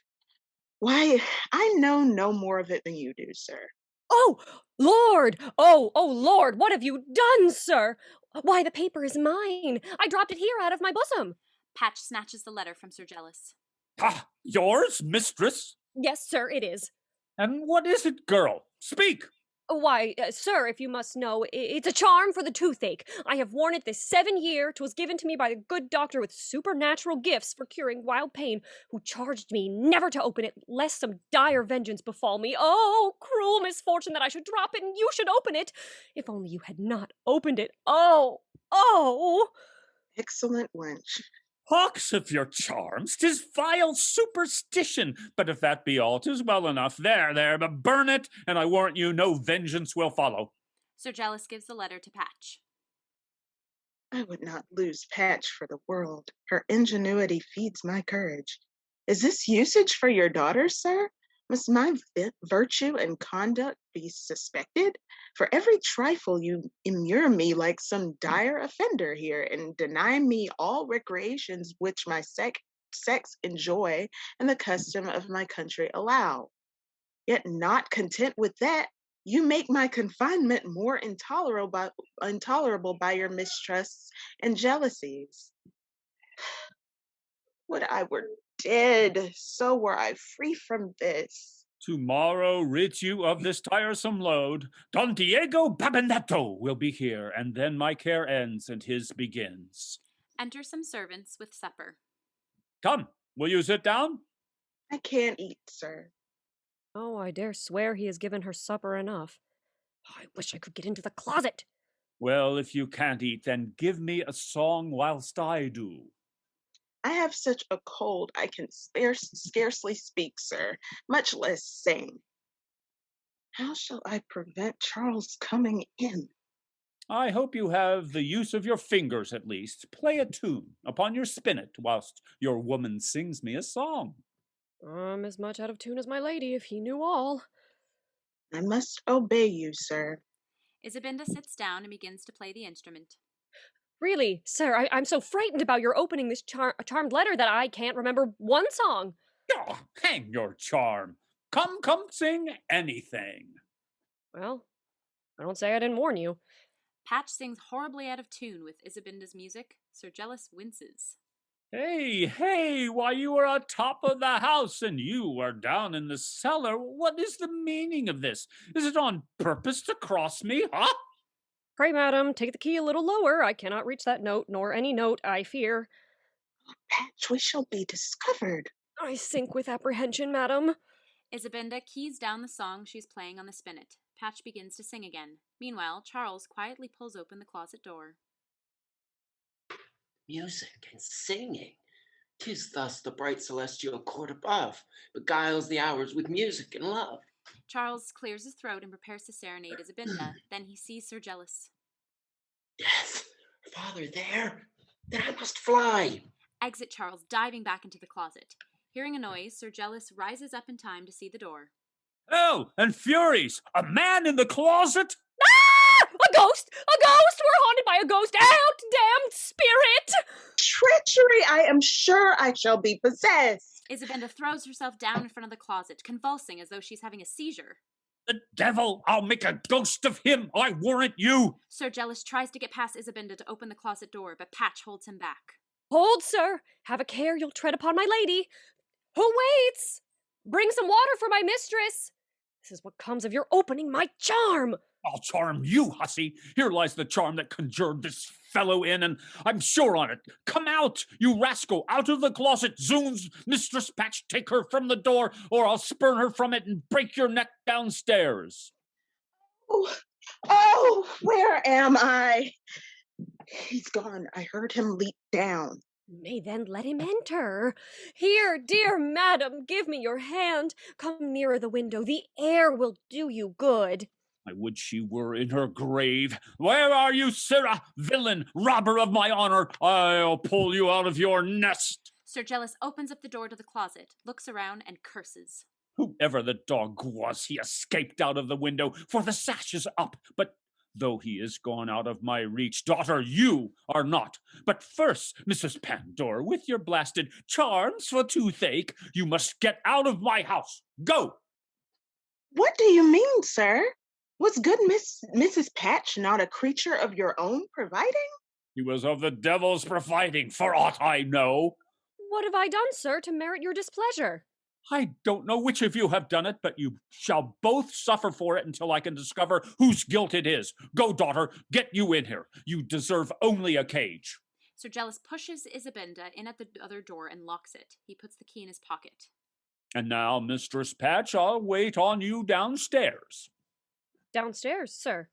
Speaker 11: Why, I know no more of it than you do, sir.
Speaker 7: Oh, Lord! Oh, Lord, what have you done, sir? Why, the paper is mine. I dropped it here out of my bosom.
Speaker 1: Patch snatches the letter from Sir Jealous.
Speaker 10: Ah, yours, mistress?
Speaker 7: Yes, sir, it is.
Speaker 10: And what is it, girl? Speak!
Speaker 7: Why, sir, if you must know, it's a charm for the toothache. I have worn it this 7 year. 'Twas given to me by a good doctor with supernatural gifts for curing wild pain, who charged me never to open it, lest some dire vengeance befall me. Oh, cruel misfortune that I should drop it and you should open it! If only you had not opened it. Oh!
Speaker 11: Excellent wench.
Speaker 10: Hawks of your charms, 'tis vile superstition. But if that be all, 'tis well enough. There, but burn it, and I warrant you no vengeance will follow.
Speaker 1: Sir Jealous gives the letter to Patch.
Speaker 11: I would not lose Patch for the world. Her ingenuity feeds my courage. Is this usage for your daughter, sir? Must my virtue and conduct be suspected? For every trifle you immure me like some dire offender here, and deny me all recreations which my sex enjoy and the custom of my country allow. Yet not content with that, you make my confinement more intolerable by your mistrusts and jealousies. Would I were dead, so were I free from this.
Speaker 10: Tomorrow rid you of this tiresome load. Don Diego Babinetto will be here, and then my care ends and his begins.
Speaker 1: Enter some servants with supper.
Speaker 10: Come, will you sit down?
Speaker 11: I can't eat, sir.
Speaker 7: Oh, I dare swear he has given her supper enough. I wish I could get into the closet.
Speaker 10: Well, if you can't eat, then give me a song whilst I do.
Speaker 11: I have such a cold I can scarcely speak, sir, much less sing. How shall I prevent Charles coming in?
Speaker 10: I hope you have the use of your fingers at least. Play a tune upon your spinet whilst your woman sings me a song.
Speaker 7: I'm as much out of tune as my lady, if he knew all.
Speaker 11: I must obey you, sir.
Speaker 1: Isabinda sits down and begins to play the instrument.
Speaker 7: Really, sir, I'm so frightened about your opening this charmed letter that I can't remember one song.
Speaker 10: Oh, hang your charm. Come, sing anything.
Speaker 7: Well, I don't say I didn't warn you.
Speaker 1: Patch sings horribly out of tune with Isabinda's music. Sir Jealous winces.
Speaker 10: Hey, why you are atop of the house and you are down in the cellar. What is the meaning of this? Is it on purpose to cross me, huh?
Speaker 7: Pray, madam, take the key a little lower. I cannot reach that note, nor any note, I fear.
Speaker 11: Patch, we shall be discovered.
Speaker 7: I sink with apprehension, madam.
Speaker 1: Isabinda keys down the song she's playing on the spinet. Patch begins to sing again. Meanwhile, Charles quietly pulls open the closet door.
Speaker 2: Music and singing. 'Tis thus the bright celestial court above beguiles the hours with music and love.
Speaker 1: Charles clears his throat and prepares to serenade Isabinda. Then he sees Sir Jealous.
Speaker 2: Yes, her father there. Then I must fly.
Speaker 1: Exit Charles, diving back into the closet. Hearing a noise, Sir Jealous rises up in time to see the door.
Speaker 10: Hell and furies! A man in the closet?
Speaker 7: Ah! A ghost! A ghost! We're haunted by a ghost! Out, damned spirit!
Speaker 11: Treachery! I am sure I shall be possessed.
Speaker 1: Isabinda throws herself down in front of the closet, convulsing as though she's having a seizure.
Speaker 10: The devil! I'll make a ghost of him, I warrant you!
Speaker 1: Sir Jealous tries to get past Isabinda to open the closet door, but Patch holds him back.
Speaker 7: Hold, sir! Have a care, you'll tread upon my lady. Who waits? Bring some water for my mistress. This is what comes of your opening my charm.
Speaker 10: I'll charm you, hussy. Here lies the charm that conjured this fellow in, and I'm sure on it. Come out, you rascal, out of the closet. Zoons, Mistress Patch, take her from the door, or I'll spurn her from it and break your neck downstairs.
Speaker 11: Oh, where am I? He's gone. I heard him leap down.
Speaker 7: May then let him enter. Here, dear madam, give me your hand. Come nearer the window. The air will do you good.
Speaker 10: I would she were in her grave. Where are you, Sirrah, villain, robber of my honor? I'll pull you out of your nest.
Speaker 1: Sir Jealous opens up the door to the closet, looks around, and curses.
Speaker 10: Whoever the dog was, he escaped out of the window, for the sash is up. But though he is gone out of my reach, daughter, you are not. But first, Mrs. Pandora, with your blasted charms for toothache, you must get out of my house. Go!
Speaker 11: What do you mean, sir? Was good Mrs. Patch not a creature of your own providing?
Speaker 10: He was of the devil's providing, for aught I know.
Speaker 7: What have I done, sir, to merit your displeasure?
Speaker 10: I don't know which of you have done it, but you shall both suffer for it until I can discover whose guilt it is. Go, daughter, get you in here. You deserve only a cage.
Speaker 1: Sir Jealous pushes Isabinda in at the other door and locks it. He puts the key in his pocket.
Speaker 10: And now, Mistress Patch, I'll wait on you downstairs.
Speaker 7: Downstairs, sir.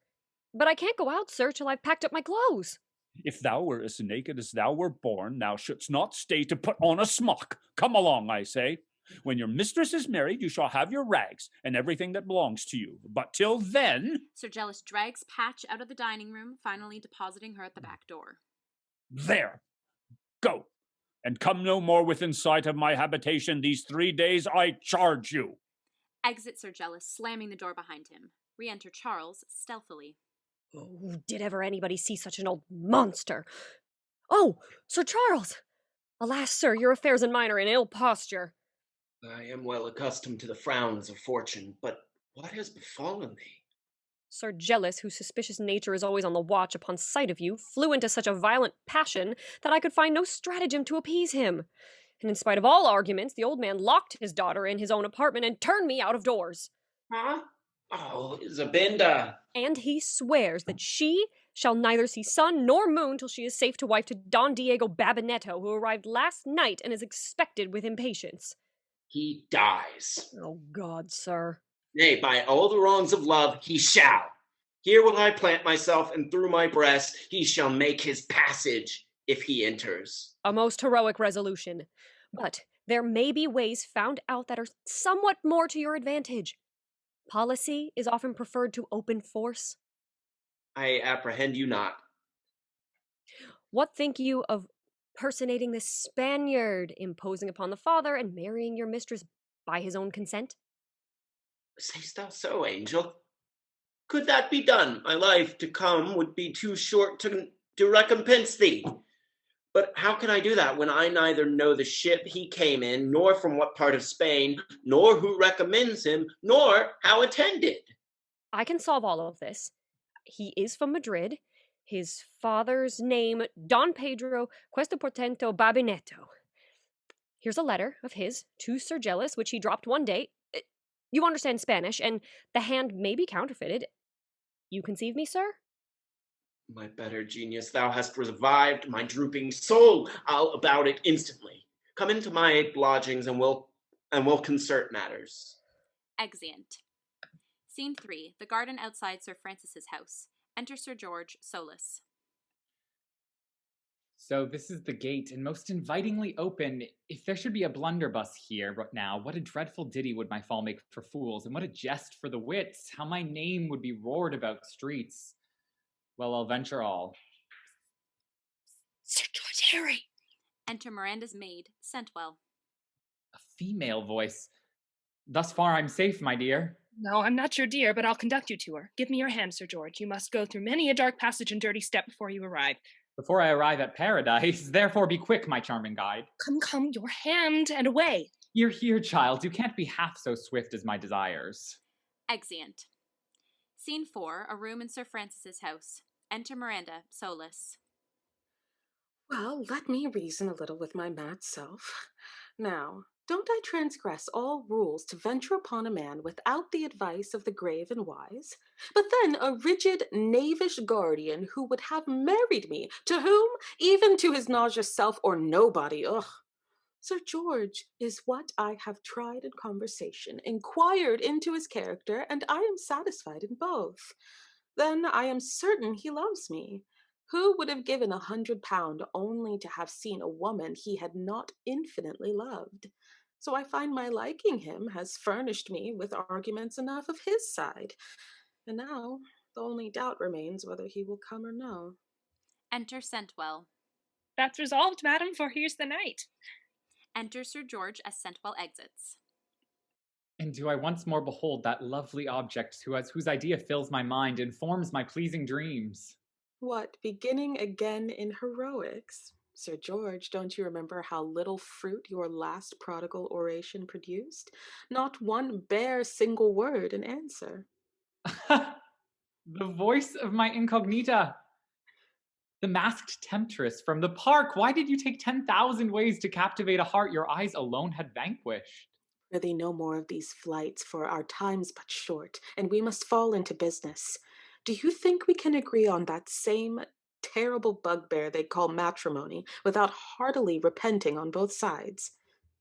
Speaker 7: But I can't go out, sir, till I've packed up my clothes.
Speaker 10: If thou were as naked as thou were born, thou shouldst not stay to put on a smock. Come along, I say. When your mistress is married, you shall have your rags and everything that belongs to you. But till then...
Speaker 1: Sir Jealous drags Patch out of the dining room, finally depositing her at the back door.
Speaker 10: There! Go! And come no more within sight of my habitation these 3 days, I charge you!
Speaker 1: Exit Sir Jealous, slamming the door behind him. Re-enter Charles, stealthily.
Speaker 7: Oh, did ever anybody see such an old monster? Oh, Sir Charles! Alas, sir, your affairs and mine are in ill posture.
Speaker 2: I am well accustomed to the frowns of fortune, but what has befallen thee?
Speaker 7: Sir Jealous, whose suspicious nature is always on the watch upon sight of you, flew into such a violent passion that I could find no stratagem to appease him. And in spite of all arguments, the old man locked his daughter in his own apartment and turned me out of doors.
Speaker 2: Huh? Oh, Isabinda.
Speaker 7: And he swears that she shall neither see sun nor moon till she is safe to wife to Don Diego Babinetto, who arrived last night and is expected with impatience.
Speaker 2: He dies.
Speaker 7: Oh, God, sir.
Speaker 2: Nay, by all the wrongs of love, he shall. Here will I plant myself, and through my breast he shall make his passage, if he enters.
Speaker 7: A most heroic resolution. But there may be ways found out that are somewhat more to your advantage. Policy is often preferred to open force.
Speaker 2: I apprehend you not.
Speaker 7: What think you of personating this Spaniard, imposing upon the father, and marrying your mistress by his own consent?
Speaker 2: Say'st thou so, angel? Could that be done, my life to come would be too short to recompense thee. But how can I do that when I neither know the ship he came in, nor from what part of Spain, nor who recommends him, nor how attended?
Speaker 7: I can solve all of this. He is from Madrid. His father's name, Don Pedro Questoportento Babinetto. Here's a letter of his to Sir Jealous, which he dropped one day. You understand Spanish, and the hand may be counterfeited. You conceive me, sir?
Speaker 2: My better genius, thou hast revived my drooping soul. I'll about it instantly. Come into my lodgings, and we'll concert matters.
Speaker 1: Exeunt. Scene 3. The garden outside Sir Francis's house. Enter Sir George, solus.
Speaker 3: So this is the gate, and most invitingly open. If there should be a blunderbuss here now, what a dreadful ditty would my fall make for fools, and what a jest for the wits! How my name would be roared about streets. Well, I'll venture all.
Speaker 7: Sir George Harry!
Speaker 1: Enter Miranda's maid, Centwell.
Speaker 3: A female voice. Thus far I'm safe, my dear.
Speaker 13: No, I'm not your dear, but I'll conduct you to her. Give me your hand, Sir George. You must go through many a dark passage and dirty step before you arrive.
Speaker 3: Before I arrive at paradise, therefore be quick, my charming guide.
Speaker 13: Come, your hand, and away.
Speaker 3: You're here, child. You can't be half so swift as my desires.
Speaker 1: Exeunt. Scene 4. A room in Sir Francis's house. Enter Miranda, solus.
Speaker 6: Well, let me reason a little with my mad self. Now, don't I transgress all rules to venture upon a man without the advice of the grave and wise? But then a rigid, knavish guardian who would have married me, to whom, even to his nauseous self or nobody, Sir George is what I have tried in conversation, inquired into his character, and I am satisfied in both. Then I am certain he loves me. Who would have given £100 only to have seen a woman he had not infinitely loved? So I find my liking him has furnished me with arguments enough of his side. And now, the only doubt remains whether he will come or no.
Speaker 1: Enter Centwell.
Speaker 13: That's resolved, madam, for here's the night.
Speaker 1: Enter Sir George as Centwell exits.
Speaker 3: And do I once more behold that lovely object whose idea fills my mind and forms my pleasing dreams?
Speaker 6: What, beginning again in heroics? Sir George, don't you remember how little fruit your last prodigal oration produced? Not one bare single word in answer.
Speaker 3: The voice of my incognita. The masked temptress from the park. Why did you take 10,000 ways to captivate a heart your eyes alone had vanquished?
Speaker 6: Prithee, no more of these flights, for our time's but short, and we must fall into business. Do you think we can agree on that same terrible bugbear they call matrimony without heartily repenting on both sides?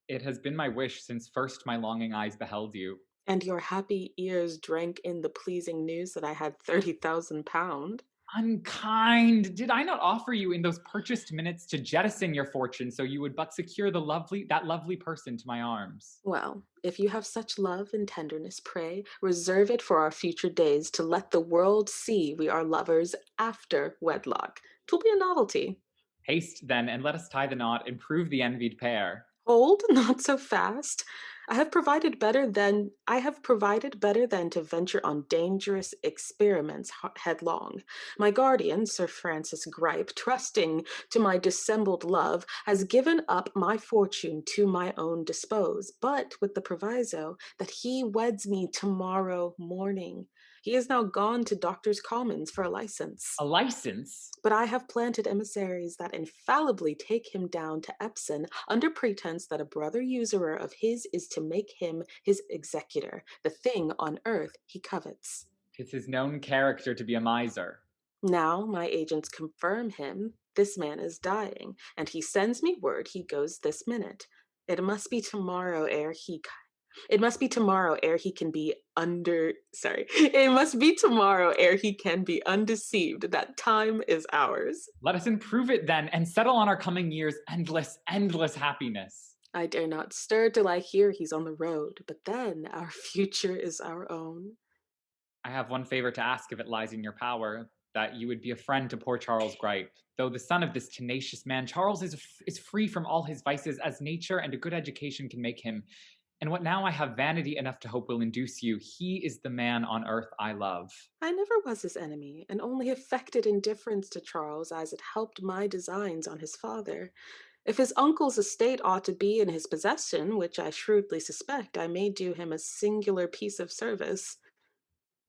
Speaker 3: It has been my wish since first my longing eyes beheld you.
Speaker 6: And your happy ears drank in the pleasing news that I had 30,000 pound.
Speaker 3: Unkind! Did I not offer you in those purchased minutes to jettison your fortune so you would but secure that lovely person to my arms?
Speaker 6: Well, if you have such love and tenderness, pray, reserve it for our future days to let the world see we are lovers after wedlock. 'Twill be a novelty.
Speaker 3: Haste, then, and let us tie the knot and prove the envied pair.
Speaker 6: Hold, not so fast. I have provided better than to venture on dangerous experiments headlong. My guardian, Sir Francis Gripe, trusting to my dissembled love, has given up my fortune to my own dispose, but with the proviso that he weds me tomorrow morning. He is now gone to Doctor's Commons for a license.
Speaker 3: A license?
Speaker 6: But I have planted emissaries that infallibly take him down to Epsom under pretense that a brother usurer of his is to make him his executor, the thing on earth he covets.
Speaker 3: 'Tis his known character to be a miser.
Speaker 6: Now my agents confirm him. This man is dying, and he sends me word he goes this minute. It must be tomorrow ere he can be undeceived that time is ours.
Speaker 3: Let us improve it then, and settle on our coming years' endless, endless happiness.
Speaker 6: I dare not stir till I hear he's on the road, but then our future is our own.
Speaker 3: I have one favor to ask if it lies in your power, that you would be a friend to poor Charles Gripe. Though the son of this tenacious man, Charles is free from all his vices, as nature and a good education can make him. And what now I have vanity enough to hope will induce you, he is the man on earth I love.
Speaker 6: I never was his enemy, and only affected indifference to Charles as it helped my designs on his father. If his uncle's estate ought to be in his possession, which I shrewdly suspect, I may do him a singular piece of service.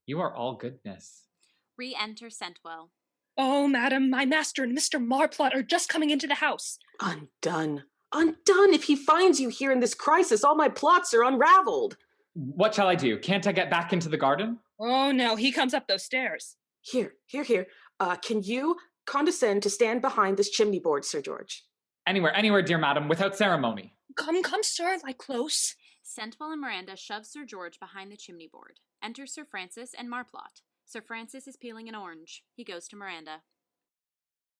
Speaker 3: You are all goodness.
Speaker 1: Re-enter Centwell.
Speaker 13: Oh, madam, my master and Mr. Marplot are just coming into the house.
Speaker 6: Undone. Undone! If he finds you here in this crisis, all my plots are unraveled.
Speaker 3: What shall I do? Can't I get back into the garden?
Speaker 13: Oh, no, he comes up those stairs.
Speaker 6: Here. Can you condescend to stand behind this chimney board, Sir George?
Speaker 3: Anywhere, dear madam, without ceremony.
Speaker 13: Come, sir, lie close.
Speaker 1: Centwell and Miranda shove Sir George behind the chimney board. Enter Sir Francis and Marplot. Sir Francis is peeling an orange. He goes to Miranda.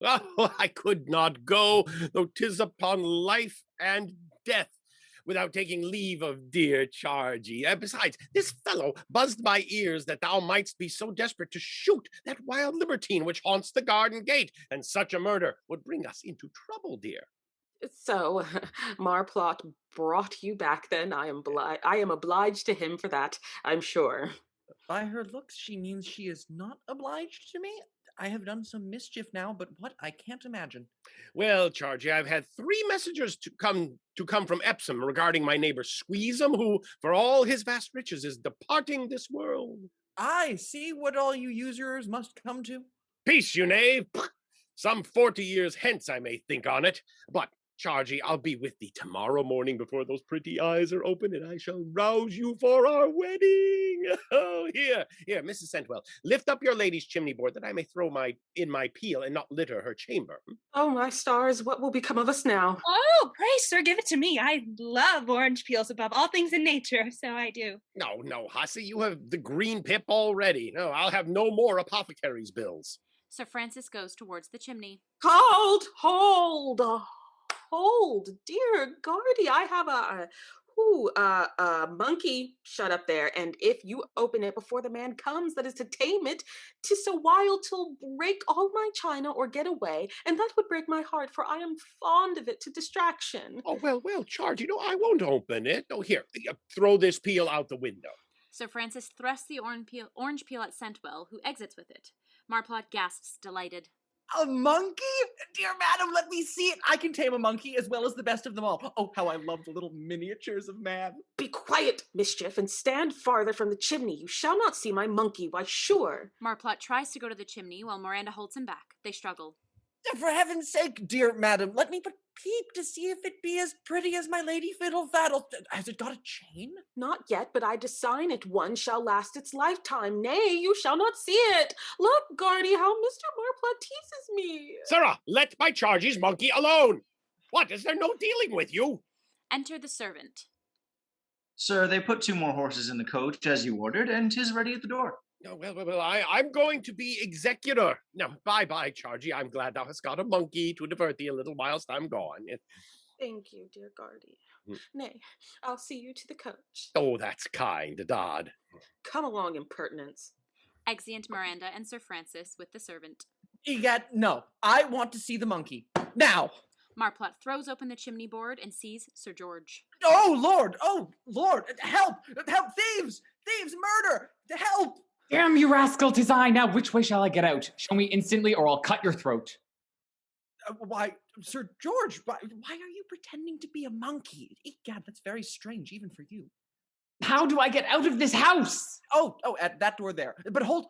Speaker 8: Oh, I could not go, though 'tis upon life and death, without taking leave of dear Chargy. Besides, this fellow buzzed my ears that thou mightst be so desperate to shoot that wild libertine which haunts the garden gate, and such a murder would bring us into trouble, dear.
Speaker 6: So, Marplot brought you back then. I am obliged to him for that, I'm sure.
Speaker 4: By her looks, she means she is not obliged to me. I have done some mischief now, but what I can't imagine.
Speaker 8: Well, Chargy, I've had 3 messengers to come from Epsom regarding my neighbor Squeezum, who, for all his vast riches, is departing this world.
Speaker 4: I see what all you usurers must come to.
Speaker 8: Peace, you knave! Some 40 years hence I may think on it, but Chargy, I'll be with thee tomorrow morning before those pretty eyes are open, and I shall rouse you for our wedding. Oh, here, Mrs. Centwell, lift up your lady's chimney board that I may throw in my peel and not litter her chamber.
Speaker 6: Oh, my stars, what will become of us now?
Speaker 13: Oh, pray, sir, give it to me. I love orange peels above all things in nature, so I do.
Speaker 8: No, hussy, you have the green pip already. No, I'll have no more apothecary's bills.
Speaker 1: Sir Francis goes towards the chimney.
Speaker 6: Hold, dear Guardy, I have Ooh, monkey, shut up there. And if you open it before the man comes, that is to tame it. 'Tis a while till break all my china or get away, and that would break my heart, for I am fond of it to distraction.
Speaker 8: Oh, well, Charge, I won't open it. Oh, here, throw this peel out the window.
Speaker 1: Sir Francis thrusts the orange peel at Centwell, who exits with it. Marplot gasps, delighted.
Speaker 4: A monkey? Dear madam, let me see it. I can tame a monkey as well as the best of them all. Oh, how I love the little miniatures of man.
Speaker 6: Be quiet, mischief, and stand farther from the chimney. You shall not see my monkey, why sure.
Speaker 1: Marplot tries to go to the chimney while Miranda holds him back. They struggle.
Speaker 4: For heaven's sake, dear madam, let me but peep to see if it be as pretty as my lady Fiddle Faddle. Has it got a chain?
Speaker 6: Not yet, but I design it one shall last its lifetime. Nay, you shall not see it. Look, Guardy, how Mr. Marplot teases me.
Speaker 8: Sarah, let my Chargie's monkey alone. What, is there no dealing with you?
Speaker 1: Enter the servant.
Speaker 9: Sir, they put 2 more horses in the coach as you ordered, and 'tis ready at the door.
Speaker 8: Oh, well, I'm going to be executor. Now, bye, Chargie. I'm glad thou hast got a monkey to divert thee a little whilst I'm gone.
Speaker 6: Thank you, dear Guardy. Nay, I'll see you to the coach.
Speaker 8: Oh, that's kind, Dodd.
Speaker 6: Come along, impertinence.
Speaker 1: Exeunt Miranda and Sir Francis with the servant.
Speaker 4: Egad, no. I want to see the monkey. Now!
Speaker 1: Marplot throws open the chimney board and sees Sir George.
Speaker 4: Oh, Lord! Oh, Lord! Help! Help! Thieves! Thieves! Murder! Help!
Speaker 3: Damn you rascal, 'tis I. Now which way shall I get out? Show me instantly or I'll cut your throat.
Speaker 4: Why, Sir George, why are you pretending to be a monkey? Egad, that's very strange, even for you.
Speaker 3: How do I get out of this house?
Speaker 4: Oh, at that door there. But hold,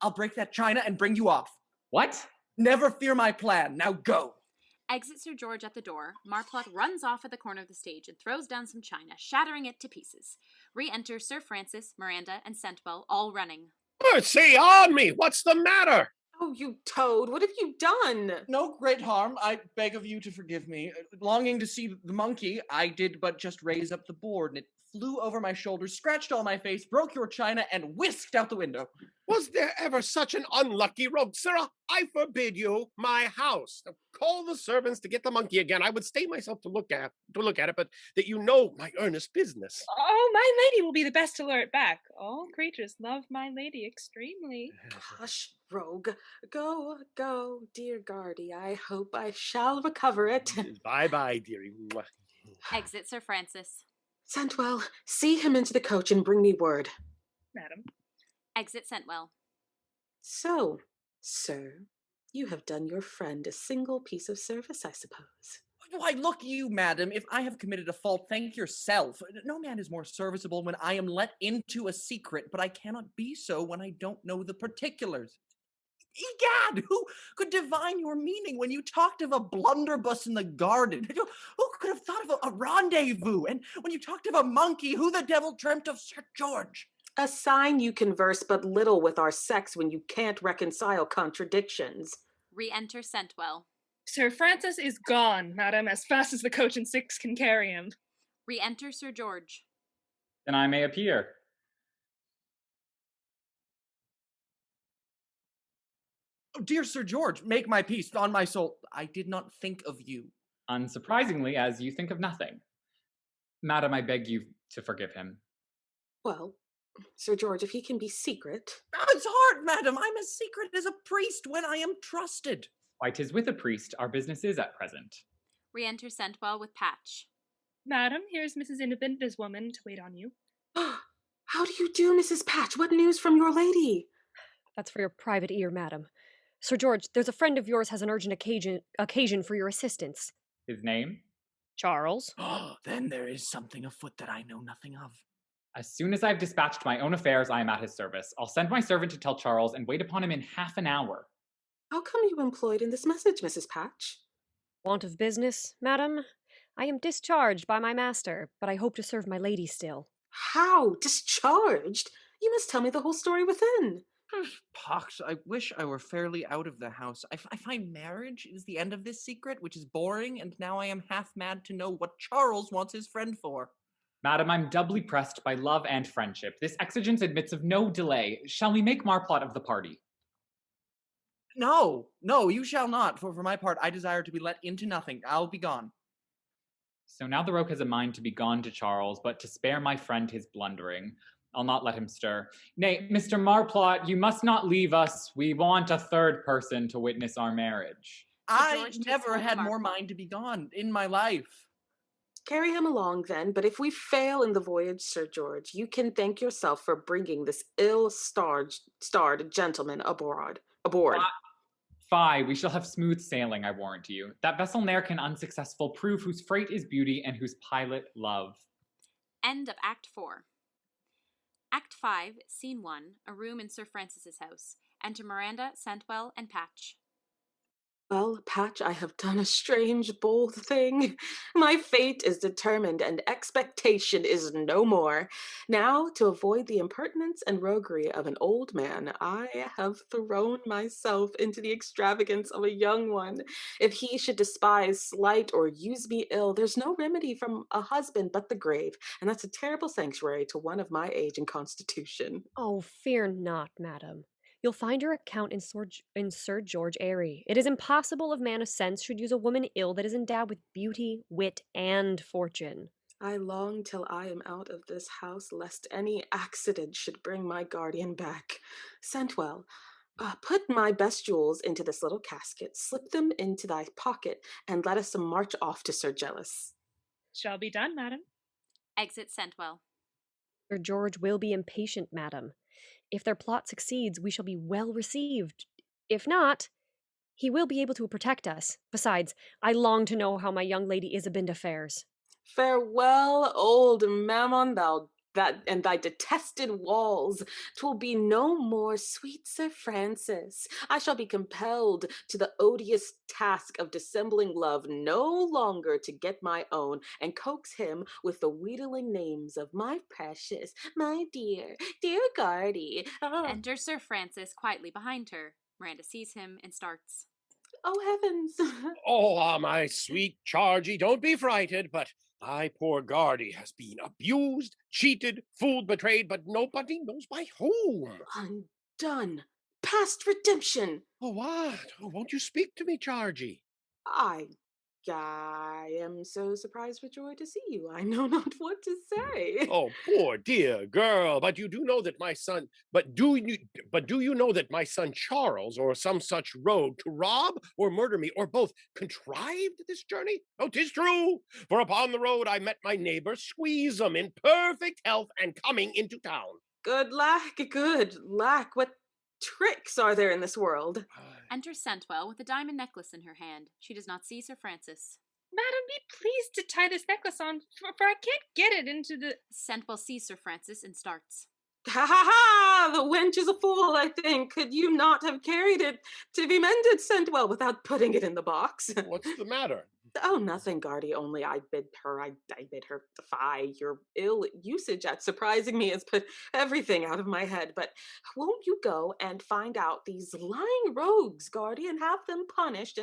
Speaker 4: I'll break that china and bring you off.
Speaker 3: What?
Speaker 4: Never fear my plan. Now go.
Speaker 1: Exit Sir George at the door. Marplot runs off at the corner of the stage and throws down some china, shattering it to pieces. Re-enter Sir Francis, Miranda, and Centwell, all running.
Speaker 8: Mercy on me! What's the matter?
Speaker 6: Oh, you toad, what have you done?
Speaker 4: No great harm. I beg of you to forgive me. Longing to see the monkey, I did but just raise up the board, and it flew over my shoulders, scratched all my face, broke your china, and whisked out the window.
Speaker 8: Was there ever such an unlucky rogue, Sarah? I forbid you my house. Now, call the servants to get the monkey again. I would stay myself to look at it, but that you know my earnest business.
Speaker 13: Oh, my lady will be the best to lure it back. All creatures love my lady extremely.
Speaker 6: Hush, rogue. Go, dear Guardy. I hope I shall recover it.
Speaker 8: Bye, dearie.
Speaker 1: Exit Sir Francis.
Speaker 6: Centwell, see him into the coach and bring me word.
Speaker 13: Madam.
Speaker 1: Exit Centwell.
Speaker 6: So, sir, you have done your friend a single piece of service, I suppose.
Speaker 4: Why, look you, madam, if I have committed a fault, thank yourself. No man is more serviceable when I am let into a secret, but I cannot be so when I don't know the particulars. Egad, who could divine your meaning when you talked of a blunderbuss in the garden? Who could have thought of a rendezvous? And when you talked of a monkey, who the devil dreamt of Sir George?
Speaker 6: A sign you converse but little with our sex when you can't reconcile contradictions.
Speaker 1: Re-enter Centwell.
Speaker 13: Sir Francis is gone, madam, as fast as the coach and 6 can carry him.
Speaker 1: Re-enter Sir George.
Speaker 3: Then I may appear.
Speaker 4: Oh, dear Sir George, make my peace, on my soul. I did not think of you.
Speaker 3: Unsurprisingly, as you think of nothing. Madam, I beg you to forgive him.
Speaker 6: Well, Sir George, if he can be secret...
Speaker 4: It's hard, madam. I'm as secret as a priest when I am trusted.
Speaker 3: Why, 'tis with a priest our business is at present.
Speaker 1: Re-enter Centwell with Patch.
Speaker 13: Madam, here's Mrs. Independent's woman to wait on you.
Speaker 6: How do you do, Mrs. Patch? What news from your lady?
Speaker 7: That's for your private ear, madam. Sir George, there's a friend of yours has an urgent occasion for your assistance.
Speaker 3: His name?
Speaker 7: Charles.
Speaker 4: Then there is something afoot that I know nothing of.
Speaker 3: As soon as I've dispatched my own affairs, I am at his service. I'll send my servant to tell Charles and wait upon him in half an hour.
Speaker 6: How come you employed in this message, Mrs. Patch?
Speaker 7: Want of business, madam? I am discharged by my master, but I hope to serve my lady still.
Speaker 6: How? Discharged? You must tell me the whole story within.
Speaker 4: Pox, I wish I were fairly out of the house. I find marriage is the end of this secret, which is boring, and now I am half mad to know what Charles wants his friend for.
Speaker 3: Madam, I'm doubly pressed by love and friendship. This exigence admits of no delay. Shall we make Marplot of the party?
Speaker 4: No, you shall not. For my part, I desire to be let into nothing. I'll be gone.
Speaker 3: So now the rogue has a mind to be gone to Charles, but to spare my friend his blundering. I'll not let him stir. Nay, Mr. Marplot, you must not leave us. We want a third person to witness our marriage.
Speaker 4: I
Speaker 1: George takes
Speaker 4: never
Speaker 1: hold of
Speaker 4: had more
Speaker 1: Marplot.
Speaker 4: mind to be gone in my life.
Speaker 6: Carry him along then, but if we fail in the voyage, Sir George, you can thank yourself for bringing this ill-starred gentleman aboard.
Speaker 3: Fie, we shall have smooth sailing, I warrant you. That vessel ne'er can unsuccessful prove whose freight is beauty and whose pilot love.
Speaker 1: End of Act 4. Act 5, Scene 1, a room in Sir Francis's house. Enter Miranda, Centwell, and Patch.
Speaker 6: Well, Patch, I have done a strange, bold thing. My fate is determined, and expectation is no more. Now, to avoid the impertinence and roguery of an old man, I have thrown myself into the extravagance of a young one. If he should despise, slight, or use me ill, there's no remedy from a husband but the grave, and that's a terrible sanctuary to one of my age and constitution.
Speaker 7: Oh, fear not, madam. You'll find your account in Sir George Airy. It is impossible of man of sense should use a woman ill that is endowed with beauty, wit, and fortune.
Speaker 6: I long till I am out of this house, lest any accident should bring my guardian back. Centwell, put my best jewels into this little casket, slip them into thy pocket, and let us march off to Sir Jealous.
Speaker 13: Shall be done, madam.
Speaker 1: Exit Centwell.
Speaker 7: Sir George will be impatient, madam. If their plot succeeds, we shall be well received. If not, he will be able to protect us. Besides, I long to know how my young lady Isabinda fares.
Speaker 6: Farewell, old Mammon, and thy detested walls. 'Twill be no more, sweet Sir Francis. I shall be compelled to the odious task of dissembling love no longer to get my own, and coax him with the wheedling names of my precious, my dear Guardy.
Speaker 1: Enter Sir Francis quietly behind her. Miranda sees him and starts.
Speaker 6: Oh, heavens.
Speaker 8: Oh, my sweet Chargy, don't be frighted, but thy poor Guardy has been abused, cheated, fooled, betrayed, but nobody knows by whom.
Speaker 6: Undone. Past redemption.
Speaker 8: Oh, what? Oh, won't you speak to me, Chargy?
Speaker 6: I am so surprised with joy to see you. I know not what to say.
Speaker 8: Oh, poor dear girl! But you do know that my son. But do you know that my son Charles, or some such rogue, to rob or murder me, or both, contrived this journey? Oh, 'tis true. For upon the road I met my neighbor Squeezem in perfect health and coming into town.
Speaker 6: Good lack. What tricks are there in this world?
Speaker 1: Enter Centwell with a diamond necklace in her hand. She does not see Sir Francis.
Speaker 13: Madam, be pleased to tie this necklace on, for I can't get it into the...
Speaker 1: Centwell sees Sir Francis and starts.
Speaker 6: Ha ha ha! The wench is a fool, I think. Could you not have carried it to be mended, Centwell, without putting it in the box?
Speaker 8: What's the matter?
Speaker 6: Oh, nothing, Guardy, only I bid her defy. Your ill usage at surprising me has put everything out of my head. But won't you go and find out these lying rogues, Guardy, and have them punished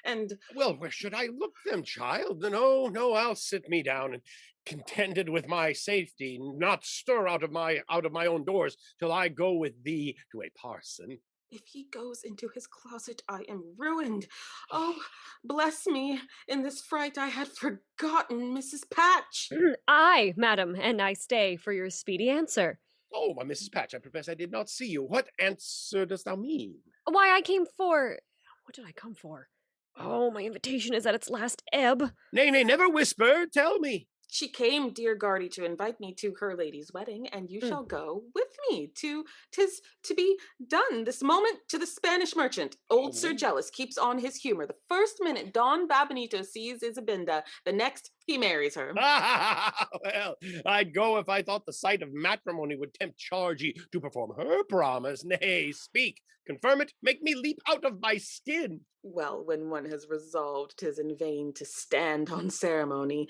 Speaker 6: and
Speaker 8: Well, where should I look them, child? No, I'll sit me down and contended with my safety, not stir out of my own doors till I go with thee to a parson.
Speaker 6: if he goes into his closet, I am ruined. Oh, bless me. In this fright I had forgotten Mrs. Patch.
Speaker 7: Aye, madam, and I stay for your speedy answer.
Speaker 8: Oh, my Mrs. Patch, I profess I did not see you. What answer dost thou mean?
Speaker 7: Why, I came for... What did I come for? Oh, my invitation is at its last ebb.
Speaker 8: Nay, never whisper. Tell me.
Speaker 6: She came, dear Guardy, to invite me to her lady's wedding, and you shall go with me. 'Tis to be done this moment to the Spanish merchant. Old Sir Jealous keeps on his humor. The first minute Don Babinito sees Isabinda, the next he marries her.
Speaker 8: Well, I'd go if I thought the sight of matrimony would tempt Chargy to perform her promise. Nay, speak. Confirm it. Make me leap out of my skin.
Speaker 6: Well, when one has resolved, 'tis in vain to stand on ceremony.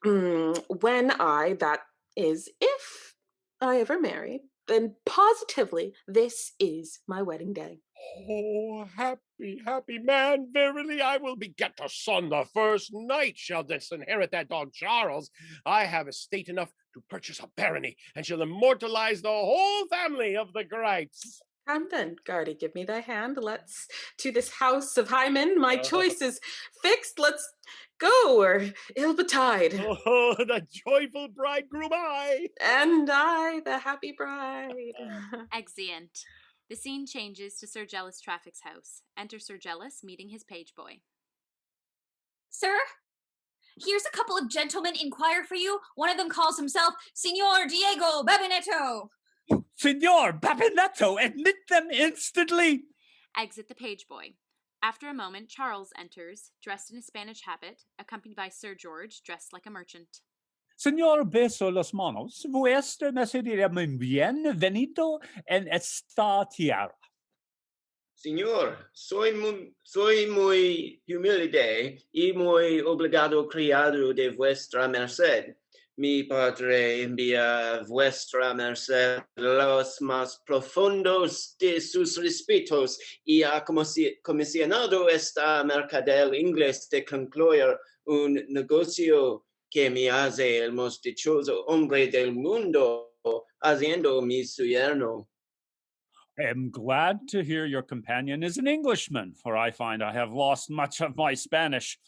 Speaker 6: That is, if I ever marry, then positively this is my wedding day.
Speaker 8: Oh, happy man, verily I will beget a son. The first night shall disinherit that dog Charles. I have estate enough to purchase a barony, and shall immortalize the whole family of the Grites.
Speaker 6: Come then, Guardy, give me thy hand. Let's to this house of Hymen. My choice is fixed. Let's go, or ill betide.
Speaker 10: Oh, the joyful bridegroom I!
Speaker 6: And I, the happy bride.
Speaker 1: Exeunt. The scene changes to Sir Jealous Traffic's house. Enter Sir Jealous, meeting his page boy.
Speaker 12: Sir, here's a couple of gentlemen inquire for you. One of them calls himself Signor Diego Babinetto.
Speaker 10: Signor Babinetto, admit them instantly!
Speaker 1: Exit the page boy. After a moment, Charles enters, dressed in a Spanish habit, accompanied by Sir George, dressed like a merchant.
Speaker 10: Señor beso las manos, vuestra merced muy bien venido en esta tierra.
Speaker 2: Señor, soy muy humilde y muy obligado criado de vuestra merced. Mi padre envía a vuestra merced los más profundos de sus respetos y ha comisionado esta mercader inglés de concluir un negocio que me hace el más dichoso hombre del mundo, haciendo mi su yerno.
Speaker 10: I am glad to hear your companion is an Englishman, for I find I have lost much of my Spanish.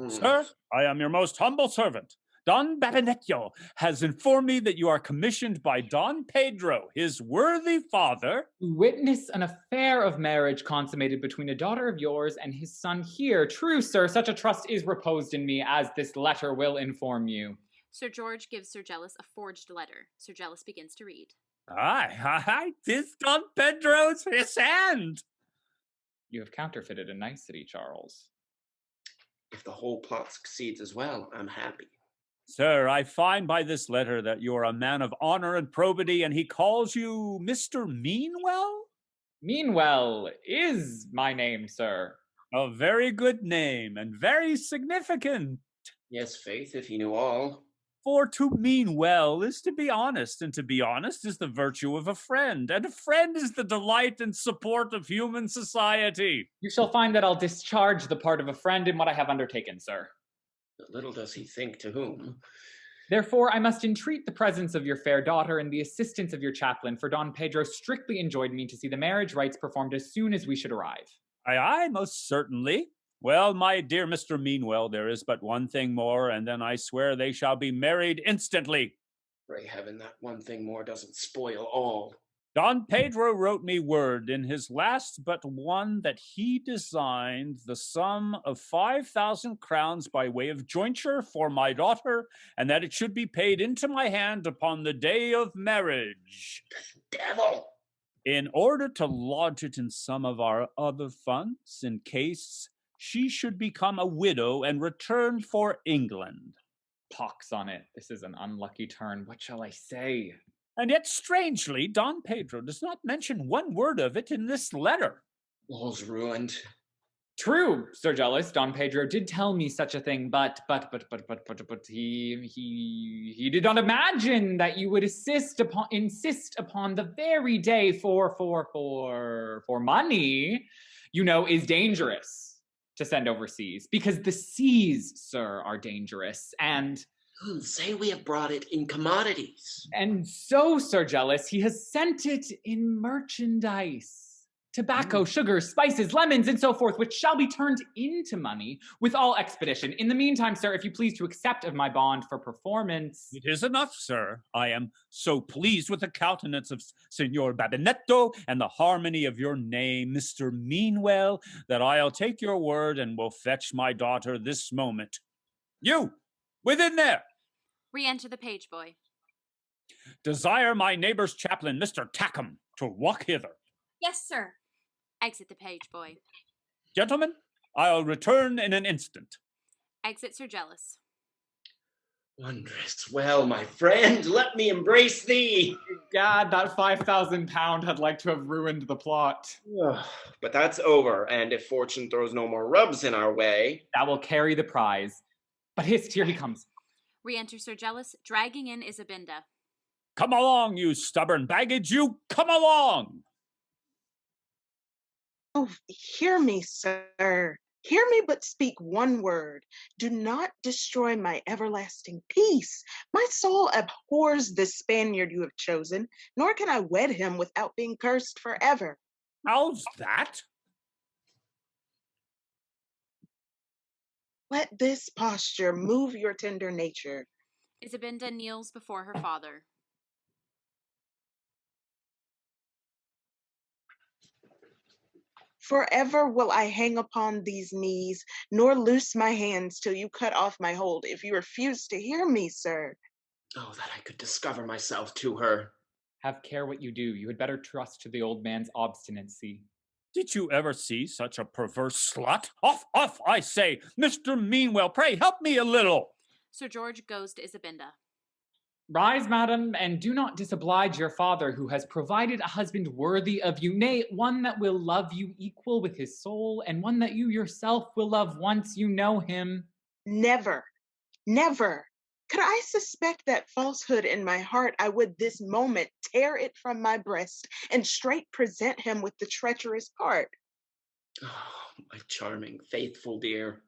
Speaker 10: Sir, I am your most humble servant. Don Babinetto has informed me that you are commissioned by Don Pedro, his worthy father,
Speaker 3: to witness an affair of marriage consummated between a daughter of yours and his son here. True, sir, such a trust is reposed in me, as this letter will inform you.
Speaker 1: Sir George gives Sir Jealous a forged letter. Sir Jealous begins to read.
Speaker 10: Aye, 'tis Don Pedro's his hand.
Speaker 3: You have counterfeited a nicety, Charles.
Speaker 2: If the whole plot succeeds as well, I'm happy.
Speaker 10: Sir, I find by this letter that you're a man of honor and probity, and he calls you Mr. Meanwell?
Speaker 3: Meanwell is my name, sir.
Speaker 10: A very good name, and very significant.
Speaker 2: Yes, faith, if he knew all.
Speaker 10: For to mean well is to be honest, and to be honest is the virtue of a friend, and a friend is the delight and support of human society.
Speaker 3: You shall find that I'll discharge the part of a friend in what I have undertaken, sir.
Speaker 2: But little does he think to whom.
Speaker 3: Therefore, I must entreat the presence of your fair daughter and the assistance of your chaplain, for Don Pedro strictly enjoined me to see the marriage rites performed as soon as we should arrive.
Speaker 10: Aye, most certainly. Well, my dear Mr. Meanwell, there is but one thing more, and then I swear they shall be married instantly.
Speaker 2: Pray heaven that one thing more doesn't spoil all.
Speaker 10: Don Pedro wrote me word in his last but one that he designed the sum of 5,000 crowns by way of jointure for my daughter, and that it should be paid into my hand upon the day of marriage.
Speaker 2: Devil!
Speaker 10: In order to lodge it in some of our other funds, in case she should become a widow and return for England.
Speaker 3: Pox on it. This is an unlucky turn. What shall I say?
Speaker 10: And yet, strangely, Don Pedro does not mention one word of it in this letter.
Speaker 2: All's ruined.
Speaker 3: True, Sir Jealous. Don Pedro did tell me such a thing, but he did not imagine that you would insist upon the very day for money, you know, is dangerous to send overseas, because the seas, sir, are dangerous, and
Speaker 2: say we have brought it in commodities.
Speaker 3: And so, Sir Jealous, he has sent it in merchandise. Tobacco, sugar, spices, lemons, and so forth, which shall be turned into money with all expedition. In the meantime, sir, if you please to accept of my bond for performance.
Speaker 10: It is enough, sir. I am so pleased with the countenance of Signor Babinetto and the harmony of your name, Mr. Meanwell, that I'll take your word and will fetch my daughter this moment. You, within there!
Speaker 1: Re-enter the page boy.
Speaker 10: Desire my neighbor's chaplain, Mr. Tackham, to walk hither.
Speaker 12: Yes, sir.
Speaker 1: Exit the page boy.
Speaker 10: Gentlemen, I'll return in an instant.
Speaker 1: Exit Sir Jealous.
Speaker 2: Wondrous well, my friend, let me embrace thee.
Speaker 3: Gad, that £5,000 had like to have ruined the plot.
Speaker 2: But that's over, and if fortune throws no more rubs in our way,
Speaker 3: that will carry the prize. But hist, here he comes.
Speaker 1: Re-enter Sir Jealous, dragging in Isabinda.
Speaker 10: Come along, you stubborn baggage, you come along!
Speaker 11: Oh, hear me, sir. Hear me but speak one word. Do not destroy my everlasting peace. My soul abhors this Spaniard you have chosen, nor can I wed him without being cursed forever.
Speaker 10: How's that?
Speaker 11: Let this posture move your tender nature.
Speaker 1: Isabinda kneels before her father.
Speaker 11: Forever will I hang upon these knees, nor loose my hands till you cut off my hold, if you refuse to hear me, sir.
Speaker 2: Oh, that I could discover myself to her.
Speaker 3: Have care what you do. You had better trust to the old man's obstinacy.
Speaker 10: Did you ever see such a perverse slut? Off, I say! Mr. Meanwell, pray help me a little!
Speaker 1: Sir George goes to Isabinda.
Speaker 3: Rise, madam, and do not disoblige your father, who has provided a husband worthy of you, nay, one that will love you equal with his soul, and one that you yourself will love once you know him.
Speaker 11: Never, never. Could I suspect that falsehood in my heart, I would this moment tear it from my breast and straight present him with the treacherous part.
Speaker 2: Oh, my charming, faithful dear.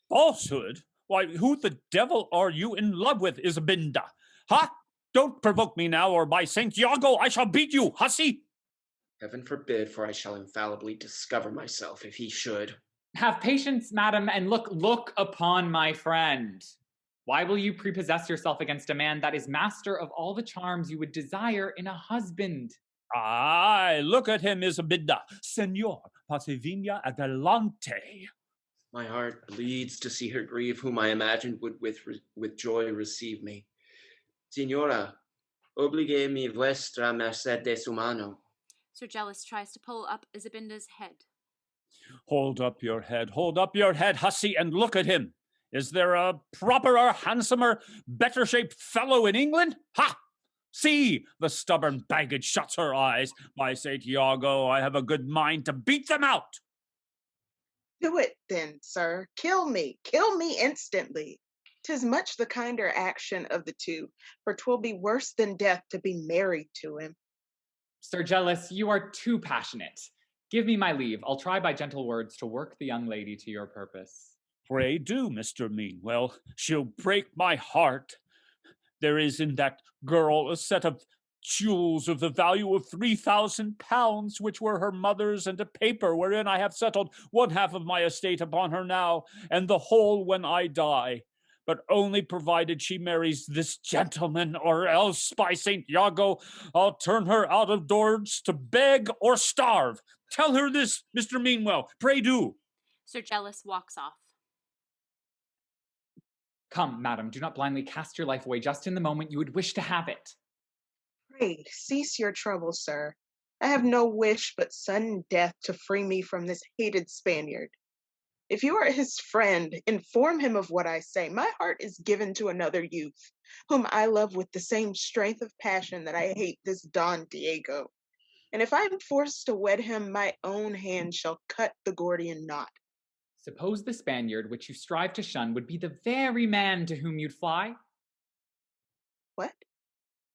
Speaker 10: Falsehood? Why, who the devil are you in love with, Isabinda? Huh? Don't provoke me now, or by St. Iago, I shall beat you, hussy!
Speaker 2: Heaven forbid, for I shall infallibly discover myself if he should.
Speaker 3: Have patience, madam, and look upon my friend. Why will you prepossess yourself against a man that is master of all the charms you would desire in a husband?
Speaker 10: Aye, look at him, Isabinda. Senor, Pasivina Adelante.
Speaker 2: My heart bleeds to see her grieve, whom I imagined would with joy receive me. Signora, obligue mi vuestra merced de su mano.
Speaker 1: Sir Gellis tries to pull up Isabinda's head.
Speaker 10: Hold up your head, hussy, and look at him. Is there a properer, handsomer, better-shaped fellow in England? Ha! See, the stubborn baggage shuts her eyes. By St. Iago, I have a good mind to beat them out.
Speaker 11: Do it then, sir. Kill me instantly. 'Tis much the kinder action of the two, for 'twill be worse than death to be married to him.
Speaker 3: Sir Gellis, you are too passionate. Give me my leave. I'll try by gentle words to work the young lady to your purpose.
Speaker 10: Pray do, Mr. Meanwell. She'll break my heart. There is in that girl a set of jewels of the value of 3,000 pounds, which were her mother's, and a paper wherein I have settled one half of my estate upon her now, and the whole when I die. But only provided she marries this gentleman, or else, by St. Iago, I'll turn her out of doors to beg or starve. Tell her this, Mr. Meanwell, pray do.
Speaker 1: Sir Gellis walks off.
Speaker 3: Come, madam, do not blindly cast your life away just in the moment you would wish to have it.
Speaker 11: Pray, cease your trouble, sir. I have no wish but sudden death to free me from this hated Spaniard. If you are his friend, inform him of what I say. My heart is given to another youth, whom I love with the same strength of passion that I hate this Don Diego. And if I am forced to wed him, my own hand shall cut the Gordian knot.
Speaker 3: Suppose the Spaniard which you strive to shun would be the very man to whom you'd fly?
Speaker 11: What?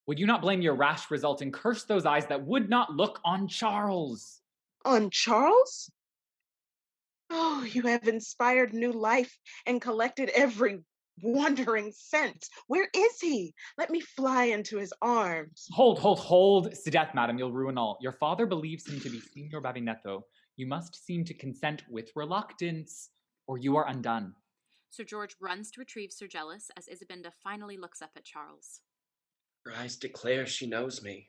Speaker 3: Would you not blame your rash result and curse those eyes that would not look on Charles?
Speaker 11: On Charles? Oh, you have inspired new life and collected every wandering sense. Where is he? Let me fly into his arms.
Speaker 3: Hold. Sdeath, madam, you'll ruin all. Your father believes him to be Signor Babinetto. You must seem to consent with reluctance, or you are undone.
Speaker 1: Sir George runs to retrieve Sir Gellis as Isabinda finally looks up at Charles.
Speaker 2: Her eyes declare she knows me.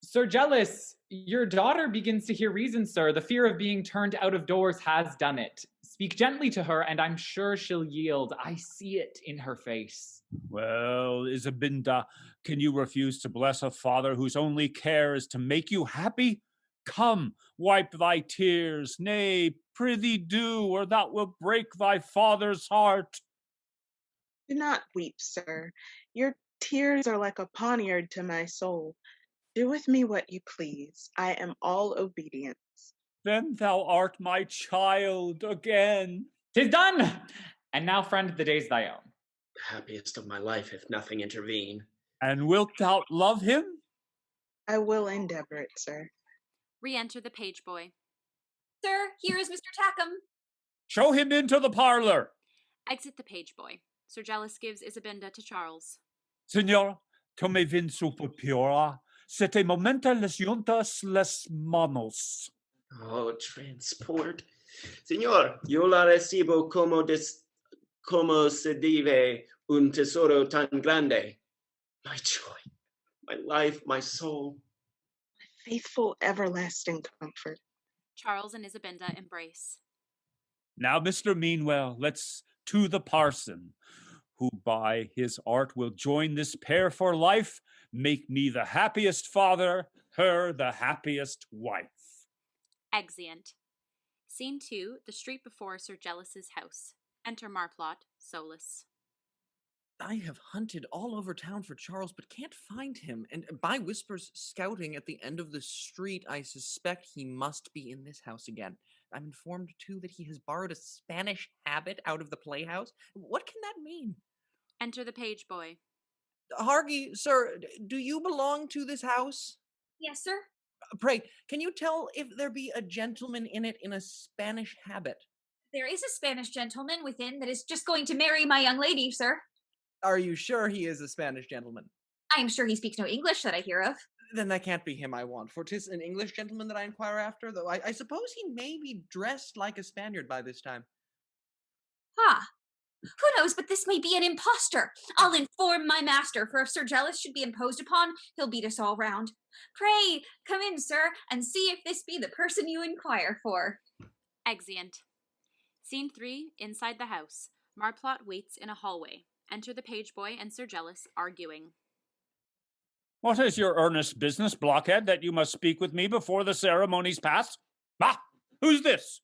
Speaker 3: Sir Gellis, your daughter begins to hear reason, sir. The fear of being turned out of doors has done it. Speak gently to her, and I'm sure she'll yield. I see it in her face.
Speaker 10: Well, Isabinda, can you refuse to bless a father whose only care is to make you happy? Come, wipe thy tears. Nay, prithee do, or thou wilt break thy father's heart.
Speaker 11: Do not weep, sir. Your tears are like a poniard to my soul. Do with me what you please. I am all obedience.
Speaker 10: Then thou art my child again.
Speaker 3: 'Tis done! And now, friend, the day's thy own.
Speaker 2: The happiest of my life, if nothing intervene.
Speaker 10: And wilt thou love him?
Speaker 11: I will endeavor it, sir.
Speaker 1: Re-enter the page boy.
Speaker 12: Sir, here is Mr. Tackham.
Speaker 10: Show him into the parlor.
Speaker 1: Exit the page boy. Sir Jealous gives Isabinda to Charles.
Speaker 10: Señor, tome vin superiora. Sete momenta les juntas les manos.
Speaker 2: Oh, transport. Señor, yo la recibo como se debe un tesoro tan grande. My joy, my life, my soul.
Speaker 11: Faithful, everlasting comfort.
Speaker 1: Charles and Isabinda embrace.
Speaker 10: Now, Mr. Meanwell, let's to the parson, who by his art will join this pair for life, make me the happiest father, her the happiest wife.
Speaker 1: Exeunt. Scene 2, the street before Sir Jealous's house. Enter Marplot, solus.
Speaker 4: I have hunted all over town for Charles, but can't find him. And by whispers scouting at the end of the street, I suspect he must be in this house again. I'm informed, too, that he has borrowed a Spanish habit out of the playhouse. What can that mean?
Speaker 1: Enter the page boy.
Speaker 4: Hargy, sir, do you belong to this house?
Speaker 12: Yes, sir.
Speaker 4: Pray, can you tell if there be a gentleman in it in a Spanish habit?
Speaker 12: There is a Spanish gentleman within that is just going to marry my young lady, sir.
Speaker 4: Are you sure he is a Spanish gentleman?
Speaker 12: I am sure he speaks no English that I hear of.
Speaker 4: Then that can't be him I want, for 'tis an English gentleman that I inquire after, though I suppose he may be dressed like a Spaniard by this time.
Speaker 12: Ah, who knows, but this may be an impostor. I'll inform my master, for if Sir Jealous should be imposed upon, he'll beat us all round. Pray, come in, sir, and see if this be the person you inquire for.
Speaker 1: Exeunt. Scene 3, inside the house. Marplot waits in a hallway. Enter the page boy and Sir Jealous, arguing.
Speaker 10: What is your earnest business, blockhead, that you must speak with me before the ceremonies pass? Ah, who's this?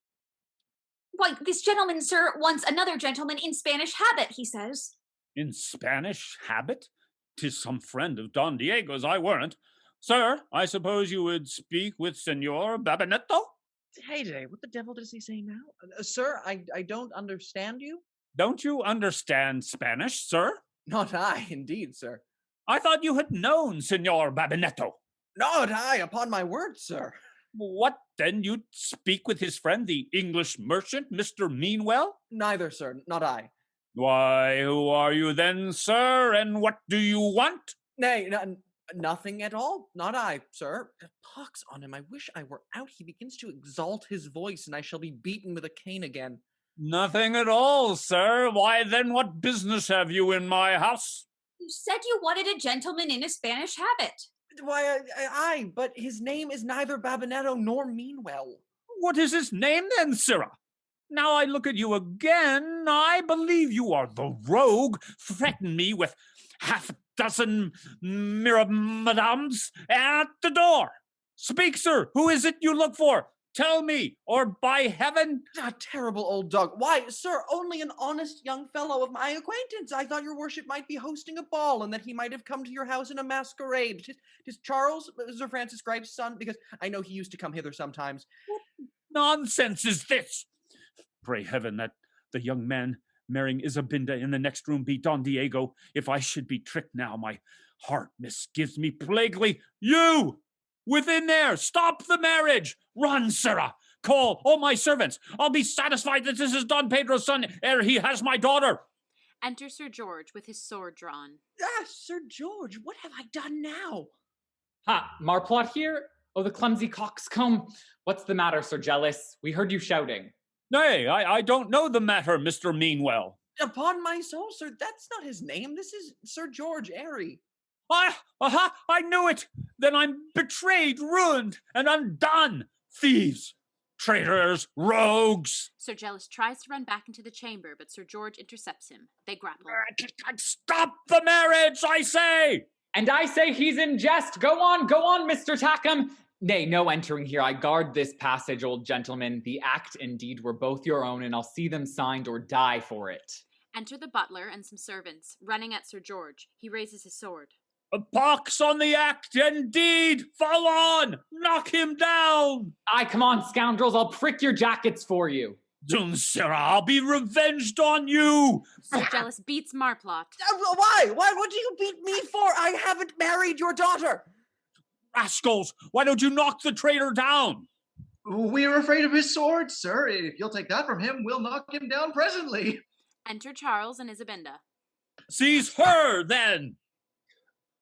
Speaker 12: Why, this gentleman, sir, wants another gentleman in Spanish habit, he says.
Speaker 10: In Spanish habit? 'Tis some friend of Don Diego's, I warrant. Sir, I suppose you would speak with Senor Babinetto?
Speaker 4: Heyday, what the devil does he say now? Sir, I don't understand you?
Speaker 10: Don't you understand Spanish, sir?
Speaker 4: Not I, indeed, sir.
Speaker 10: I thought you had known Senor Babinetto.
Speaker 4: Not I, upon my word, sir.
Speaker 10: What, then, you'd speak with his friend, the English merchant, Mr. Meanwell?
Speaker 4: Neither, sir, not I.
Speaker 10: Why, who are you then, sir, and what do you want?
Speaker 4: Nay, nothing at all. Not I, sir. Pox on him, I wish I were out. He begins to exalt his voice, and I shall be beaten with a cane again.
Speaker 10: Nothing at all, sir. Why, then, what business have you in my house?
Speaker 12: You said you wanted a gentleman in a Spanish habit.
Speaker 4: Why, I, but his name is neither Babinetto nor Meanwell.
Speaker 10: What is his name, then, sirrah? Now I look at you again, I believe you are the rogue. Threaten me with half a dozen madams at the door. Speak, sir, who is it you look for? Tell me, or by heaven...
Speaker 4: A terrible old dog. Why, sir, only an honest young fellow of my acquaintance. I thought your worship might be hosting a ball, and that he might have come to your house in a masquerade. 'Tis Charles, Sir Francis Gripe's son, because I know he used to come hither sometimes.
Speaker 10: What nonsense is this? Pray heaven that the young man marrying Isabinda in the next room be Don Diego. If I should be tricked now, my heart misgives me plaguely. You! Within there! Stop the marriage! Run, sirrah! Call all my servants! I'll be satisfied that this is Don Pedro's son ere he has my daughter!
Speaker 1: Enter Sir George with his sword drawn.
Speaker 4: Ah, Sir George, what have I done now?
Speaker 3: Ha, Marplot here? Oh, the clumsy coxcomb. What's the matter, Sir Jealous? We heard you shouting.
Speaker 10: Nay, I don't know the matter, Mr. Meanwell.
Speaker 4: Upon my soul, sir, that's not his name. This is Sir George Airy.
Speaker 10: I knew it! Then I'm betrayed, ruined, and undone! Thieves! Traitors! Rogues!
Speaker 1: Sir Jealous tries to run back into the chamber, but Sir George intercepts him. They grapple.
Speaker 10: Stop the marriage, I say!
Speaker 3: And I say he's in jest. Go on, Mr. Tackham. Nay, no entering here. I guard this passage, old gentleman. The act and deed were both your own, and I'll see them signed or die for it.
Speaker 1: Enter the butler and some servants, running at Sir George. He raises his sword.
Speaker 10: A pox on the act and deed! Fall on! Knock him down!
Speaker 3: Aye, come on, scoundrels. I'll prick your jackets for you.
Speaker 10: Soon, sirrah, I'll be revenged on you!
Speaker 1: Sir Jealous beats Marplot.
Speaker 4: Why? What do you beat me for? I haven't married your daughter.
Speaker 10: Rascals, why don't you knock the traitor down?
Speaker 9: We are afraid of his sword, sir. If you'll take that from him, we'll knock him down presently.
Speaker 1: Enter Charles and Isabinda.
Speaker 10: Seize her, then!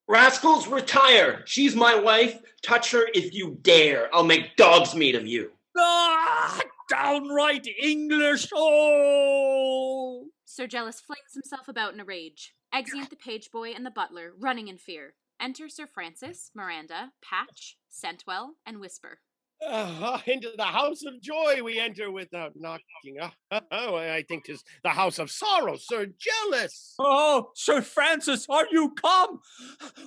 Speaker 2: Rascals, retire! She's my wife. Touch her if you dare. I'll make dog's meat of you.
Speaker 10: Ah, downright English! Oh!
Speaker 1: Sir Gellis flings himself about in a rage. Exeunt the page boy and the butler, running in fear. Enter Sir Francis, Miranda, Patch, Scentwell, and Whisper.
Speaker 8: Into the house of joy we enter without knocking. I think 'tis the house of sorrow, Sir Gellis.
Speaker 10: Oh, Sir Francis, are you come?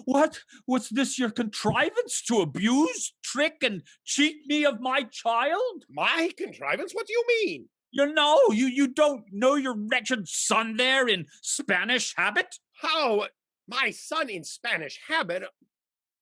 Speaker 10: What? Was this your contrivance to abuse, trick, and cheat me of my child?
Speaker 8: My contrivance? What do you mean?
Speaker 10: You don't know your wretched son there in Spanish habit?
Speaker 8: How? My son in Spanish habit?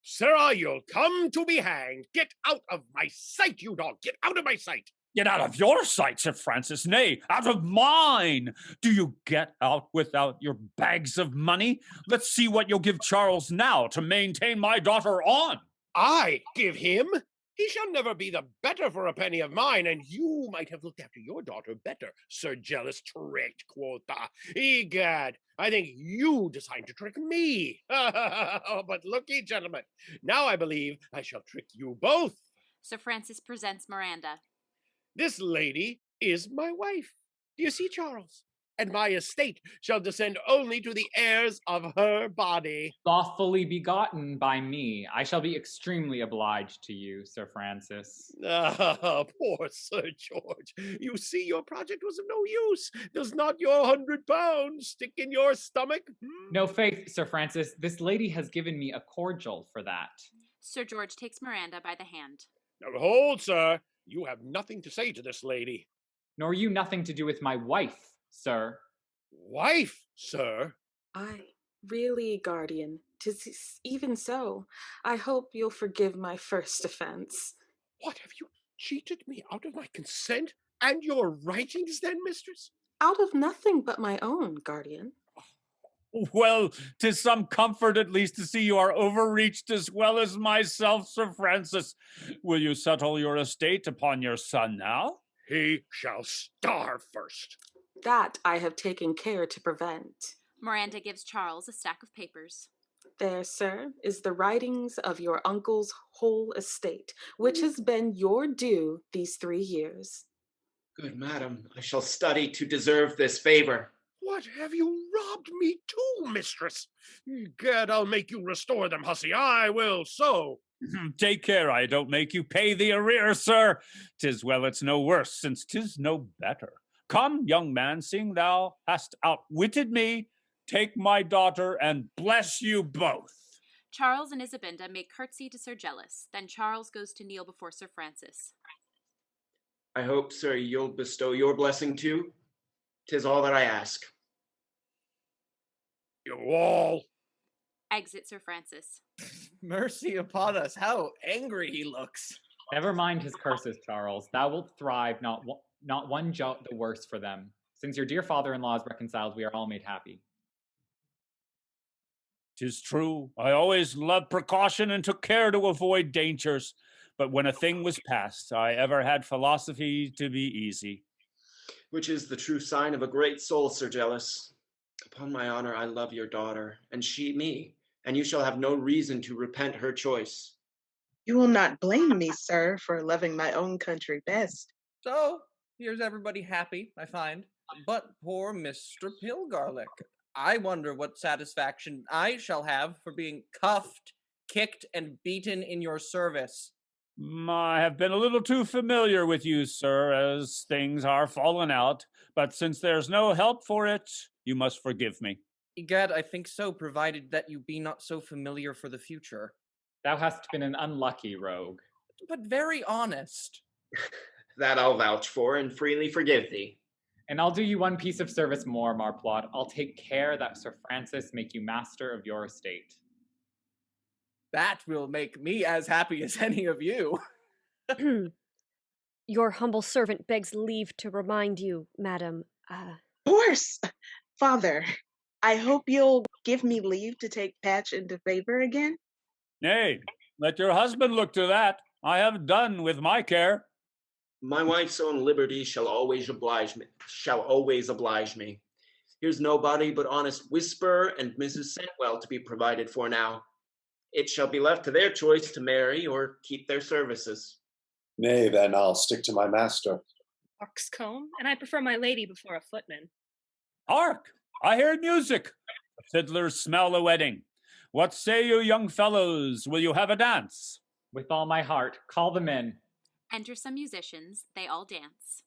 Speaker 8: Sirrah, you'll come to be hanged. Get out of my sight, you dog. Get out of my sight.
Speaker 10: Get out of your sight, Sir Francis. Nay, out of mine. Do you get out without your bags of money? Let's see what you'll give Charles now to maintain my daughter on.
Speaker 8: I give him? He shall never be the better for a penny of mine, and you might have looked after your daughter better, Sir Gellis tricked, quotha. Egad, I think you designed to trick me. But look-ye, gentlemen, now I believe I shall trick you both.
Speaker 1: Sir Francis presents Miranda.
Speaker 8: This lady is my wife. Do you see, Charles? And my estate shall descend only to the heirs of her body.
Speaker 3: Lawfully begotten by me. I shall be extremely obliged to you, Sir Francis.
Speaker 8: Ah, poor Sir George. You see, your project was of no use. Does not your £100 stick in your stomach?
Speaker 3: No faith, Sir Francis. This lady has given me a cordial for that.
Speaker 1: Sir George takes Miranda by the hand.
Speaker 8: Now, hold, sir. You have nothing to say to this lady.
Speaker 3: Nor you nothing to do with my wife, sir.
Speaker 8: Wife, sir?
Speaker 6: Really, guardian, 'tis even so. I hope you'll forgive my first offense.
Speaker 8: What, have you cheated me out of my consent and your writings then, mistress?
Speaker 6: Out of nothing but my own, guardian.
Speaker 10: Well, 'tis some comfort at least to see you are overreached as well as myself, Sir Francis. Will you settle your estate upon your son now?
Speaker 8: He shall starve first.
Speaker 6: That I have taken care to prevent.
Speaker 1: Miranda gives Charles a stack of papers.
Speaker 6: There, sir, is the writings of your uncle's whole estate, which has been your due these 3 years.
Speaker 2: Good madam, I shall study to deserve this favor.
Speaker 8: What have you robbed me to, mistress? Gad, I'll make you restore them, hussy. I will so.
Speaker 10: Take care I don't make you pay the arrear, sir. 'Tis well it's no worse, since 'tis no better. Come, young man, seeing thou hast outwitted me, take my daughter and bless you both.
Speaker 1: Charles and Isabinda make curtsy to Sir Gellis. Then Charles goes to kneel before Sir Francis.
Speaker 2: I hope, sir, you'll bestow your blessing too. 'Tis all that I ask.
Speaker 8: You all.
Speaker 1: Exit Sir Francis.
Speaker 4: Mercy upon us, how angry he looks.
Speaker 3: Never mind his curses, Charles. Thou wilt thrive, not one jot the worse for them. Since your dear father-in-law is reconciled, we are all made happy.
Speaker 10: 'Tis true. I always loved precaution and took care to avoid dangers. But when a thing was past, I ever had philosophy to be easy.
Speaker 2: Which is the true sign of a great soul, Sir Gellis. Upon my honor, I love your daughter, and she me, and you shall have no reason to repent her choice.
Speaker 11: You will not blame me, sir, for loving my own country best.
Speaker 4: So, here's everybody happy, I find. But poor Mr. Pillgarlic. I wonder what satisfaction I shall have for being cuffed, kicked, and beaten in your service.
Speaker 10: I have been a little too familiar with you, sir, as things are fallen out, but since there's no help for it, you must forgive me.
Speaker 4: Egad, I think so, provided that you be not so familiar for the future.
Speaker 3: Thou hast been an unlucky rogue.
Speaker 4: But very honest.
Speaker 2: That I'll vouch for and freely forgive thee.
Speaker 3: And I'll do you one piece of service more, Marplot. I'll take care that Sir Francis make you master of your estate.
Speaker 4: That will make me as happy as any of you.
Speaker 7: Your humble servant begs leave to remind you, madam.
Speaker 11: Of course, father. I hope you'll give me leave to take Patch into favor again.
Speaker 10: Nay, let your husband look to that. I have done with my care.
Speaker 2: My wife's own liberty shall always oblige me. Here's nobody but honest Whisper and Mrs. Sentwell to be provided for now. It shall be left to their choice to marry or keep their services.
Speaker 5: Nay, then I'll stick to my master.
Speaker 13: Coxcomb, and I prefer my lady before a footman.
Speaker 10: Hark! I hear music. The fiddlers smell a wedding. What say you, young fellows? Will you have a dance?
Speaker 3: With all my heart. Call them in.
Speaker 1: Enter some musicians. They all dance.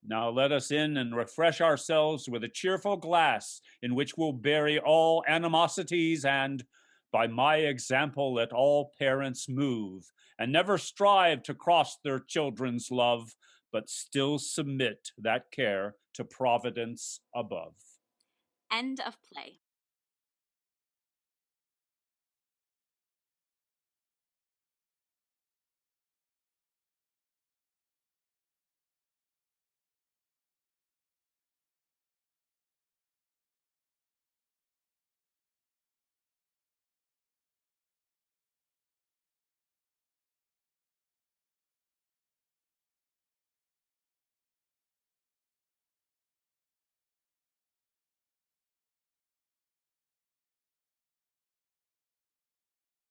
Speaker 10: Now let us in and refresh ourselves with a cheerful glass in which we'll bury all animosities and, by my example, let all parents move and never strive to cross their children's love, but still submit that care to Providence above.
Speaker 1: End of play.